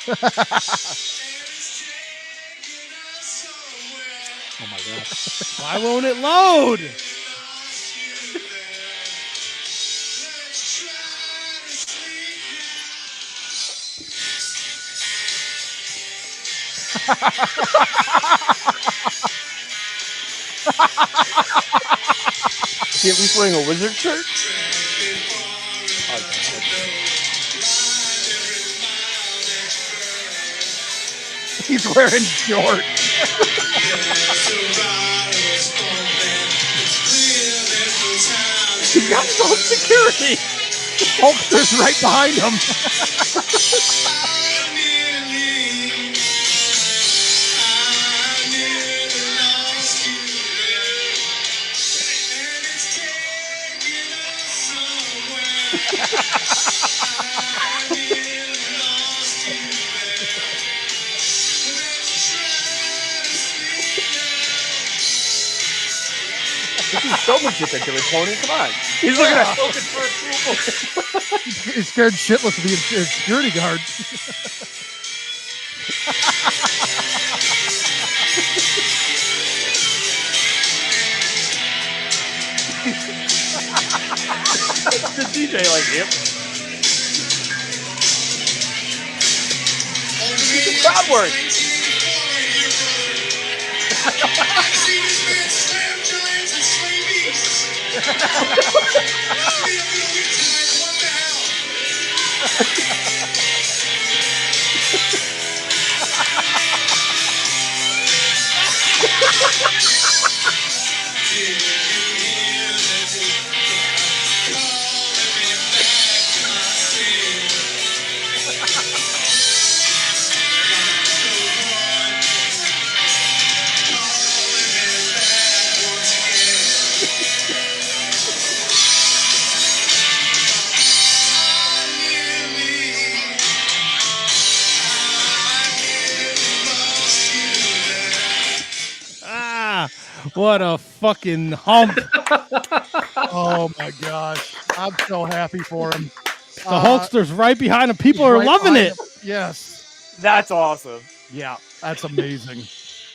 Oh my god. Why won't it load? Is he at least wearing a wizard shirt? He's wearing shorts. He's got some security. Hulkster's right behind him. This is showmanship into it, Tony. Come on. He's looking at Hogan for approval. He's scared shitless of the security guard. The DJ like, yep. It's crowd work. What a fucking hump. Oh my gosh. I'm so happy for him. The Hulkster's right behind him. People are right loving behind it. him. Yes. That's awesome. Yeah, that's amazing.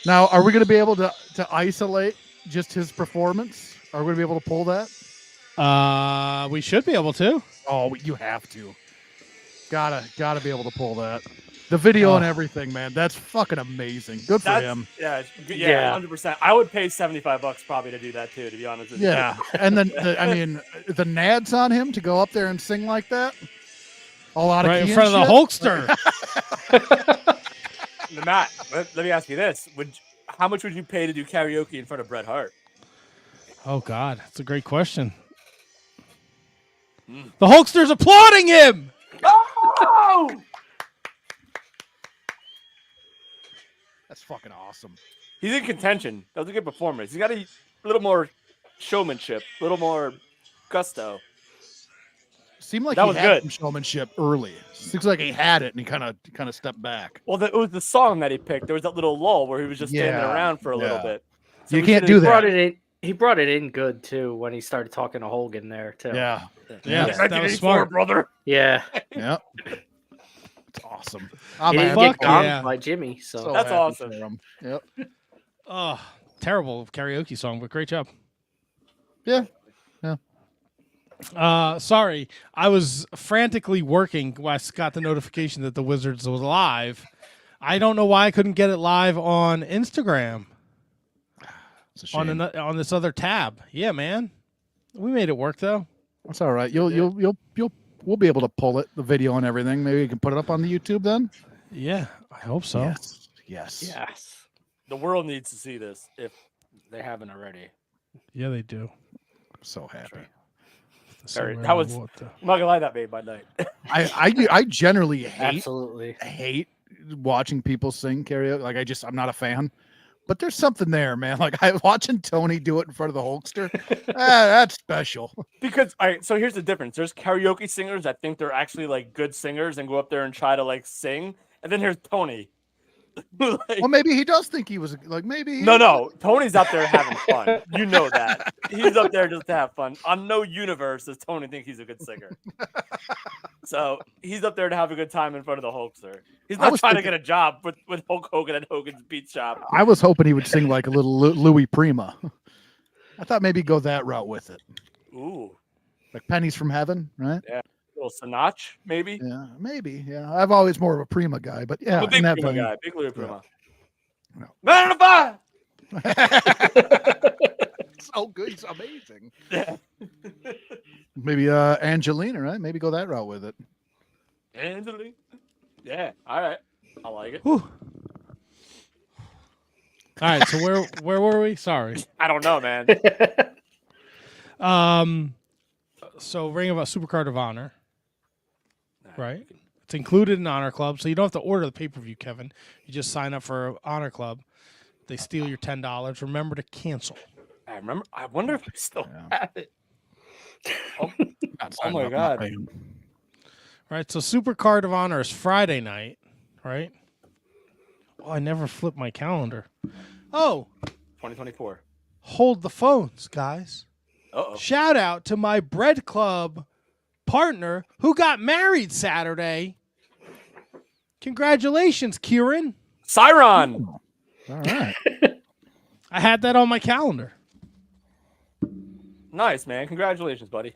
Now, are we going to be able to isolate just his performance? Are we going to be able to pull that? We should be able to. Oh, you have to. Gotta be able to pull that. The video and everything, man. That's fucking amazing. Good for him. Yeah, 100%. I would pay $75 probably to do that too, to be honest with you. Yeah, and then the nads on him to go up there and sing like that. All out right of in front of the Hulkster. Matt, let me ask you this: how much would you pay to do karaoke in front of Bret Hart? Oh God, that's a great question. The Hulkster's applauding him. Oh! That's fucking awesome. He's in contention. That was a good performance. He's got a little more showmanship, a little more gusto. Seemed like that he was had good. some showmanship early. Seems like he had it, and he kind of stepped back. Well, it was the song that he picked. There was that little lull where he was just standing around for a little bit. So you can't do that. He brought it in good too when he started talking to Hogan there too. Yeah. That was smart, brother. Yeah. Yeah. It's awesome. He didn't get gonged by Jimmy, so that's awesome. Yep. Oh, terrible karaoke song, but great job. Yeah. Sorry, I was frantically working when I got the notification that the Wizards was live. I don't know why I couldn't get it live on Instagram. It's a shame. On this other tab. Yeah, man. We made it work though. That's all right. We'll be able to pull it, the video and everything. Maybe you can put it up on the YouTube then. Yeah, I hope so. Yes. The world needs to see this if they haven't already. Yeah, they do. So happy. That was, I'm not gonna lie, that made my night. I generally absolutely hate watching people sing karaoke. Like I'm not a fan. But there's something there, man. Like watching Tony do it in front of the Hulkster. That's special. Because all right, so here's the difference. There's karaoke singers that think they're actually like good singers and go up there and try to like sing, and then here's Tony. Well, maybe he does think he was like maybe. No. Tony's up there having fun. You know that. He's up there just to have fun. On no universe does Tony think he's a good singer. So he's up there to have a good time in front of the Hulkster. He's not trying to get a job with Hulk Hogan at Hogan's Beat Shop. I was hoping he would sing like a little Louis Prima. I thought maybe go that route with it. Ooh. Like Pennies from Heaven, right? Yeah. A little Sinach, maybe? Yeah, maybe. Yeah. I've always more of a Prima guy, but yeah. I'm a big in Prima that guy. Big Louis Prima. No. Man on the So good. He's amazing. Yeah. Maybe Angelina, right? Maybe go that route with it. Angelina. Yeah. All right. I like it. Whew. All right. So where were we? Sorry. I don't know, man. So Ring of Supercard of Honor. Right. It's included in Honor Club, so you don't have to order the pay-per-view, Kevin. You just sign up for Honor Club. They steal your $10. Remember to cancel. I remember. I wonder if I still have it. Oh Oh my God. Right. So Supercard of Honor is Friday night. Right. Oh, I never flipped my calendar. Oh. 2024. Hold the phones, guys. Uh-oh. Shout out to my Bread Club partner who got married Saturday. Congratulations, Kieran. Siron. All right. I had that on my calendar. Nice, man. Congratulations, buddy.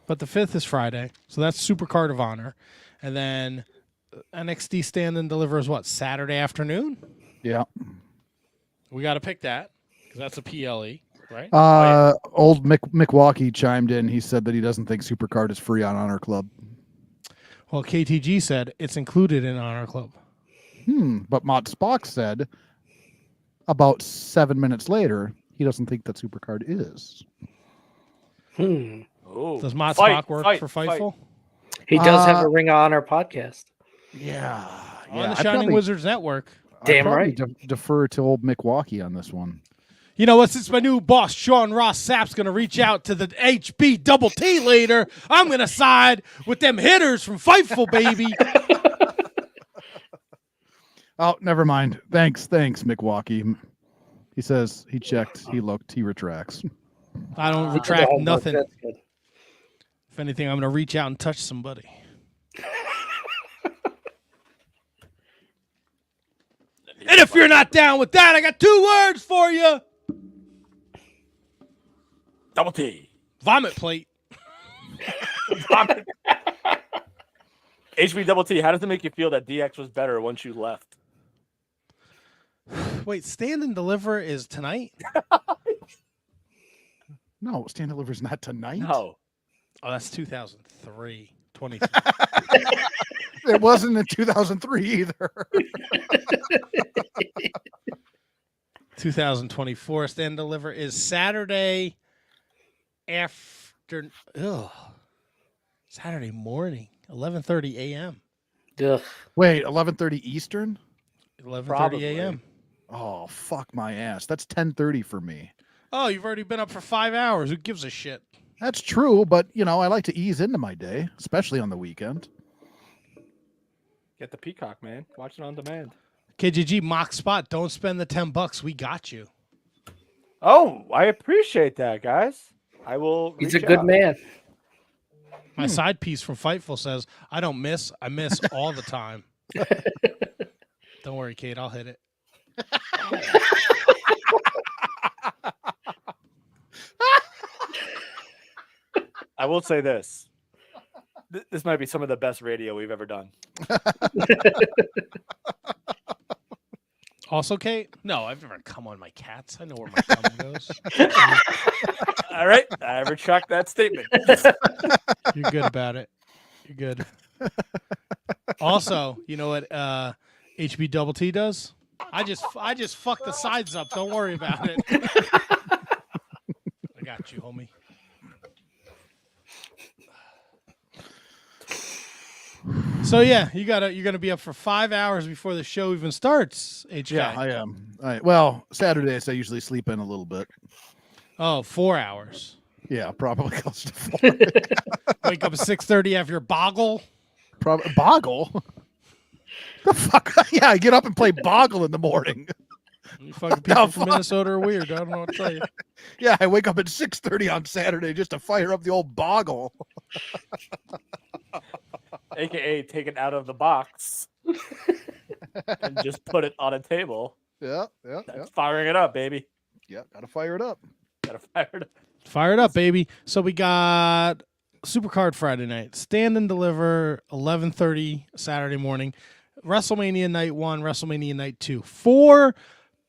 But the 5th is Friday, so that's Supercard of Honor. And then NXT Stand and Deliver is what, Saturday afternoon? Yeah. We got to pick that because that's a PLE, right? Old Milwaukee chimed in. He said that he doesn't think Supercard is free on Honor Club. Well, KTG said it's included in Honor Club. But Mott Spock said about 7 minutes later, he doesn't think that Supercard is. Oh. Does Mott Spock work for Fightful? He does have a Ring of Honor podcast. Yeah. On the Shining Wizards Network. Damn I'd right. Defer to old Milwaukee on this one. You know what? Since my new boss, Sean Ross Sapp's going to reach out to the HB Double T later, I'm going to side with them hitters from Fightful, baby. Oh, never mind. Thanks, Milwaukee. He says he checked, he looked, he retracts. I don't retract homework, nothing. that's good. If anything, I'm going to reach out and touch somebody. And if you're not down with that, I got 2 words for you. Double T. Vomit plate. Vomit. HB Double T, how does it make you feel that DX was better once you left? Wait, Stand and Deliver is tonight? No, Stand and Deliver's not tonight. No. Oh, that's 2003. 23. It wasn't in 2003 either. 2024. Stand and Deliver is Saturday after. Saturday morning, 11:30 a.m. Ugh. Wait, 11:30 Eastern? 11:30 a.m. Oh, fuck my ass. That's 10:30 for me. Oh, you've already been up for 5 hours. Who gives a shit? That's true, but I like to ease into my day, especially on the weekend. Get the Peacock, man. Watch it on demand. KGG mock spot. Don't spend the $10. We got you. Oh, I appreciate that, guys. I will. He's a reach good out. man. My side piece from Fightful says, I don't miss. I miss all the time. Don't worry, Kate. I'll hit it. I will say this. This might be some of the best radio we've ever done. Also, Kate? No, I've never come on my cats. I know where my cum goes. All right. I retract that statement. You're good about it. You're good. Also, you know what HB Double T does? I just fuck the sides up. Don't worry about it. I got you, homie. So yeah, you're gonna be up for 5 hours before the show even starts. HK. Yeah, I am. Well, Saturdays I usually sleep in a little bit. Oh, 4 hours. Yeah, probably close to 4. Wake up at 6:30 after your boggle. Boggle? The fuck? Yeah, I get up and play Boggle in the morning. You fucking people from Minnesota are weird. I don't know what to tell you. Yeah, I wake up at 6:30 on Saturday just to fire up the old Boggle. AKA take it out of the box and just put it on a table. Yeah. That's firing it up, baby. Yeah, gotta fire it up. Gotta fire it up. Fire it up, baby. So we got Supercard Friday night, Stand and Deliver 11:30 Saturday morning, WrestleMania Night 1, WrestleMania Night 2. 4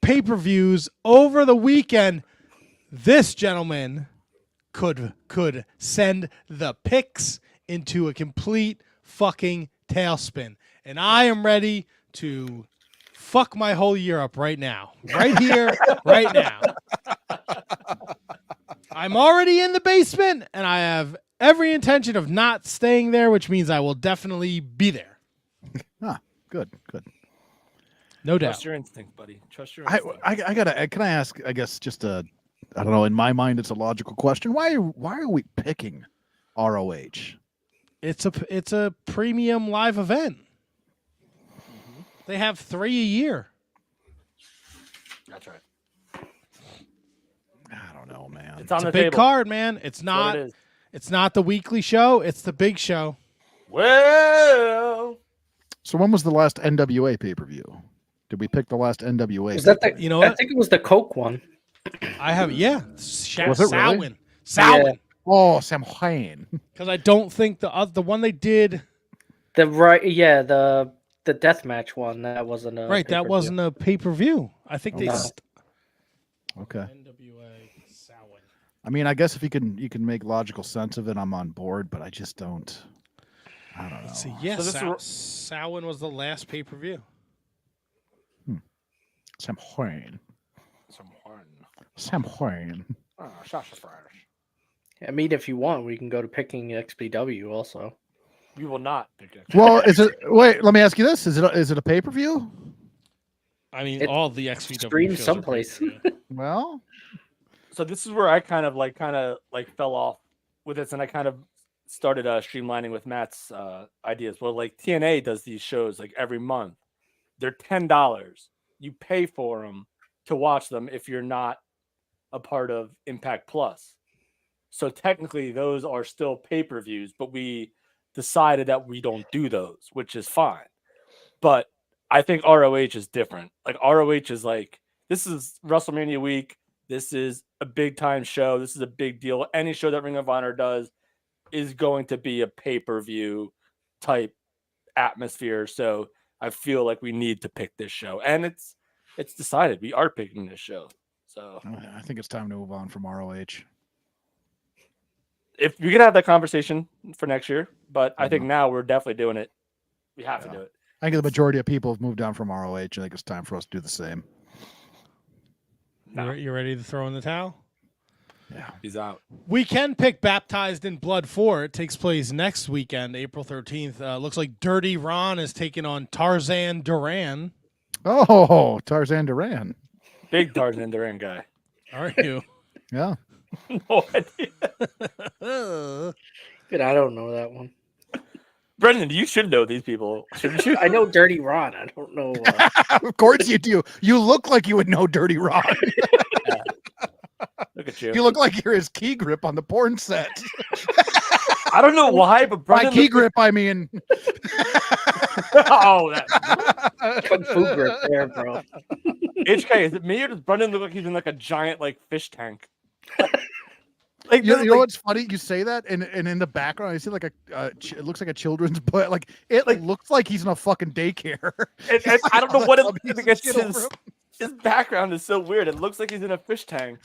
pay-per-views over the weekend. This gentleman could send the picks into a complete fucking tailspin. And I am ready to fuck my whole year up right now. Right here, right now. I'm already in the basement, and I have every intention of not staying there, which means I will definitely be there. Good. No doubt. Trust your instinct, buddy. Trust your instinct. I gotta. Can I ask? I guess just I don't know. In my mind, it's a logical question. Why are we picking ROH? It's a premium live event. Mm-hmm. They have 3 a year. That's right. I don't know, man. It's on It's the a big table. card, man. It's not. It's not the weekly show. It's the big show. Well, So when was the last NWA pay-per-view? Did we pick the last NWA? Was that the? You know I what? think it was the Coke one. I have Was it really? Samhain. Yeah. Oh, Sam Hain. Because I don't think the one they did. The death match one that wasn't a Right, that pay-per-view. wasn't a pay-per-view. I think they. No. Okay. NWA Samhain. I mean, I guess if you can make logical sense of it, I'm on board. But I just don't. I don't know. Let's see. Yes, So Samhain was the last pay-per-view. Sam Hain. some horn. Sam Hain. Oh, Sasha Fresh. I mean, if you want, we can go to picking XPW also. We will not pick it. Well, is it? Wait, let me ask you this: Is it a pay-per-view? I mean, It all the XPW streamed shows are someplace. pay-per-view. Well, So this is where I kind of fell off with this, and I kind of started streamlining with Matt's ideas. Well, like TNA does these shows like every month. They're $10. You pay for them, to watch them if you're not a part of Impact Plus. So technically those are still pay-per-views, but we decided that we don't do those, which is fine. But I think ROH is different. Like ROH is like, this is WrestleMania week. This is a big time show. This is a big deal. Any show that Ring of Honor does is going to be a pay-per-view type atmosphere. So I feel like we need to pick this show. And it's decided. We are picking this show. So I think it's time to move on from ROH. If we can have that conversation for next year, but I think now we're definitely doing it. We have to do it. I think the majority of people have moved on from ROH. I think it's time for us to do the same. You ready to throw in the towel? Yeah. He's out. We can pick Baptized in Blood 4. It takes place next weekend, April 13th. Looks like Dirty Ron is taking on Tarzan Duran. Oh, Tarzan Duran. Big Tarzan Duran guy. Are you? Yeah. No idea. But I don't know that one. Brendan, you should know these people, shouldn't you? I know Dirty Ron. I don't know. Of course you do. You look like you would know Dirty Ron. Look at you. You look like you're his key grip on the porn set. I don't know why, but By Brendan key grip, I mean. Oh, that Kung Fu grip there, bro. HK, is it me or does Brendan look like he's in like a giant like fish tank? Like you know what's funny? You say that, and in the background, I see like it looks like a children's book. Like it looks like he's in a fucking daycare. And I don't know what it looks like. His background is so weird. It looks like he's in a fish tank.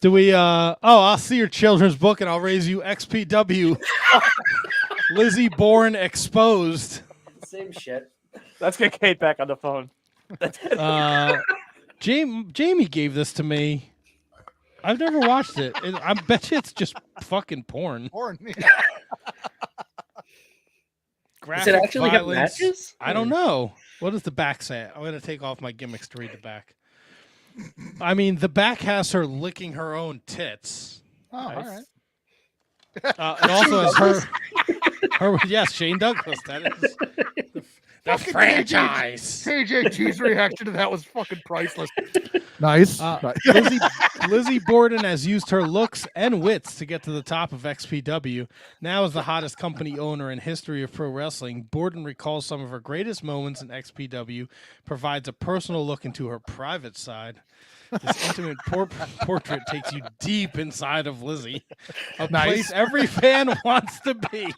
Do we? I'll see your children's book and I'll raise you XPW. Lizzie Bourne exposed. Same shit. Let's get Kate back on the phone. Jamie gave this to me. I've never watched it. I bet you it's just fucking porn. Porn. Yeah. Does it actually have matches? I don't know. What does the back say? I'm going to take off my gimmicks to read the back. I mean, the back has her licking her own tits. Oh, nice. All right. It also has her. Yes, Shane Douglas. That is the franchise. KJG's reaction to that was fucking priceless. Nice. Lizzie Borden has used her looks and wits to get to the top of XPW. Now, as the hottest company owner in history of pro wrestling, Borden recalls some of her greatest moments in XPW, provides a personal look into her private side. This intimate portrait takes you deep inside of Lizzie, a place every fan wants to be.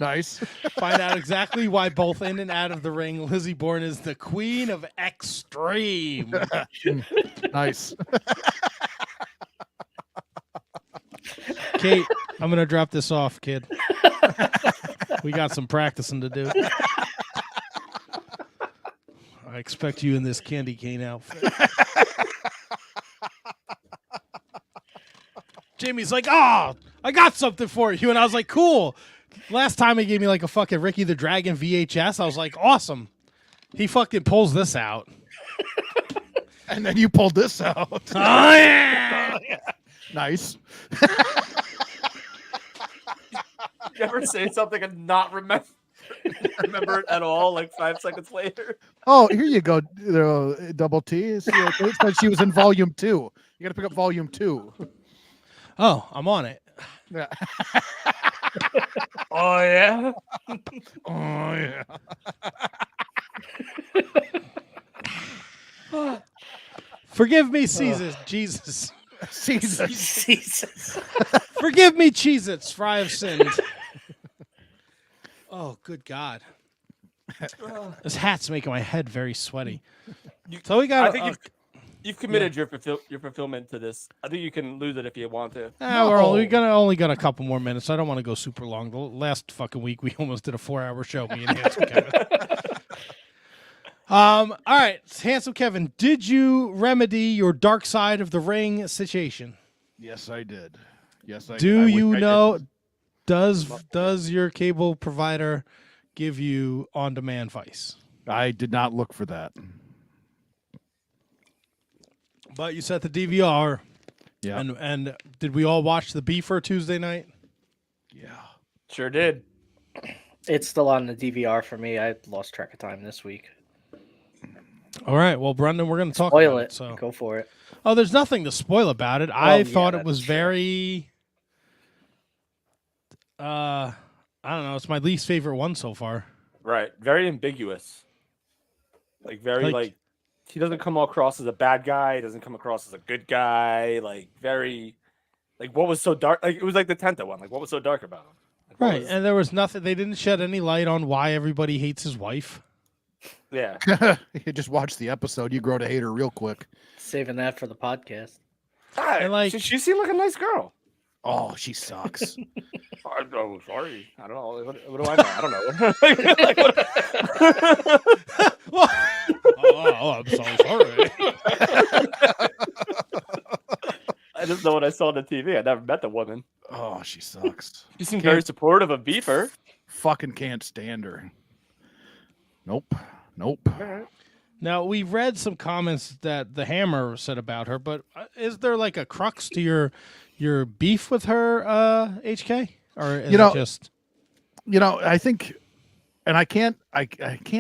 Nice. Find out exactly why both in and out of the ring, Lizzie Bourne is the queen of extreme. Nice. Kate, I'm going to drop this off, kid. We got some practicing to do. I expect you in this candy cane outfit. Jamie's like, oh, I got something for you. And I was like, cool. Last time he gave me like a fucking Ricky the Dragon VHS. I was like, awesome. He fucking pulls this out. And then you pulled this out. Oh, yeah. Nice. You ever say something and not remember it at all, like 5 seconds later? Oh, here you go, Double T. It's like she was in volume 2. You got to pick up volume 2. Oh, I'm on it. Yeah. Oh, yeah? Oh, yeah. Forgive me, Jesus. Jesus. Jesus. Forgive me, Cheez-Its, for I have sinned. Oh, good God. This hat's making my head very sweaty. So we got. I think you've committed your fulfillment to this. I think you can lose it if you want to. We're only got a couple more minutes. I don't want to go super long. The last fucking week we almost did a 4-hour show. Me and Handsome Kevin. All right, Handsome Kevin, did you remedy your dark side of the ring situation? Yes, I did. Yes, I do. I you know? Does your cable provider give you on-demand Vice? I did not look for that. But you set the DVR. Yeah. And did we all watch the Beefer Tuesday night? Yeah. Sure did. It's still on the DVR for me. I lost track of time this week. All right. Well, Brendan, we're going to talk Spoil about it. it. So Go for it. Oh, there's nothing to spoil about it. I yeah, thought it was that's true. very. I don't know. It's my least favorite one so far. Right. Very ambiguous. Like very like he doesn't come across as a bad guy. He doesn't come across as a good guy. Like very, like what was so dark? Like it was like the Tenta one. Like what was so dark about him? Like, what Right, was- and there was nothing. They didn't shed any light on why everybody hates his wife. Yeah. You just watch the episode, you grow to hate her real quick. Saving that for the podcast. And like she seemed like a nice girl. Oh, she sucks. Oh, sorry. I don't know. What do I know? I don't know. I'm so sorry. I just know what I saw on the TV. I never met the woman. Oh, she sucks. She seemed very supportive of Beefer. Fucking can't stand her. Nope. Now we read some comments that the Hammer said about her, but is there like a crux to your beef with her, HK, or is it just? I think, and I can't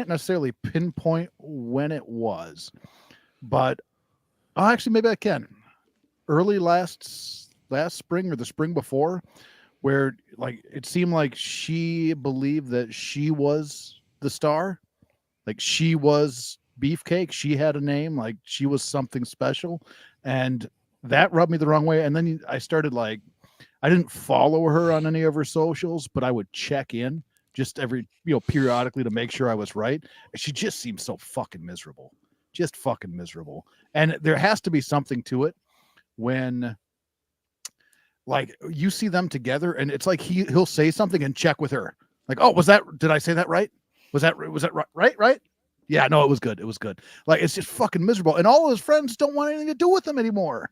necessarily pinpoint when it was, but actually maybe I can. Early last spring or the spring before, where like it seemed like she believed that she was the star, like she was Beefcake. She had a name, like she was something special, and that rubbed me the wrong way. And then I started like, I didn't follow her on any of her socials, but I would check in just every, periodically to make sure I was right. And she just seems so fucking miserable, And there has to be something to it when like you see them together and it's like he'll say something and check with her. Like, oh, did I say that right? Was that right? Yeah, no, it was good. Like, it's just fucking miserable. And all his friends don't want anything to do with him anymore.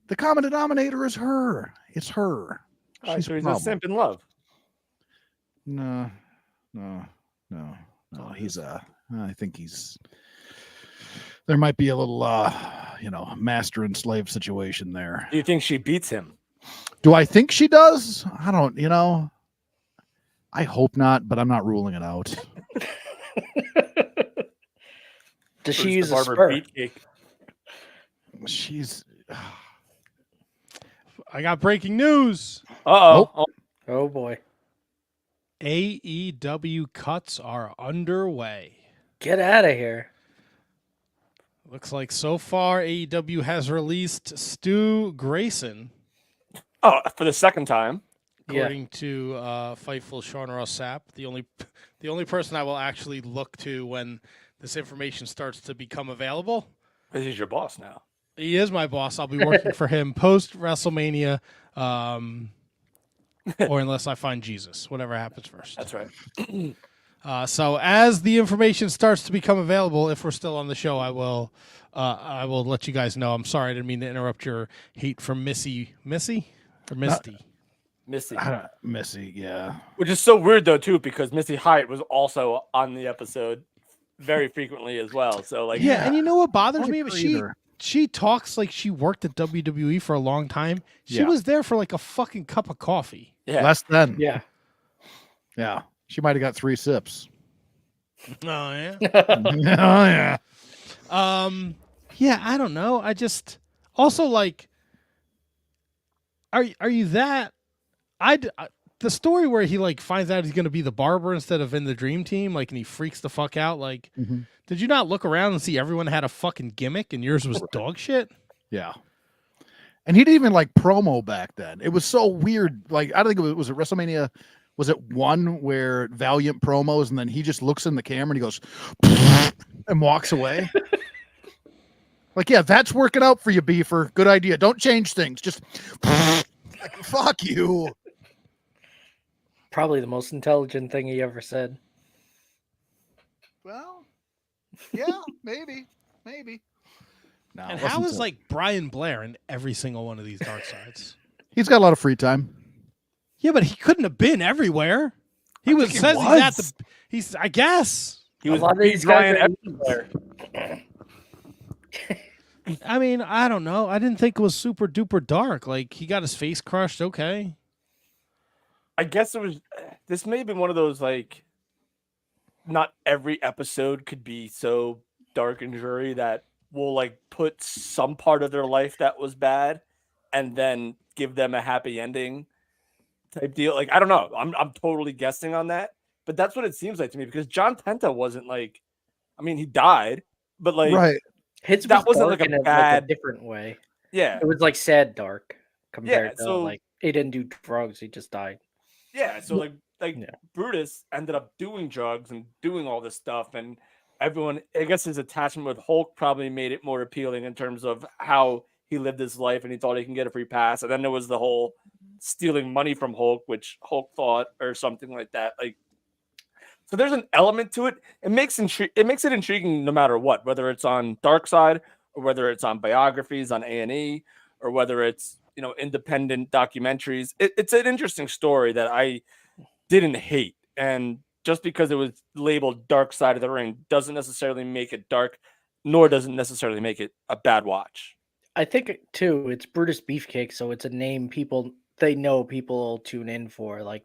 The common denominator is her. It's her. She's so he's a simp in love. No. He's I think there might be a little, master and slave situation there. Do you think she beats him? Do I think she does? I don't, I hope not, but I'm not ruling it out. Does she use a spur? She's. I got breaking news. Uh-oh. Oh boy. AEW cuts are underway. Get out of here. Looks like so far AEW has released Stu Grayson. Oh, for the second time. According to Fightful Sean Ross Sapp, the only person I will actually look to when this information starts to become available. Because he's your boss now. He is my boss. I'll be working for him post WrestleMania, or unless I find Jesus, whatever happens first. That's right. So as the information starts to become available, if we're still on the show, I will let you guys know. I'm sorry, I didn't mean to interrupt your hate from Missy or Misty. Missy, yeah. Which is so weird though too, because Missy Hyatt was also on the episode very frequently as well. So like, yeah. And you know what bothers me? She talks like she worked at WWE for a long time. She was there for like a fucking cup of coffee. Yeah, less than. Yeah. She might have got 3 sips. Oh yeah. Oh yeah. Yeah, I don't know. I just also like. Are you that? The story where he like finds out he's going to be the barber instead of in the dream team, like, and he freaks the fuck out. Like, did you not look around and see everyone had a fucking gimmick and yours was dog shit? Yeah. And he didn't even like promo back then. It was so weird. Like, I don't think it was at WrestleMania. Was it one where Valiant promos and then he just looks in the camera and he goes and walks away? Like, yeah, that's working out for you, Beefer. Good idea. Don't change things. Just like, fuck you. Probably the most intelligent thing he ever said. Well, yeah, maybe. No, And how is like Brian Blair in every single one of these dark sides? He's got a lot of free time. Yeah, but he couldn't have been everywhere. He was. He's at the. He's. I guess he was. A lot of these guys are everywhere. I mean, I don't know. I didn't think it was super duper dark. Like, he got his face crushed. Okay. I guess it was. This may have been one of those like. Not every episode could be so dark and dreary that will like put some part of their life that was bad and then give them a happy ending type deal. Like I don't know. I'm totally guessing on that, but that's what it seems like to me because John Tenta wasn't like, I mean, he died, but like Right. His that was wasn't dark like a in bad, a different way. yeah, It was like sad dark compared yeah. to So like he didn't do drugs, he just died. yeah, so like Yeah. Brutus ended up doing drugs and doing all this stuff, and everyone, I guess, his attachment with Hulk probably made it more appealing in terms of how he lived his life, and he thought he can get a free pass. And then there was the whole stealing money from Hulk, which Hulk thought, or something like that. Like, so there's an element to it. It makes it intriguing no matter what, whether it's on Dark Side or whether it's on biographies on A&E or whether it's independent documentaries. It's an interesting story that I didn't hate, and just because it was labeled Dark Side of the Ring doesn't necessarily make it dark, nor does it necessarily make it a bad watch. I think too, it's Brutus Beefcake, so it's a name people will tune in for. Like,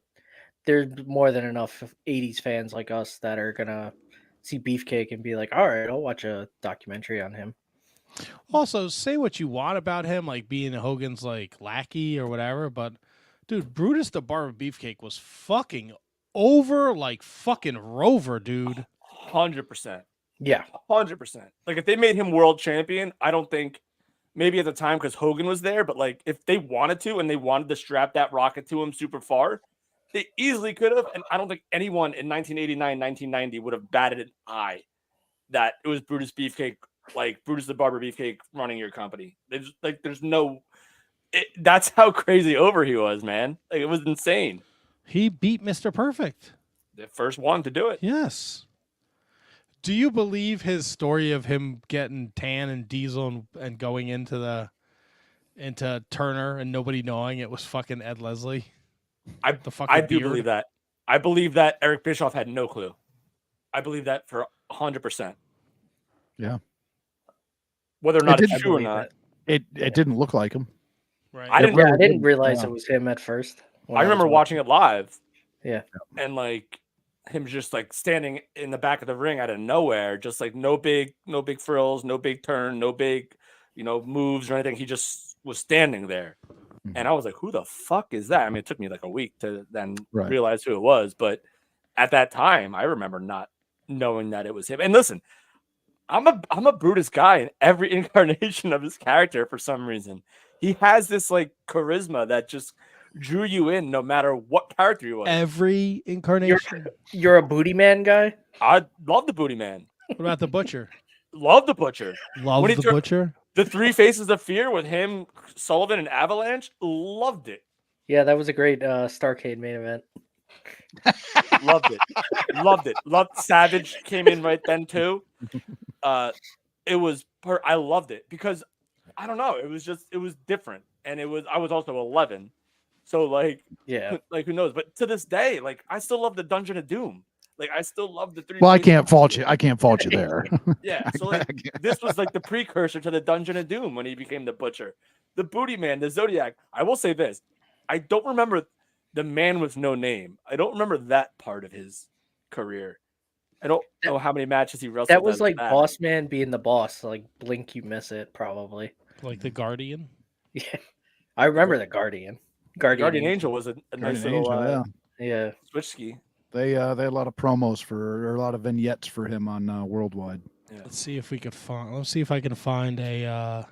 there's more than enough 80s fans like us that are gonna see Beefcake and be like, all right, I'll watch a documentary on him. Also, say what you want about him, like being Hogan's like lackey or whatever, but dude, Brutus the Barber Beefcake was fucking over like fucking Rover, dude. 100%. Yeah, 100%. Like if they made him world champion, I don't think maybe at the time because Hogan was there, but like if they wanted to and they wanted to strap that rocket to him super far, they easily could have. And I don't think anyone in 1989, 1990 would have batted an eye that it was Brutus Beefcake, like Brutus the Barber Beefcake running your company. There's no, that's how crazy over he was, man. Like it was insane. He beat Mr. Perfect. The first one to do it. Yes. Do you believe his story of him getting tan and diesel and going into Turner and nobody knowing it was fucking Ed Leslie? I do believe that. I believe that Eric Bischoff had no clue. I believe that for 100%. Yeah. Whether or not it's true or not. It didn't look like him. Right. I didn't realize it was him at first. I remember watching it live. Yeah. And like him just like standing in the back of the ring out of nowhere, just like no big frills, no big turn, no big, moves or anything. He just was standing there. And I was like, who the fuck is that? I mean, it took me like a week to then realize who it was. But at that time, I remember not knowing that it was him. And listen, I'm a Brutus guy in every incarnation of his character for some reason. He has this like charisma that just drew you in no matter what character he was. Every incarnation. You're a Booty Man guy? I love the Booty Man. What about the Butcher? Love the Butcher. Love the Butcher? The Three Faces of Fear with him, Sullivan, and Avalanche. Loved it. Yeah, that was a great Starrcade main event. Loved it. Loved Savage came in right then too. I loved it because I don't know, it was different, and I was also 11, so like like who knows? But to this day, like I still love the Dungeon of Doom. Like I still love the three. Well, I can't fault you. I can't fault you there. Yeah, so like this was like the precursor to the Dungeon of Doom when he became the Butcher, the Booty Man, the Zodiac. I will say this: I don't remember the Man with No Name. I don't remember that part of his career. I don't know how many matches he wrestled. That was like Boss Man being the boss. Like blink, you miss it, probably. Like the Guardian. Yeah, I remember the Guardian. Guardian Angel was a nice little switch ski. They had a lot of promos or a lot of vignettes for him on Worldwide. Yeah. Let's see if I can find a.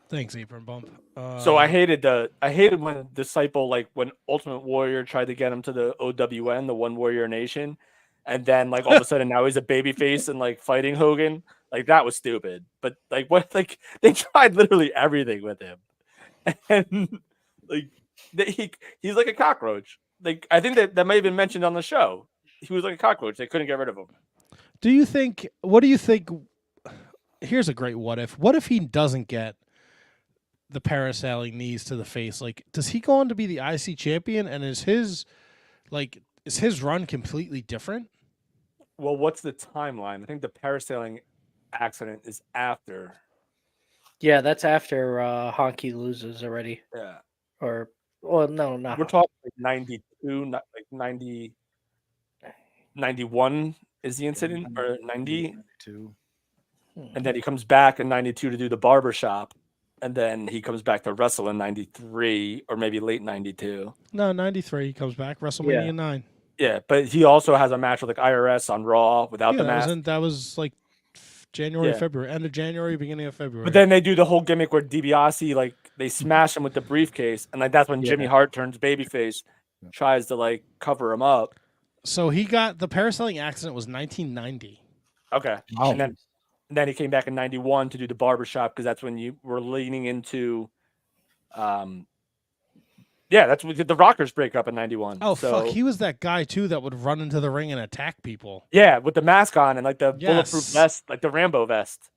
Thanks, Apron Bump. So I hated when Disciple, like when Ultimate Warrior tried to get him to the OWN, the One Warrior Nation, and then like all of a sudden now he's a babyface and like fighting Hogan. Like that was stupid. But like what? Like they tried literally everything with him, and like he's like a cockroach. Like I think that may have been mentioned on the show. He was like a cockroach. They couldn't get rid of him. What do you think? Here's a great what if. What if he doesn't get the parasailing knees to the face? Like, does he go on to be the IC champion? And is his run completely different? Well, what's the timeline? I think the parasailing accident is after. Yeah, that's after Honky loses already. Yeah. Or well, no, not. We're talking like 92, not like 90, 91 is the incident, or 90. 92. and then he comes back in 92 to do the barbershop, and then he comes back to wrestle in 93 or maybe late 92. No, 93 he comes back. WrestleMania 9. Yeah, but he also has a match with like IRS on Raw without the mask. That was like January, February, end of January, beginning of February. But then they do the whole gimmick where DiBiase, like, they smash him with the briefcase, and like that's when Jimmy Hart turns babyface, tries to like cover him up. So he got the parasailing accident was 1990. Okay, Wow. and then he came back in 91 to do the barbershop because that's when you were leaning into, that's when the Rockers break up in 91. Oh, so, fuck. He was that guy, too, that would run into the ring and attack people. Yeah, with the mask on and like the bulletproof vest, like the Rambo vest.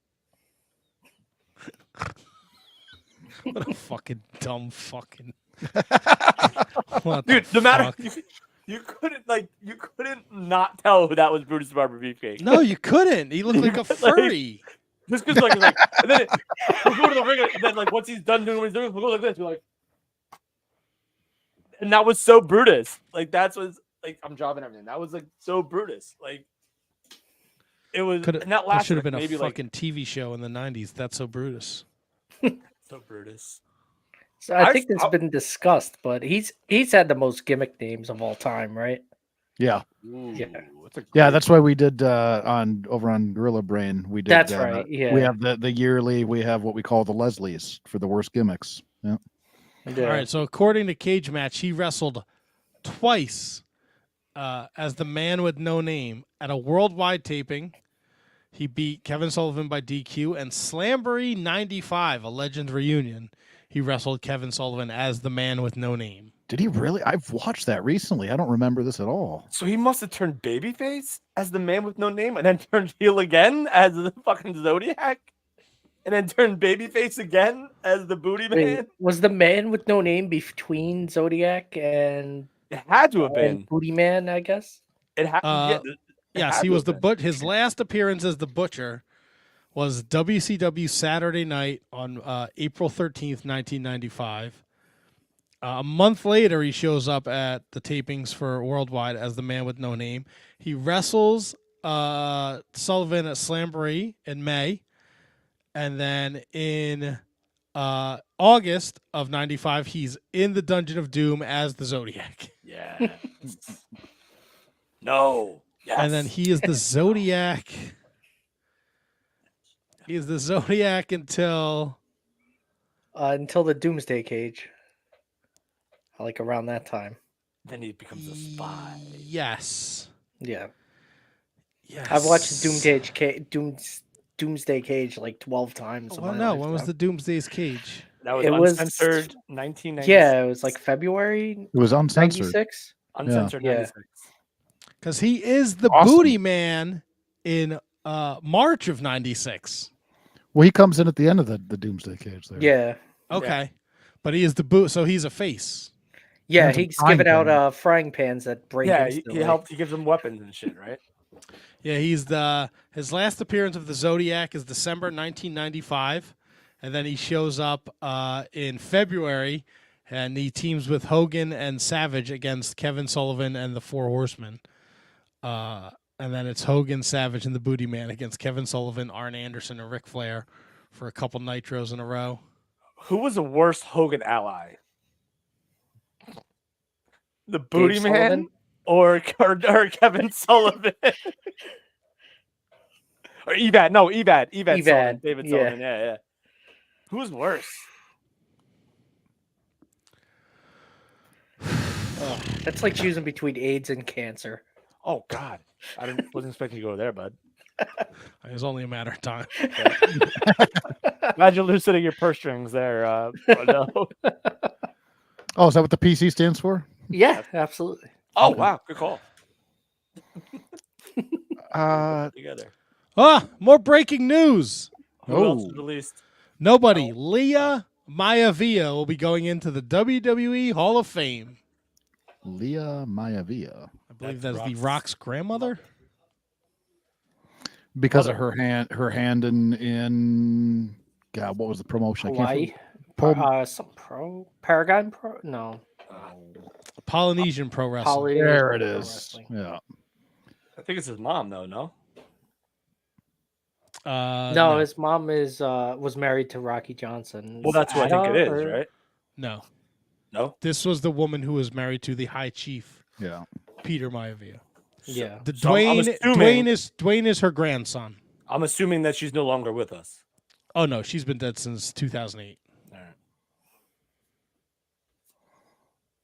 What a fucking dumb fucking. Dude, no matter. You couldn't not tell who that was Brutus the Barber Beefcake. No, you couldn't. He looked like a furry. Just because, like, and then we'll go to the ring, and then, like, once he's done doing what he's doing, we'll go like this. We're like, and that was so Brutus. Like, that's was like, I'm dropping everything. That was like so Brutus. Like, it was. And that should have been maybe a fucking TV show in the 90s. That's so Brutus. So Brutus. So I think it's been discussed, but he's had the most gimmick names of all time, right? Yeah. Ooh, That's why we did over on Gorilla Brain. We did. That's right. Yeah. We have the yearly. We have what we call the Leslies for the worst gimmicks. Yeah. All right. So according to Cage Match, he wrestled twice as the man with no name at a worldwide taping. He beat Kevin Sullivan by DQ, and Slamboree 95, a Legends reunion. He wrestled Kevin Sullivan as the man with no name. Did he really? I've watched that recently. I don't remember this at all. So he must have turned babyface as the man with no name, and then turned heel again as the fucking Zodiac, and then turned babyface again as the Booty Man. Wait, was the man with no name between Zodiac and it had to have been Booty Man? I guess it had. Yes, he was his last appearance as the Butcher was WCW Saturday Night on April 13th, 1995. A month later, he shows up at the tapings for Worldwide as the man with no name. He wrestles Sullivan at Slamboree in May. And then in August of 95, he's in the Dungeon of Doom as the Zodiac. Yeah. No. Yes. And then he is the Zodiac. He is the Zodiac until the Doomsday Cage. Like around that time. Then he becomes a spy. Yes. Yeah. Yes. I've watched Doomsday Cage like 12 times. Well, no. When was the Doomsday's Cage? That was uncensored 1996. Yeah, it was like February. It was uncensored. 96? Uncensored 96. Because he is the Booty Man in March of 96. Well, he comes in at the end of the Doomsday Cage there. Yeah. Okay. Yeah. But he is the boot, so he's a face. Yeah, he's giving out frying pans that break. Yeah, instantly. he gives them weapons and shit, right? Yeah, his last appearance of the Zodiac is December 1995, and then he shows up in February, and he teams with Hogan and Savage against Kevin Sullivan and the Four Horsemen. And then it's Hogan, Savage, and the Booty Man against Kevin Sullivan, Arn Anderson, and Ric Flair for a couple nitros in a row. Who was the worst Hogan ally? The Booty Dave Man Sullivan? or Kevin Sullivan? Or Evad? No, Evad. Sullivan. David Sullivan. Yeah. Who's worse? Oh, that's like choosing between AIDS and cancer. Oh God, I wasn't expecting you to go there, bud. It was only a matter of time. Glad you're loosening your purse strings there. No. Oh, is that what the PC stands for? Yeah, absolutely. Oh wow, good call. Together. More breaking news. Who else is released? Nobody. Leah Maivia will be going into the WWE Hall of Fame. Leah Maivia. I believe that's the Rock's grandmother. Because of her hand in God, what was the promotion? Hawaii. Paragon Pro? No. Polynesian Pro Wrestling. There it is. Yeah. I think it's his mom, though. No. No, his mom was married to Rocky Johnson. Well, that's who I think it is, right? No. No? This was the woman who was married to the High Chief. Yeah. Peter Maivia. Yeah. The So I'm Dwayne is her grandson. I'm assuming that she's no longer with us. Oh no, she's been dead since 2008.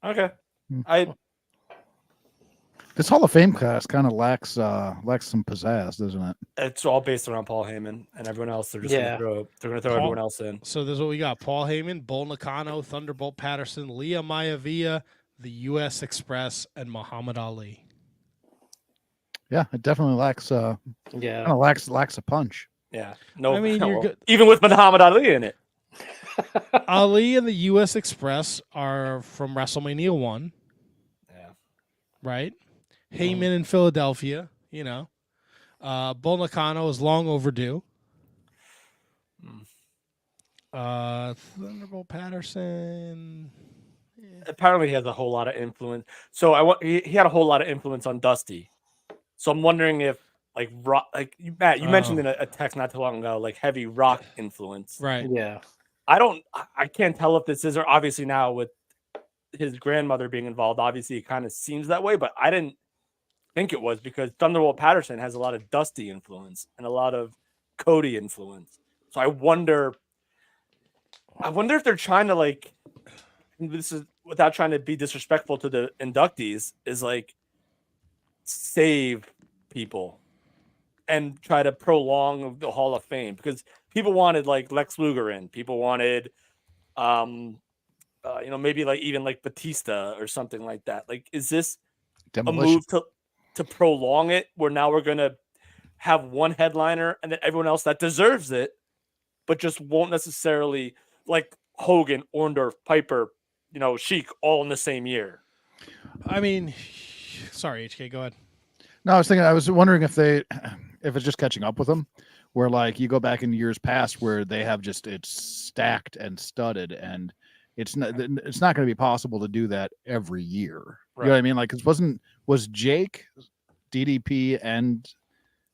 All right. This Hall of Fame cast kind of lacks some pizzazz, doesn't it? It's all based around Paul Heyman and everyone else. They're just gonna throw everyone else in. So this is what we got: Paul Heyman, Bull Nakano, Thunderbolt Patterson, Leah Maivia, the U.S. Express, and Muhammad Ali. Yeah, it definitely lacks. Kind of lacks a punch. Yeah, no. I mean, you're good. Even with Muhammad Ali in it. Ali and the U.S. Express are from WrestleMania 1. Yeah. Right? Heyman in Philadelphia, Bull Nakano is long overdue. Thunderbolt Patterson. Apparently, he has a whole lot of influence. So he had a whole lot of influence on Dusty. So I'm wondering if, Matt, you mentioned in a text not too long ago, like heavy rock influence. Right. Yeah. I can't tell if this is, or obviously now with his grandmother being involved, obviously it kind of seems that way, but I didn't think it was, because Thunderbolt Patterson has a lot of Dusty influence and a lot of Cody influence. So I wonder if they're trying to, this is without trying to be disrespectful to the inductees, is save people and try to prolong the Hall of Fame, because people wanted Lex Luger in, people wanted maybe even Batista or something like that. Is this Demolition. a move to prolong it, where now we're gonna have one headliner and then everyone else that deserves it, but just won't necessarily, like Hogan, Orndorff, Piper, Sheik, all in the same year? I mean, sorry, HK, go ahead. No, I was wondering if it's just catching up with them, where you go back in years past where they have it's stacked and studded, and it's not going to be possible to do that every year. Right. You know what I mean? Was Jake, DDP, and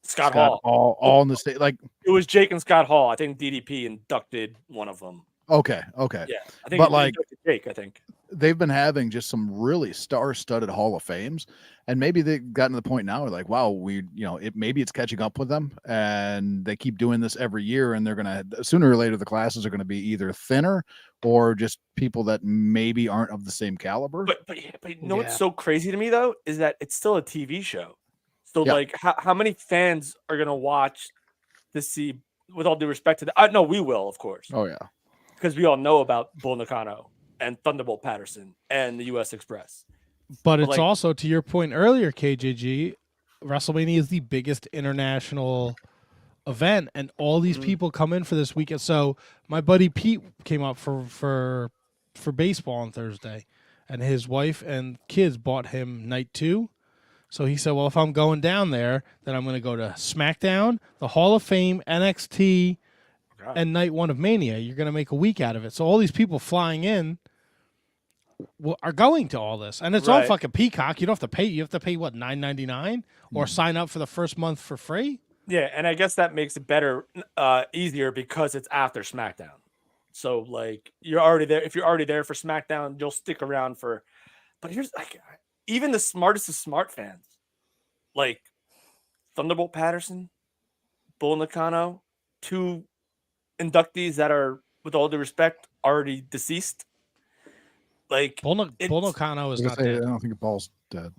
Scott Hall all in the state? It was Jake and Scott Hall. I think DDP inducted one of them. Okay. Yeah, I think, but Jake, I think they've been having just some really star-studded Hall of Fames, and maybe they've gotten to the point now where wow, maybe it's catching up with them, and they keep doing this every year, and they're gonna, sooner or later, the classes are going to be either thinner or just people that maybe aren't of the same caliber. But what's so crazy to me though is that it's still a TV show. So how many fans are gonna watch to see? With all due respect to that, no, we will, of course. Oh yeah, because we all know about Bull Nakano and Thunderbolt Patterson and the U.S. Express. But it's also, to your point earlier, KJG, WrestleMania is the biggest international event, and all these people come in for this weekend. So my buddy Pete came up for baseball on Thursday, and his wife and kids bought him night 2. So he said, well, if I'm going down there, then I'm going to go to SmackDown, the Hall of Fame, NXT, and night 1 of Mania. You're going to make a week out of it. So all these people flying in are going to all this, and it's all fucking Peacock. You don't have to pay. You have to pay what, $9.99 or sign up for the first month for free. Yeah, and I guess that makes it better, easier, because it's after SmackDown. So you're already there. If you're already there for SmackDown, you'll stick around for. But here's even the smartest of smart fans, Thunderbolt Patterson, Bull Nakano, 2 inductees that are, with all due respect, already deceased. Bull Nakano is not dead. I don't think Paul's dead.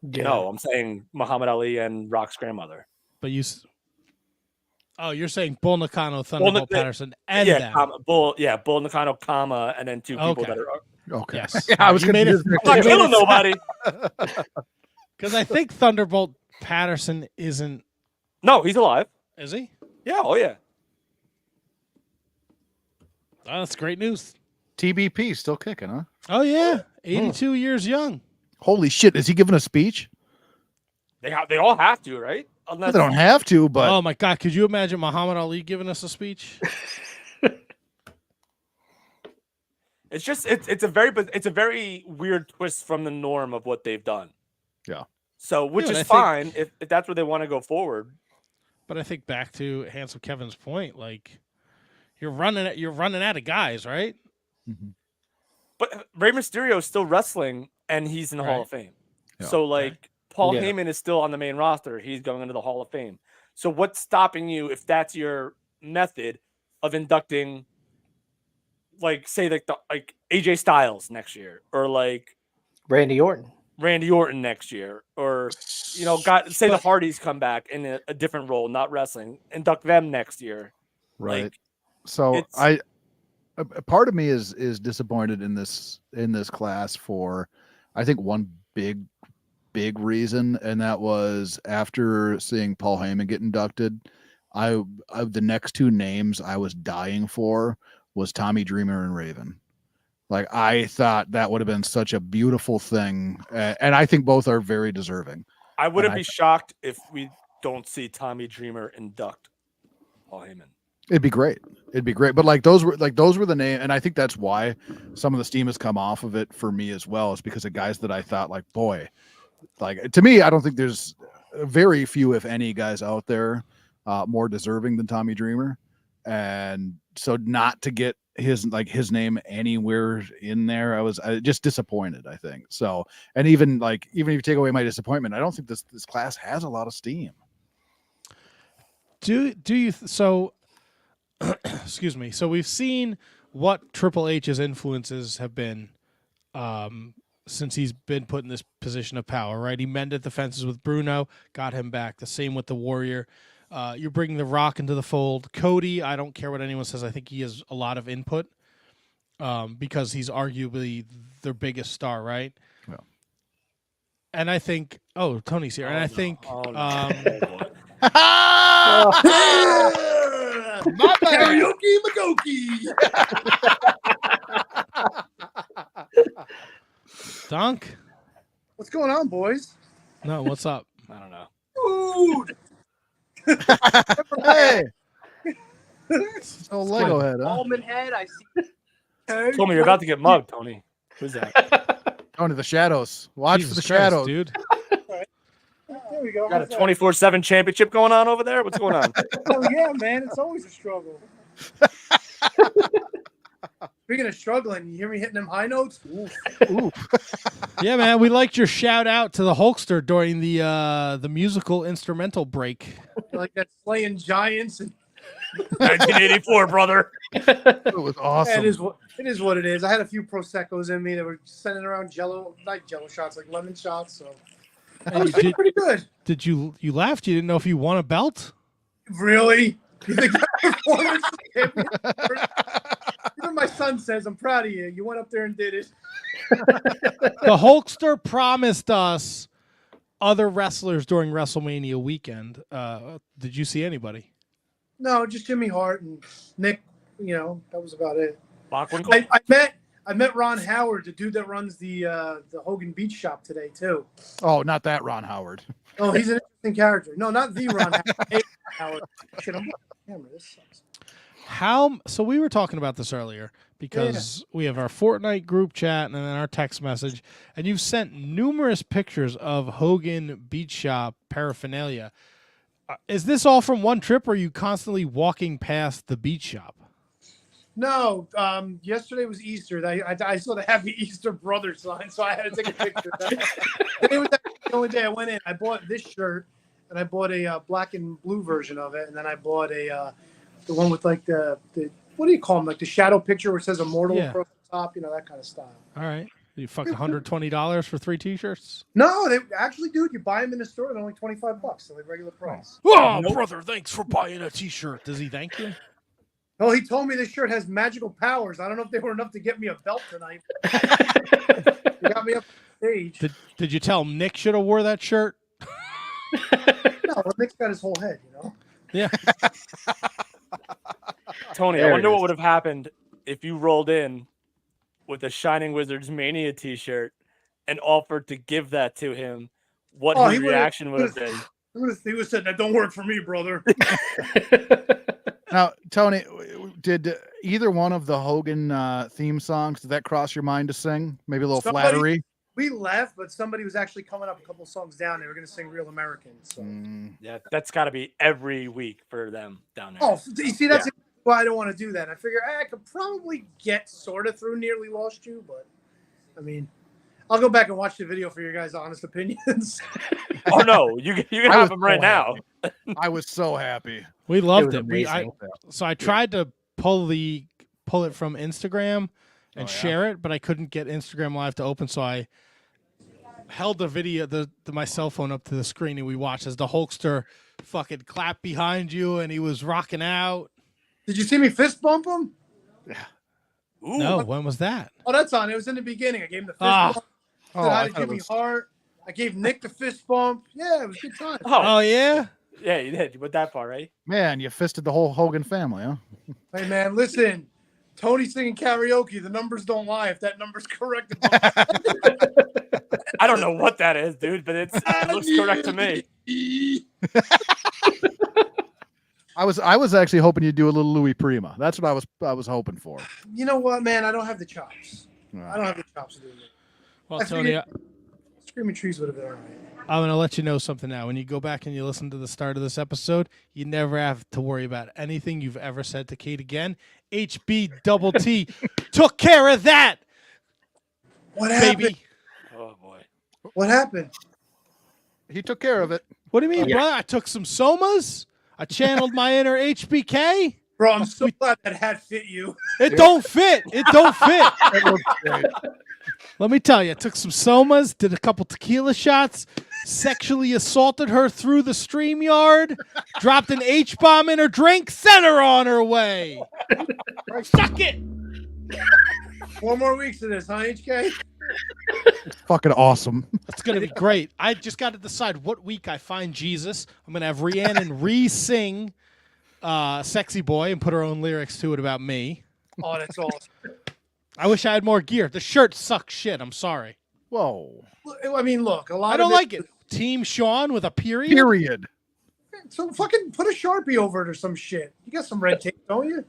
Yeah. No, I'm saying Muhammad Ali and Rock's grandmother. But you're saying Bull Nakano, Thunderbolt Patterson, and them. Bull Nakano, and then 2 people that are. Okay. Yes. Yeah, I was confused. I'm not killing nobody. Because I think Thunderbolt Patterson isn't. No, he's alive. Is he? Yeah. Oh yeah. Oh, that's great news. TBP still kicking, huh? Oh yeah, 82 years young. Holy shit! Is he giving a speech? They all have to, right? They don't have to, but oh my god, could you imagine Muhammad Ali giving us a speech? It's just it's a very weird twist from the norm of what they've done. Yeah. So which is fine if that's where they want to go forward. But I think back to Handsome Kevin's point, like you're running out of guys, right? Mm-hmm. But Rey Mysterio is still wrestling, and he's in the Hall of Fame. Yeah. So, like, Paul Yeah. Heyman is still on the main roster. He's going into the Hall of Fame. So what's stopping you, if that's your method of inducting, like, say, like AJ Styles next year, or like Randy Orton next year, or say the Hardys come back in a different role, not wrestling, induct them next year. Right. Like, So a part of me is disappointed in this class for, I think, one big reason, and that was after seeing Paul Heyman get inducted, the next two names I was dying for was Tommy Dreamer and Raven. Like, I thought that would have been such a beautiful thing, and I think both are very deserving. I wouldn't be shocked if we don't see Tommy Dreamer induct Paul Heyman. It'd be great. But those were the name, and I think that's why some of the steam has come off of it for me as well, is because of guys that I thought, like, boy, like, to me, I don't think there's very few, if any, guys out there more deserving than Tommy Dreamer. And so not to get his name anywhere in there, I was just disappointed, I think. So, and even if you take away my disappointment, I don't think this class has a lot of steam. Do you so excuse me. So we've seen what Triple H's influences have been since he's been put in this position of power, right? He mended the fences with Bruno, got him back. The same with the Warrior. You're bringing The Rock into the fold. Cody, I don't care what anyone says. I think he has a lot of input because he's arguably their biggest star, right? Yeah. And I think, Tony's here. And I think, Karaoke Magoki. Dunk? What's going on, boys? No, what's up? I don't know. Food. Hey. Oh, Lego head, huh? Almond head. I see. Told me you're about to get mugged, Tony. Who's that? Going to the shadows. Watch Jesus for the Christ, shadows, dude. There we go. Got a 24/7 championship going on over there? What's going on? Oh yeah, man. It's always a struggle. Speaking of struggling, you hear me hitting them high notes? Ooh. Yeah, man. We liked your shout out to the Hulkster during the musical instrumental break. Like that slaying giants and 1984, brother. It was awesome. It is what it is. I had a few Proseccos in me that were sending around not Jello shots, like lemon shots. So I was feeling pretty good. Did you laughed? You didn't know if you won a belt? Really? You think that performance hit me? Even my son says, "I'm proud of you. You went up there and did it." The Hulkster promised us other wrestlers during WrestleMania weekend. Did you see anybody? No, just Jimmy Hart and Nick. That was about it. Bockwinkel? I met Ron Howard, the dude that runs the Hogan Beach Shop today too. Oh, not that Ron Howard. Oh, he's an interesting character. No, not the Ron Howard. Shit, I'm on camera. This sucks. So we were talking about this earlier because we have our Fortnite group chat and then our text message, and you've sent numerous pictures of Hogan Beach Shop paraphernalia. Is this all from one trip, or are you constantly walking past the beach shop? No, yesterday was Easter. I saw the Happy Easter Brother sign, so I had to take a picture of that. Today was the only day I went in. I bought this shirt, and I bought a black and blue version of it, and then I bought the one with like the what do you call them? Like the shadow picture where it says Immortal across the top, that kind of style. All right. You fuck $120 for 3 T-shirts? No, they actually, dude, you buy them in the store, they're only $25, so like regular price. Oh, brother, thanks for buying a T-shirt. Does he thank you? Oh, he told me this shirt has magical powers. I don't know if they were enough to get me a belt tonight. They got me up on stage. Did you tell him Nick should have wore that shirt? No, Nick's got his whole head, Yeah. Tony, I wonder what would have happened if you rolled in with a Shining Wizards Mania T-shirt and offered to give that to him. What his reaction would have been? He would have said, "That don't work for me, brother." Now, Tony, did either one of the Hogan theme songs, did that cross your mind to sing? Maybe a little flattery? we left, but somebody was actually coming up a couple songs down. They were going to sing Real Americans. So. Yeah, that's got to be every week for them down there. Oh, you see, that's why I don't want to do that. I figure I could probably get sort of through Nearly Lost You, but I mean, I'll go back and watch the video for your guys' honest opinions. Oh no, you can have them right now. I was so happy. We loved it. So I tried to pull it from Instagram and share it, but I couldn't get Instagram Live to open, so I held the video, my cell phone up to the screen, and we watched as the Hulkster fucking clapped behind you, and he was rocking out. Did you see me fist bump him? Yeah. Ooh. No, when was that? Oh, that's on. It was in the beginning. I gave him the fist bump. Said hi to Jimmy Hart. I gave Nick the fist bump. Yeah, it was a good time. Oh yeah? Yeah, you did. You went that far, right? Man, you fisted the whole Hogan family, huh? Hey, man, listen. Tony singing karaoke. The numbers don't lie. If that number's correct. I don't know what that is, dude, but it looks correct to me. I was actually hoping you'd do a little Louis Prima. That's what I was hoping for. You know what, man? I don't have the chops. I don't have the chops to do it. Well, Tony, Screaming Trees would have been all right. I'm going to let you know something now. When you go back and you listen to the start of this episode, you never have to worry about anything you've ever said to Kate again. HB took care of that. What happened? Baby. Oh, boy. What happened? He took care of it. What do you mean, brother? I took some somas. I channeled my inner HBK. Bro, I'm so glad that hat fit you. It don't fit. It don't fit. Let me tell you, I took some somas, did a couple tequila shots, sexually assaulted her through the Streamyard, dropped an H-bomb in her drink, sent her on her way. Suck it. 4 more weeks of this, huh, HK? It's fucking awesome. It's going to be great. I just got to decide what week I find Jesus. I'm going to have Rhiannon re-sing Sexy Boy and put her own lyrics to it about me. Oh, that's awesome. I wish I had more gear. The shirt sucks shit. I'm sorry. Whoa. I mean, look, I don't like it. Team Sean with a period? Period. So fucking put a Sharpie over it or some shit. You got some red tape, don't you?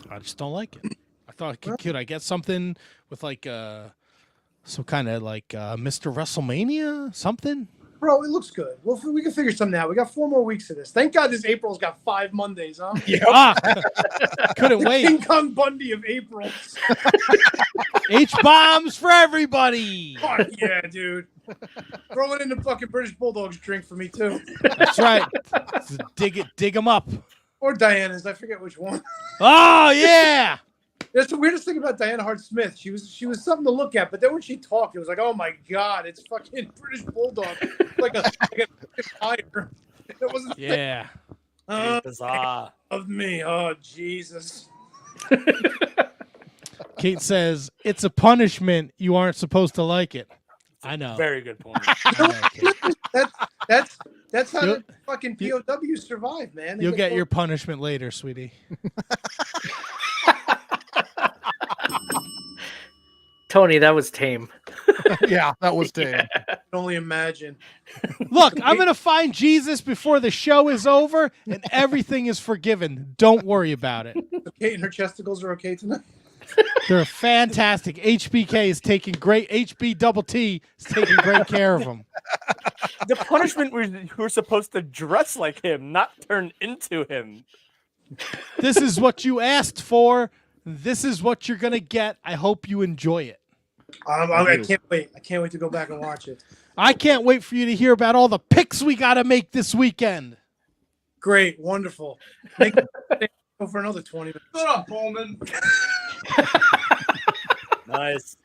I just don't like it. I thought, could I get something with like some kind of like Mr. Wrestlemania? Something? Bro, it looks good. Well, we can figure something out. We got 4 more weeks of this. Thank God this April's got 5 Mondays, huh? Yeah. Couldn't wait. King Kong Bundy of Aprils. H-bombs for everybody. Fuck yeah, dude. Throw it in the fucking British Bulldogs drink for me, too. That's right. Dig them up. Or Diana's. I forget which one. Oh, yeah. That's the weirdest thing about Diana Hart Smith. She was something to look at, but then when she talked, it was like, oh my God, it's fucking British Bulldog. like a tiger. It wasn't bizarre of me. Oh Jesus. Kate says it's a punishment. You aren't supposed to like it. I know. Very good point. That's how the fucking POWs survive, man. You'll get your punishment later, sweetie. Tony, that was tame. Yeah, that was tame. I can only imagine. Look, I'm going to find Jesus before the show is over, and everything is forgiven. Don't worry about it. Kate and her chesticles are okay tonight? They're fantastic. HBK is taking great. HB double T is taking great care of them. The punishment we're supposed to dress like him, not turn into him. This is what you asked for. This is what you're going to get. I hope you enjoy it. I can't wait. I can't wait to go back and watch it. I can't wait for you to hear about all the picks we got to make this weekend. Great. Wonderful. Go for another 20 minutes. Shut up, Bowman. Nice.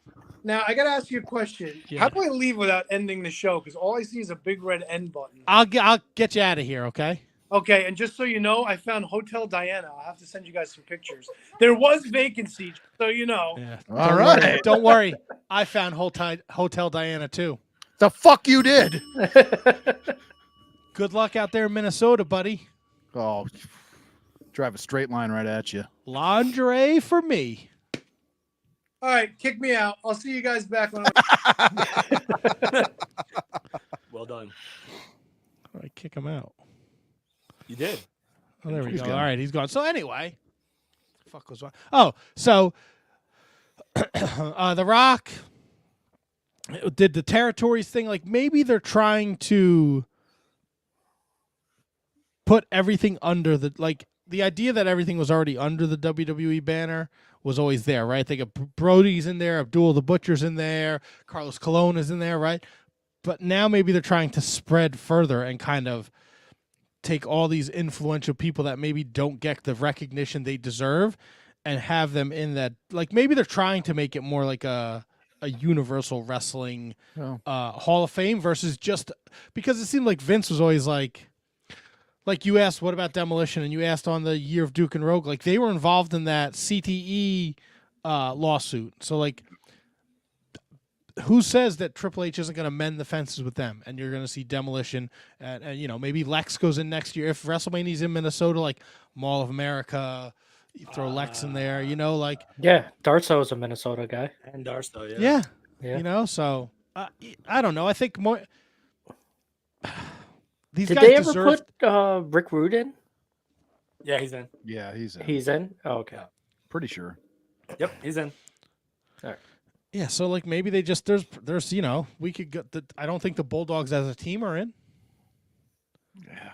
Now, I got to ask you a question. Yeah. How do I leave without ending the show? Because all I see is a big red end button. I'll get you out of here, okay? Okay, and just so you know, I found Hotel Diana. I'll have to send you guys some pictures. There was vacancy, so you know. Yeah. All right. Don't worry. I found Hotel Diana, too. The fuck you did? Good luck out there in Minnesota, buddy. Oh, drive a straight line right at you. Lingerie for me. All right, kick me out. I'll see you guys back when Well done. All right, kick him out. You did. Oh, there we He's go. gone. All right, he's gone. So anyway, the fuck was wrong? Oh, so The Rock did the territories thing. Like maybe they're trying to put everything under the idea that everything was already under the WWE banner was always there, right? They got Brody's in there, Abdul the Butcher's in there, Carlos Colon is in there, right? But now maybe they're trying to spread further and kind of take all these influential people that maybe don't get the recognition they deserve and have them in that. Like maybe they're trying to make it more like a universal wrestling Hall of Fame versus just because it seemed like Vince was always like you asked, what about Demolition? And you asked on the Year of Duke and Rogue, like they were involved in that CTE lawsuit. So like, who says that Triple H isn't going to mend the fences with them? And you're going to see Demolition, and you know maybe Lex goes in next year if WrestleMania's in Minnesota, like Mall of America. You throw Lex in there, you know, like Darso is a Minnesota guy, and Darso, yeah, you know. So I don't know. I think more. These Did guys they ever deserve... put Rick Rude in? Yeah, he's in. Yeah, he's in. He's in? Oh, okay. Pretty sure. Yep, he's in. All right. Yeah, so like maybe they just there's you know, we could get I don't think the Bulldogs as a team are in. Yeah.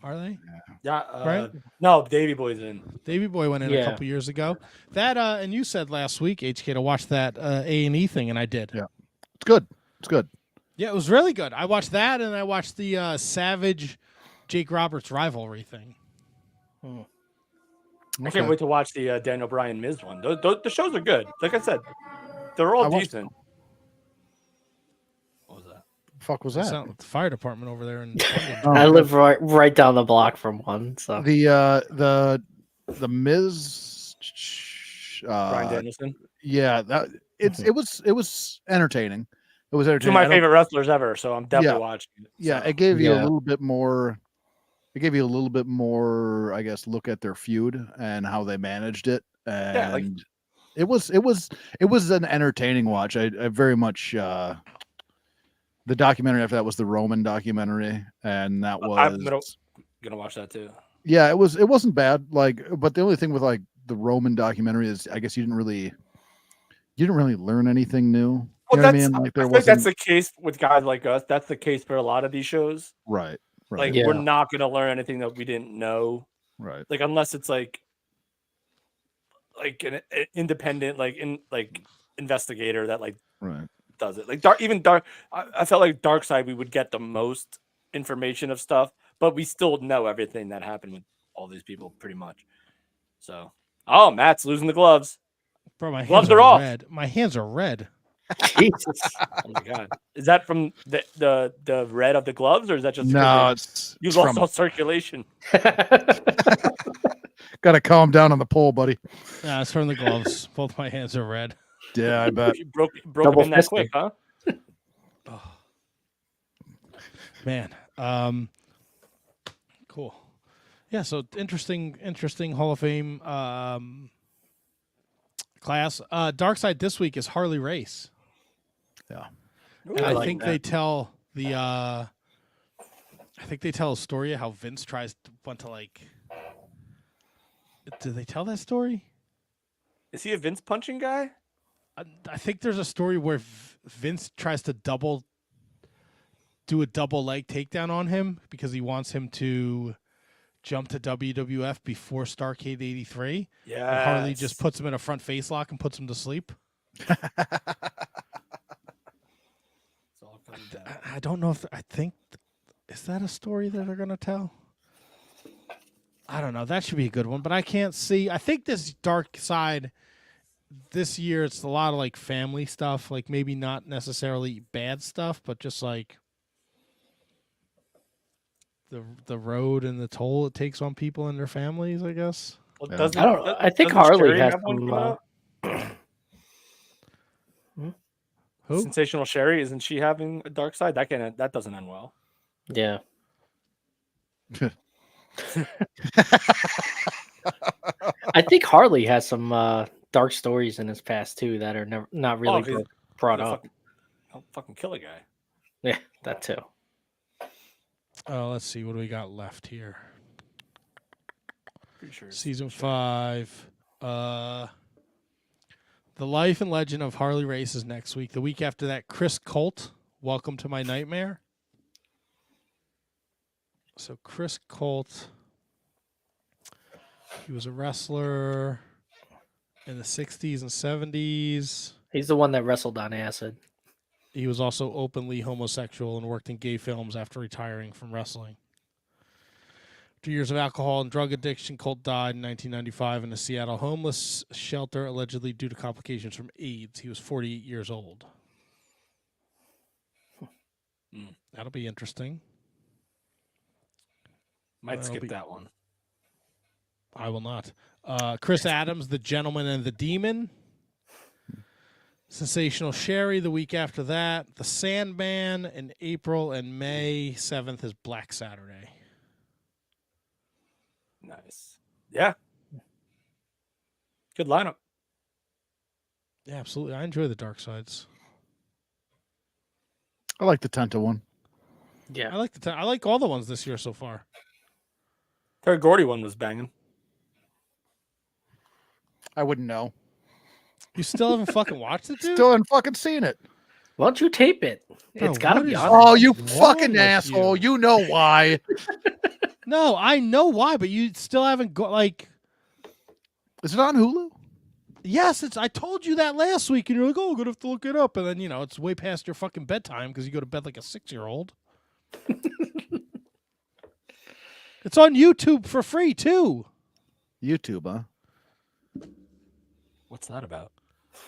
Are they? Yeah. Right? No, Davey Boy's in. Davey Boy went in a couple years ago. That and you said last week, HK, to watch that A&E thing, and I did. Yeah. It's good. It's good. Yeah, it was really good. I watched that, and I watched the Savage Jake Roberts rivalry thing. I can't wait to watch the Daniel Bryan Miz one. The shows are good. Like I said, they're all decent. What was that? Fuck was that? The fire department over there. I live right down the block from one. So the Miz, Bryan Danielson. Yeah, it was entertaining. It was entertaining. Two of my favorite wrestlers ever, so I'm definitely watching it. Yeah, it gave you a little bit more. It gave you a little bit more, I guess, look at their feud and how they managed it, and it was an entertaining watch. I very much. The documentary after that was the Roman documentary, and that was. I'm gonna watch that too. Yeah, it wasn't bad. Like, but the only thing with like the Roman documentary is, I guess you didn't really learn anything new. Well, I mean? Like, I think that's the case with guys like us. That's the case for a lot of these shows. Right. Like we're not gonna learn anything that we didn't know. Right. Like unless it's like an independent investigator that does it. Like Dark. I felt like Dark Side we would get the most information of stuff, but we still know everything that happened with all these people pretty much. So, Matt's losing the gloves. Bro, my gloves hands are off. Red. My hands are red. Jesus. Oh my god. Is that from the red of the gloves, or is that just you lost all circulation? Got to calm down on the pole, buddy. Nah, it's from the gloves. Both my hands are red. Yeah, I bet. You broke them in that quick, huh? Oh. Man. Cool. Yeah, so interesting Hall of Fame class. Dark Side this week is Harley Race. Yeah. And I think they tell a story of how Vince went to did they tell that story? Is he a Vince punching guy? I think there's a story where Vince tries to do a double leg takedown on him because he wants him to jump to WWF before Starrcade 83. Yeah. Harley just puts him in a front face lock and puts him to sleep. I don't know is that a story that they're going to tell? I don't know. That should be a good one, but I can't see. I think this Dark Side this year, it's a lot of family stuff, maybe not necessarily bad stuff, but just the road and the toll it takes on people and their families, I guess. Well, I think Harley has some. Who? Sensational Sherry, isn't she having a Dark Side? That doesn't end well. Yeah. I think Harley has some dark stories in his past too that are not really brought up. I'll fucking kill a guy. Yeah, that too. Let's see what do we got left here. Pretty sure Season 5. The The Life and Legend of Harley Race is next week. The week after that, Chris Colt, Welcome to My Nightmare. So Chris Colt, he was a wrestler in the 60s and 70s. He's the one that wrestled on acid. He was also openly homosexual and worked in gay films after retiring from wrestling. 2 years of alcohol and drug addiction, Colt died in 1995 in a Seattle homeless shelter, allegedly due to complications from AIDS. He was 48 years old. That'll be interesting. Might skip that one. I will not. Chris Adams, The Gentleman and the Demon. Sensational Sherry the week after that. The Sandman in April, and May 7th is Black Saturday. Nice. Yeah. Good lineup. Yeah, absolutely. I enjoy the Dark Sides. I like the Tenta one. Yeah. I like all the ones this year so far. Terry Gordy one was banging. I wouldn't know. You still haven't fucking watched it, dude? Still haven't fucking seen it. Why don't you tape it? Bro, It's got to what be is on. Oh, you wrong fucking with asshole. You know why. No, I know why, but you still haven't got, like... Is it on Hulu? Yes, I told you that last week, and you're like, oh, I'm going to have to look it up. And then, it's way past your fucking bedtime because you go to bed like a 6-year-old. It's on YouTube for free, too. YouTube, huh? What's that about?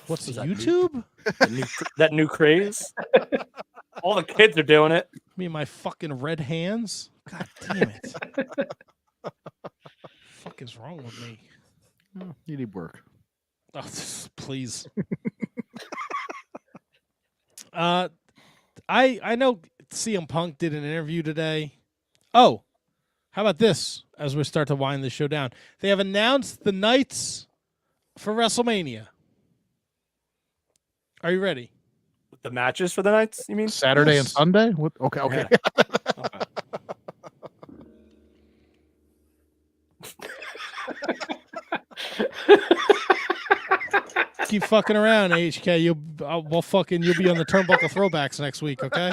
What's Is that YouTube? That new craze? All the kids are doing it. Me and my fucking red hands? God damn it. The fuck is wrong with me? Oh, you need work. Oh, please. I know CM Punk did an interview today. Oh, how about this as we start to wind this show down? They have announced the nights for WrestleMania. Are you ready? The matches for the nights, you mean? Saturday Yes. and Sunday? What? Okay. Okay. Keep fucking around, HK. You'll be on the Turnbuckle Throwbacks next week, okay?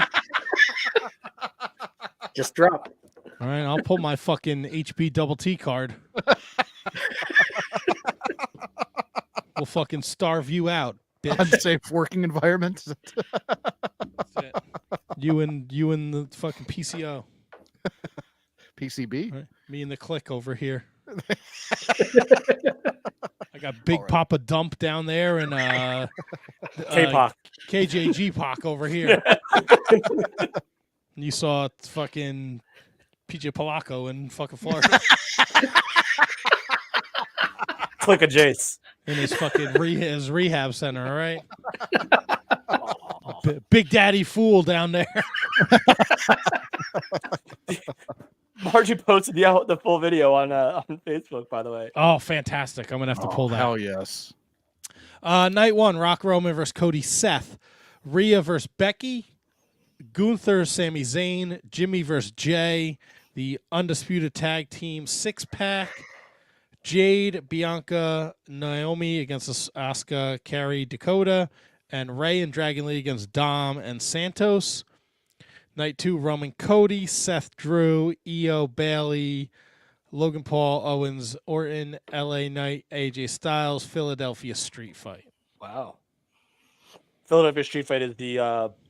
Just drop it. All right, I'll pull my fucking HB double T card. We'll fucking starve you out, bitch. Unsafe working environment. That's it. You and the fucking PCO. PCB? Right. Me and the clique over here. I got Big Papa Dump down there and K-Pac. KJG Pac over here. And you saw fucking PJ Polaco in fucking Florida. Click a Jace. In his fucking his rehab center, all right? Big Daddy Fool down there. Margie posted the full video on Facebook, by the way. Oh, fantastic. I'm going to have to pull that. Hell yes. Night one, Rock Roman versus Cody Seth. Rhea versus Becky. Gunther, Sami Zayn. Jimmy versus Jay. The Undisputed Tag Team 6-pack. Jade, Bianca, Naomi against Asuka, Carrie, Dakota. And Ray and Dragon Lee against Dom and Santos. Night two, Roman, Cody, Seth, Drew, Io, Bailey, Logan Paul, Owens, Orton, LA Knight, AJ Styles, Philadelphia Street Fight. Wow. Philadelphia Street Fight is the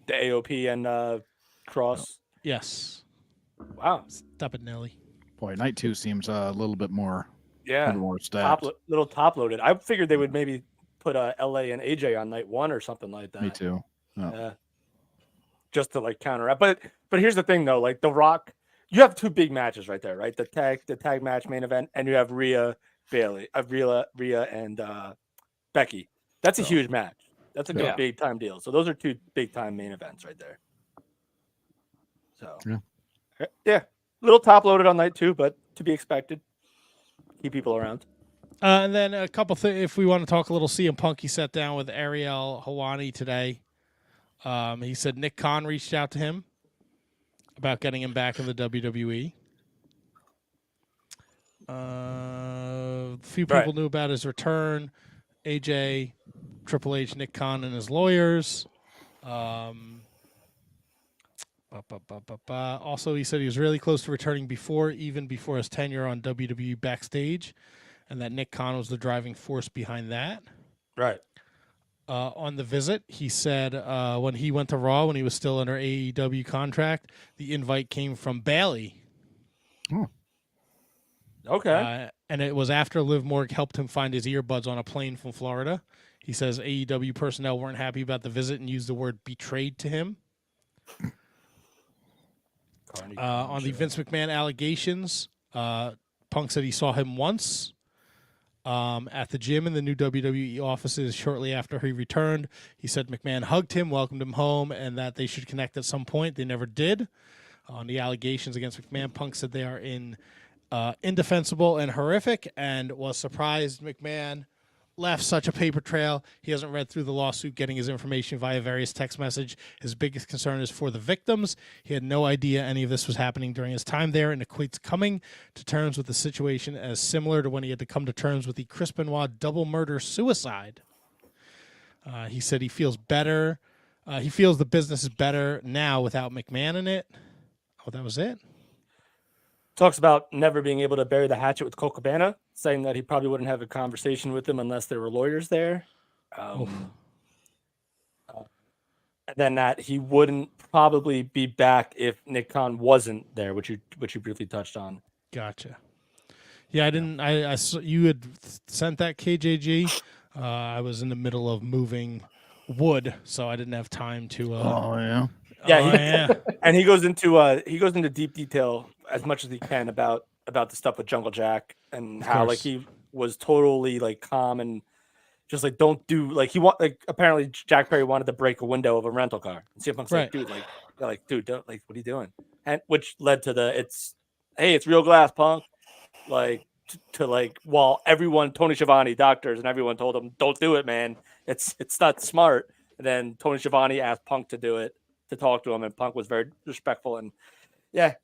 AOP and Cross. Yes. Wow. Stop it, Nelly. Boy, night two seems a little bit more. Yeah. More stacked. Little top loaded. I figured they would maybe put LA and AJ on night one or something like that. Me too. Oh. Yeah. Just to like counteract. But here's the thing though, like The Rock, you have two big matches right there, right? The tag match main event, and you have Rhea and Becky. That's a huge match. That's a good big time deal. So those are two big time main events right there. So yeah. Little top loaded on night two, but to be expected. Keep people around. And then a couple things, if we want to talk a little CM Punk, he sat down with Ariel Helwani today. He said Nick Khan reached out to him about getting him back in the WWE. A few people knew about his return. AJ, Triple H, Nick Khan, and his lawyers. Also, he said he was really close to returning even before his tenure on WWE Backstage, and that Nick Khan was the driving force behind that. Right. On the visit, he said when he went to Raw, when he was still under AEW contract, the invite came from Bayley. Oh. Okay. And it was after Liv Morgan helped him find his earbuds on a plane from Florida. He says AEW personnel weren't happy about the visit and used the word betrayed to him. On the Vince McMahon allegations, Punk said he saw him once at the gym in the new WWE offices shortly after he returned. He said McMahon hugged him, welcomed him home, and that they should connect at some point. They never did. On the allegations against McMahon, Punk said they are indefensible and horrific, and was surprised McMahon left such a paper trail. He hasn't read through the lawsuit, getting his information via various text message. His biggest concern is for the victims. He had no idea any of this was happening during his time there, and equates coming to terms with the situation as similar to when he had to come to terms with the Chris Benoit double murder suicide. He said he feels better. He feels the business is better now without McMahon in it. Oh, that was it? Talks about never being able to bury the hatchet with Colt Cabana, saying that he probably wouldn't have a conversation with him unless there were lawyers there. And then that he wouldn't probably be back if Nick Khan wasn't there, which you briefly touched on. Gotcha. Yeah, I didn't. I saw, you had sent that KJG. I was in the middle of moving wood, so I didn't have time to. Yeah, and he goes into deep detail as much as he can about the stuff with Jungle Jack and how like he was totally like calm and just like don't do like apparently Jack Perry wanted to break a window of a rental car and CM Punk's like dude don't like what are you doing, and which led to it's real glass, Punk, like to like while everyone Tony Schiavone doctors and everyone told him don't do it, man, it's not smart, and then Tony Schiavone asked Punk to do it, to talk to him, and Punk was very respectful. And yeah,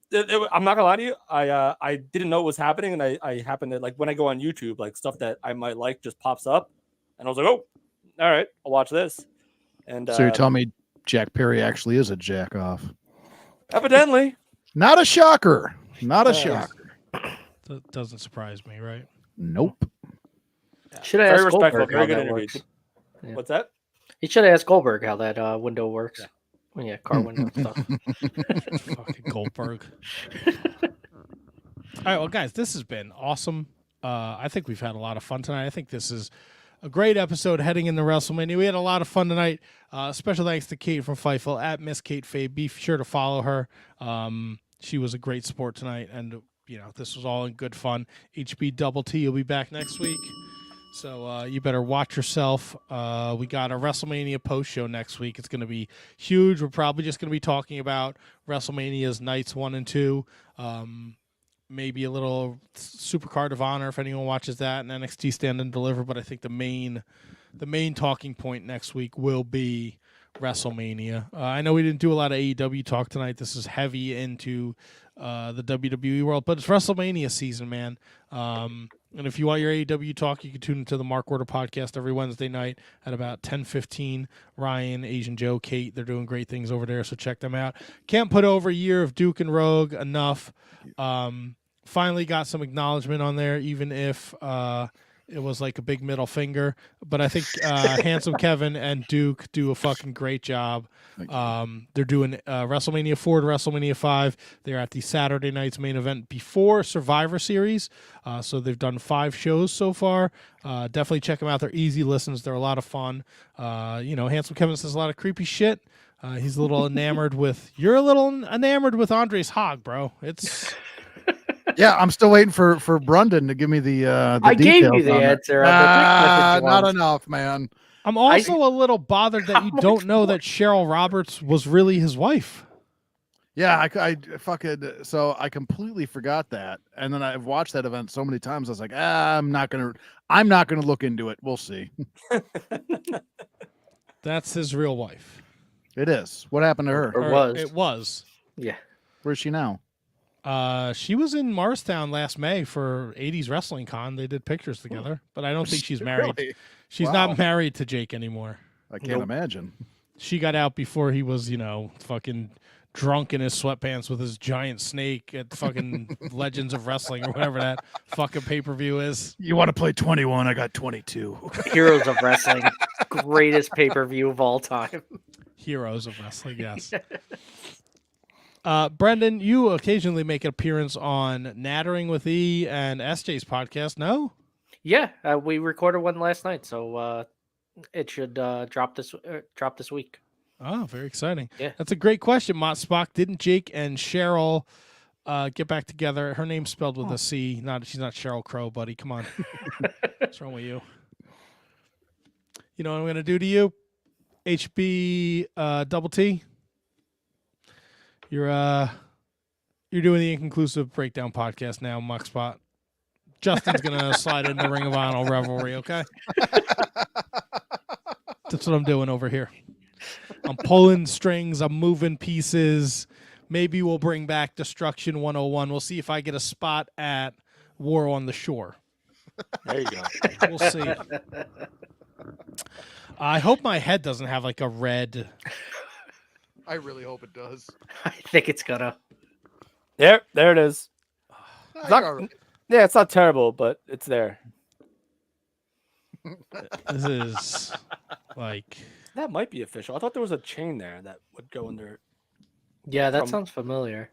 I'm not gonna lie to you, I didn't know what was happening, and I happened to like when I go on YouTube, like stuff that I might like just pops up, and I was like, oh, all right, I'll watch this. And so you're telling me Jack Perry actually is a jack off? Evidently, not a shocker. Not a shocker. That doesn't surprise me, right? Nope. Should I ask Goldberg how that works? Yeah. What's that? He should ask Goldberg how that window works. Yeah, car window stuff. Fucking Goldberg. All right, well, guys, this has been awesome. I think we've had a lot of fun tonight. I think this is a great episode heading into WrestleMania. We had a lot of fun tonight. Special thanks to Kate from Fightful at Miss Kate Faye. Be sure to follow her. She was a great sport tonight, and this was all in good fun. HB Double T will be back next week. So you better watch yourself. We got a WrestleMania post show next week. It's going to be huge. We're probably just going to be talking about WrestleMania's nights 1 and 2. Maybe a little Supercard of Honor if anyone watches that, and NXT Stand and Deliver. But I think the main talking point next week will be WrestleMania. I know we didn't do a lot of AEW talk tonight. This is heavy into the WWE world, but it's WrestleMania season, man. And if you want your AEW talk, you can tune into the Mark Order podcast every Wednesday night at about 10:15. Ryan, Asian Joe, Kate, they're doing great things over there, so check them out. Can't put over a year of Duke and Rogue enough. Finally got some acknowledgement on there, even if it was like a big middle finger. But I think Handsome Kevin and Duke do a fucking great job. They're doing WrestleMania 4 to WrestleMania 5. They're at the Saturday night's main event before Survivor Series. So they've done 5 shows so far. Definitely check them out. They're easy listens. They're a lot of fun. Handsome Kevin says a lot of creepy shit. He's a little enamored with... You're a little enamored with Andre's hog, bro. It's... Yeah, I'm still waiting for Brundon to give me the I details gave you the answer. not enough, man. I'm also a little bothered that you don't know that Cheryl Roberts was really his wife. Yeah, I completely forgot that, and then I've watched that event so many times. I was like, I'm not gonna look into it. We'll see. That's his real wife. It is. What happened to her? Or was. It was. Yeah. Where's she now? She was in Morristown last May for 80s Wrestling Con. They did pictures together, but I don't think she's married. Really? She's not married to Jake anymore. I can't imagine. She got out before he was, fucking drunk in his sweatpants with his giant snake at fucking Legends of Wrestling or whatever that fucking pay-per-view is. You want to play 21? I got 22. Heroes of Wrestling, greatest pay-per-view of all time. Heroes of Wrestling, yes. Brendan, you occasionally make an appearance on Nattering with E and SJ's podcast, no? Yeah, we recorded one last night, so it should drop this week. Oh, very exciting. Yeah. That's a great question, Mott Spock. Didn't Jake and Cheryl get back together? Her name's spelled with a C. She's not Cheryl Crow, buddy. Come on. What's wrong with you? You know what I'm going to do to you? HB double T. You're doing the Inconclusive Breakdown podcast now, Muck Spot. Justin's going to slide in the Ring of Honor revelry, okay? That's what I'm doing over here. I'm pulling strings. I'm moving pieces. Maybe we'll bring back Destruction 101. We'll see if I get a spot at War on the Shore. There you go. We'll see. I hope my head doesn't have like a red. I really hope it does. I think it's gonna. There it is. It's not, yeah, it's not terrible, but it's there. This is like that might be official. I thought there was a chain there that would go under. Yeah, that sounds familiar.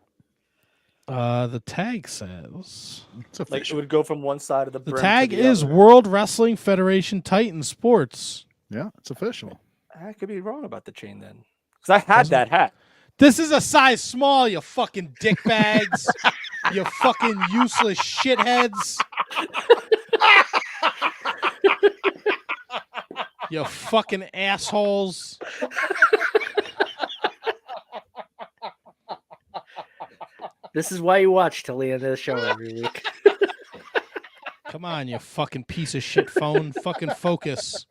The tag says like it would go from one side of the. The brim tag to the is other. World Wrestling Federation Titan Sports. Yeah, it's official. I could be wrong about the chain then, because I had that hat. This is a size small, you fucking dickbags. You fucking useless shitheads. You fucking assholes. This is why you watch till the end of the show every week. Come on, you fucking piece of shit phone. Fucking focus.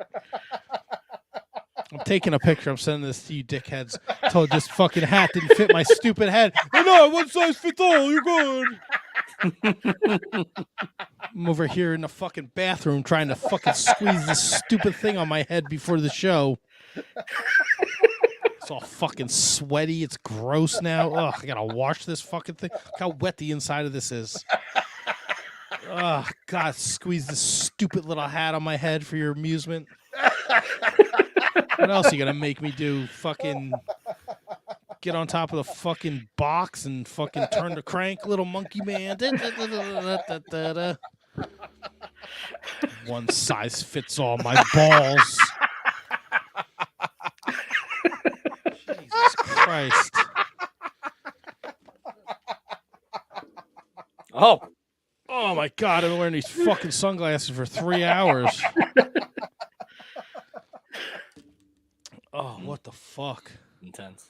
I'm taking a picture. I'm sending this to you dickheads. Told this fucking hat didn't fit my stupid head. Oh no, one size fits all. You're good. I'm over here in the fucking bathroom trying to fucking squeeze this stupid thing on my head before the show. It's all fucking sweaty. It's gross now. Ugh, I gotta wash this fucking thing. Look how wet the inside of this is. Oh, God, squeeze this stupid little hat on my head for your amusement. What else are you going to make me do? Fucking get on top of the fucking box and fucking turn the crank, little monkey man. One size fits all my balls. Jesus Christ. Oh my God, I've been wearing these fucking sunglasses for 3 hours. Oh, what the fuck? Intense.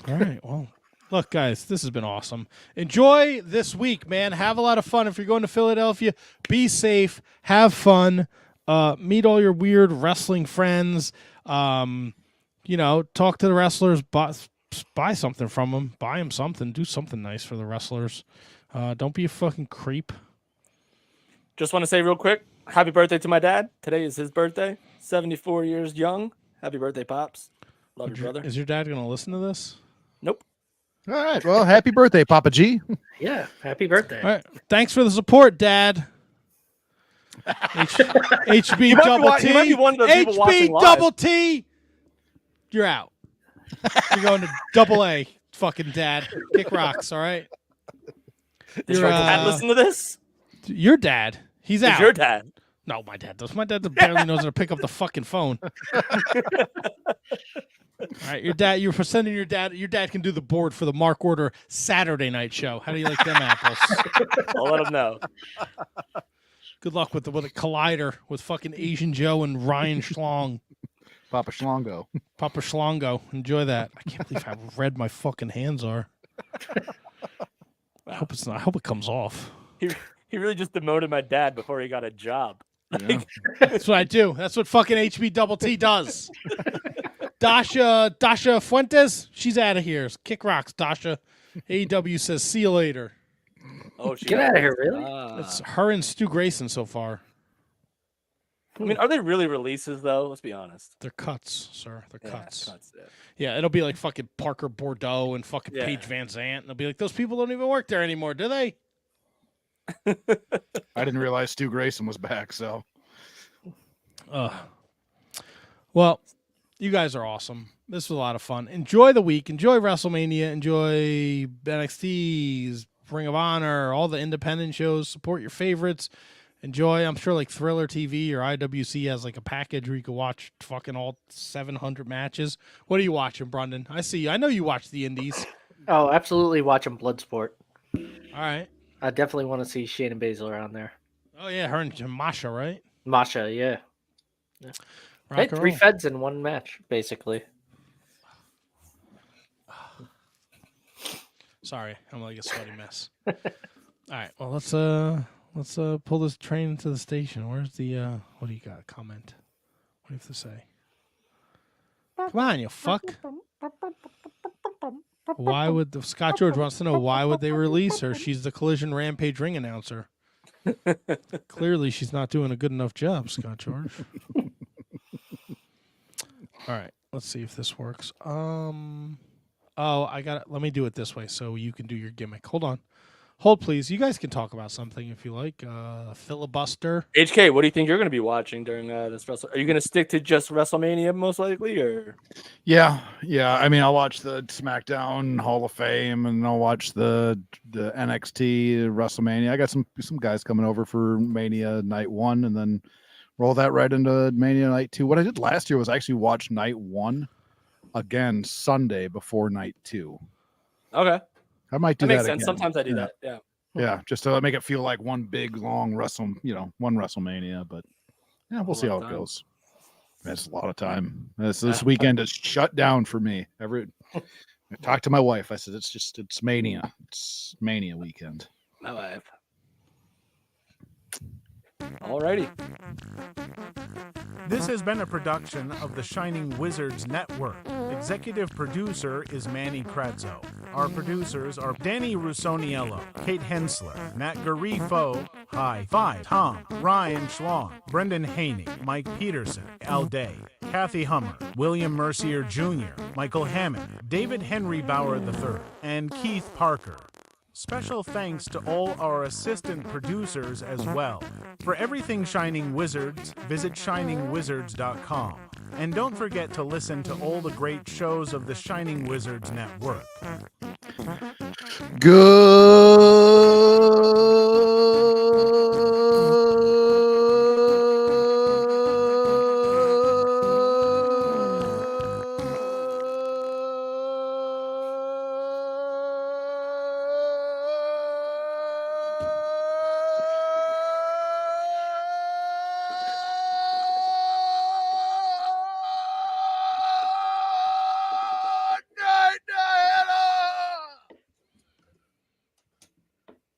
All right, well, look, guys, this has been awesome. Enjoy this week, man. Have a lot of fun. If you're going to Philadelphia, be safe. Have fun. Meet all your weird wrestling friends. Talk to the wrestlers. Buy something from them. Buy them something. Do something nice for the wrestlers. Don't be a fucking creep. Just want to say real quick, happy birthday to my dad. Today is his birthday. 74 years young. Happy birthday, Pops. Love your brother. Is your dad going to listen to this? Nope. All right. Well, happy birthday, Papa G. Yeah, happy birthday. All right. Thanks for the support, Dad. HB double T. You might be one of the people watching HB live. double T. You're out. You're going to double A. Fucking dad. Kick rocks, all right? Does your dad listen to this? Your dad. He's out. Is your dad? No, my dad does. My dad barely knows how to pick up the fucking phone. All right, your dad. You're sending your dad. Your dad can do the board for the Mark Order Saturday night show. How do you like them apples? I'll let him know. Good luck with the collider with fucking Asian Joe and Ryan Schlong. Papa Schlongo. Papa Schlongo. Enjoy that. I can't believe how red my fucking hands are. I hope it's not. I hope it comes off. He really just demoted my dad before he got a job. Yeah. That's what I do. That's what fucking HB double T does. Dasha Fuentes, she's out of here. Kick rocks, Dasha. AEW says, see you later. Oh, Get out of here, really? It's her and Stu Grayson so far. I mean, are they really releases though? Let's be honest. They're cuts, sir. They're cuts. Yeah. Yeah, it'll be like fucking Parker Bordeaux and fucking Paige Van Zant. And they'll be like, those people don't even work there anymore, do they? I didn't realize Stu Grayson was back, so. Well, you guys are awesome. This was a lot of fun. Enjoy the week. Enjoy WrestleMania. Enjoy NXT's Ring of Honor, all the independent shows. Support your favorites. Enjoy. I'm sure like Thriller TV or IWC has like a package where you can watch fucking all 700 matches. What are you watching, Brendan? I see you. I know you watch the indies. Oh, absolutely watching Bloodsport. All right. I definitely want to see Shannon Baszler on there. Oh, yeah. Her and Masha, right? Masha, yeah. They had 3 feds in one match, basically. Sorry, I'm like a sweaty mess. All right, well let's pull this train into the station. Where's the what do you got? Comment. What do you have to say? Come on, you fuck. Why would Scott George wants to know why would they release her? She's the Collision Rampage ring announcer. Clearly, she's not doing a good enough job, Scott George. All right, let's see if this works. Oh, let me do it this way so you can do your gimmick. Hold on. Hold, please. You guys can talk about something if you like. Filibuster. HK, what do you think you're going to be watching during this Are you going to stick to just WrestleMania most likely, or? Yeah. I mean, I'll watch the SmackDown Hall of Fame, and I'll watch the NXT WrestleMania. I got some guys coming over for Mania Night 1, and then roll that right into Mania Night 2. What I did last year was actually watch Night 1 again Sunday before Night 2. Okay. I might do that. That makes sense. again. Sometimes I do that. Yeah. Yeah, just to make it feel like one big long one WrestleMania. But yeah, we'll see how it goes. That's a lot of time. This weekend is shut down for me. I talked to my wife. I said it's Mania. It's Mania weekend. My wife. Alrighty. This has been a production of the Shining Wizards Network. Executive producer is Manny Kratzo. Our producers are Danny Russoniello, Kate Hensler, Matt Garifo, Hi Fi, Tom, Ryan Schlong, Brendan Haney, Mike Peterson, Al Day, Kathy Hummer, William Mercier Jr., Michael Hammond, David Henry Bauer III, and Keith Parker. Special thanks to all our assistant producers as well. For everything Shining Wizards, visit shiningwizards.com. And don't forget to listen to all the great shows of the Shining Wizards Network. Good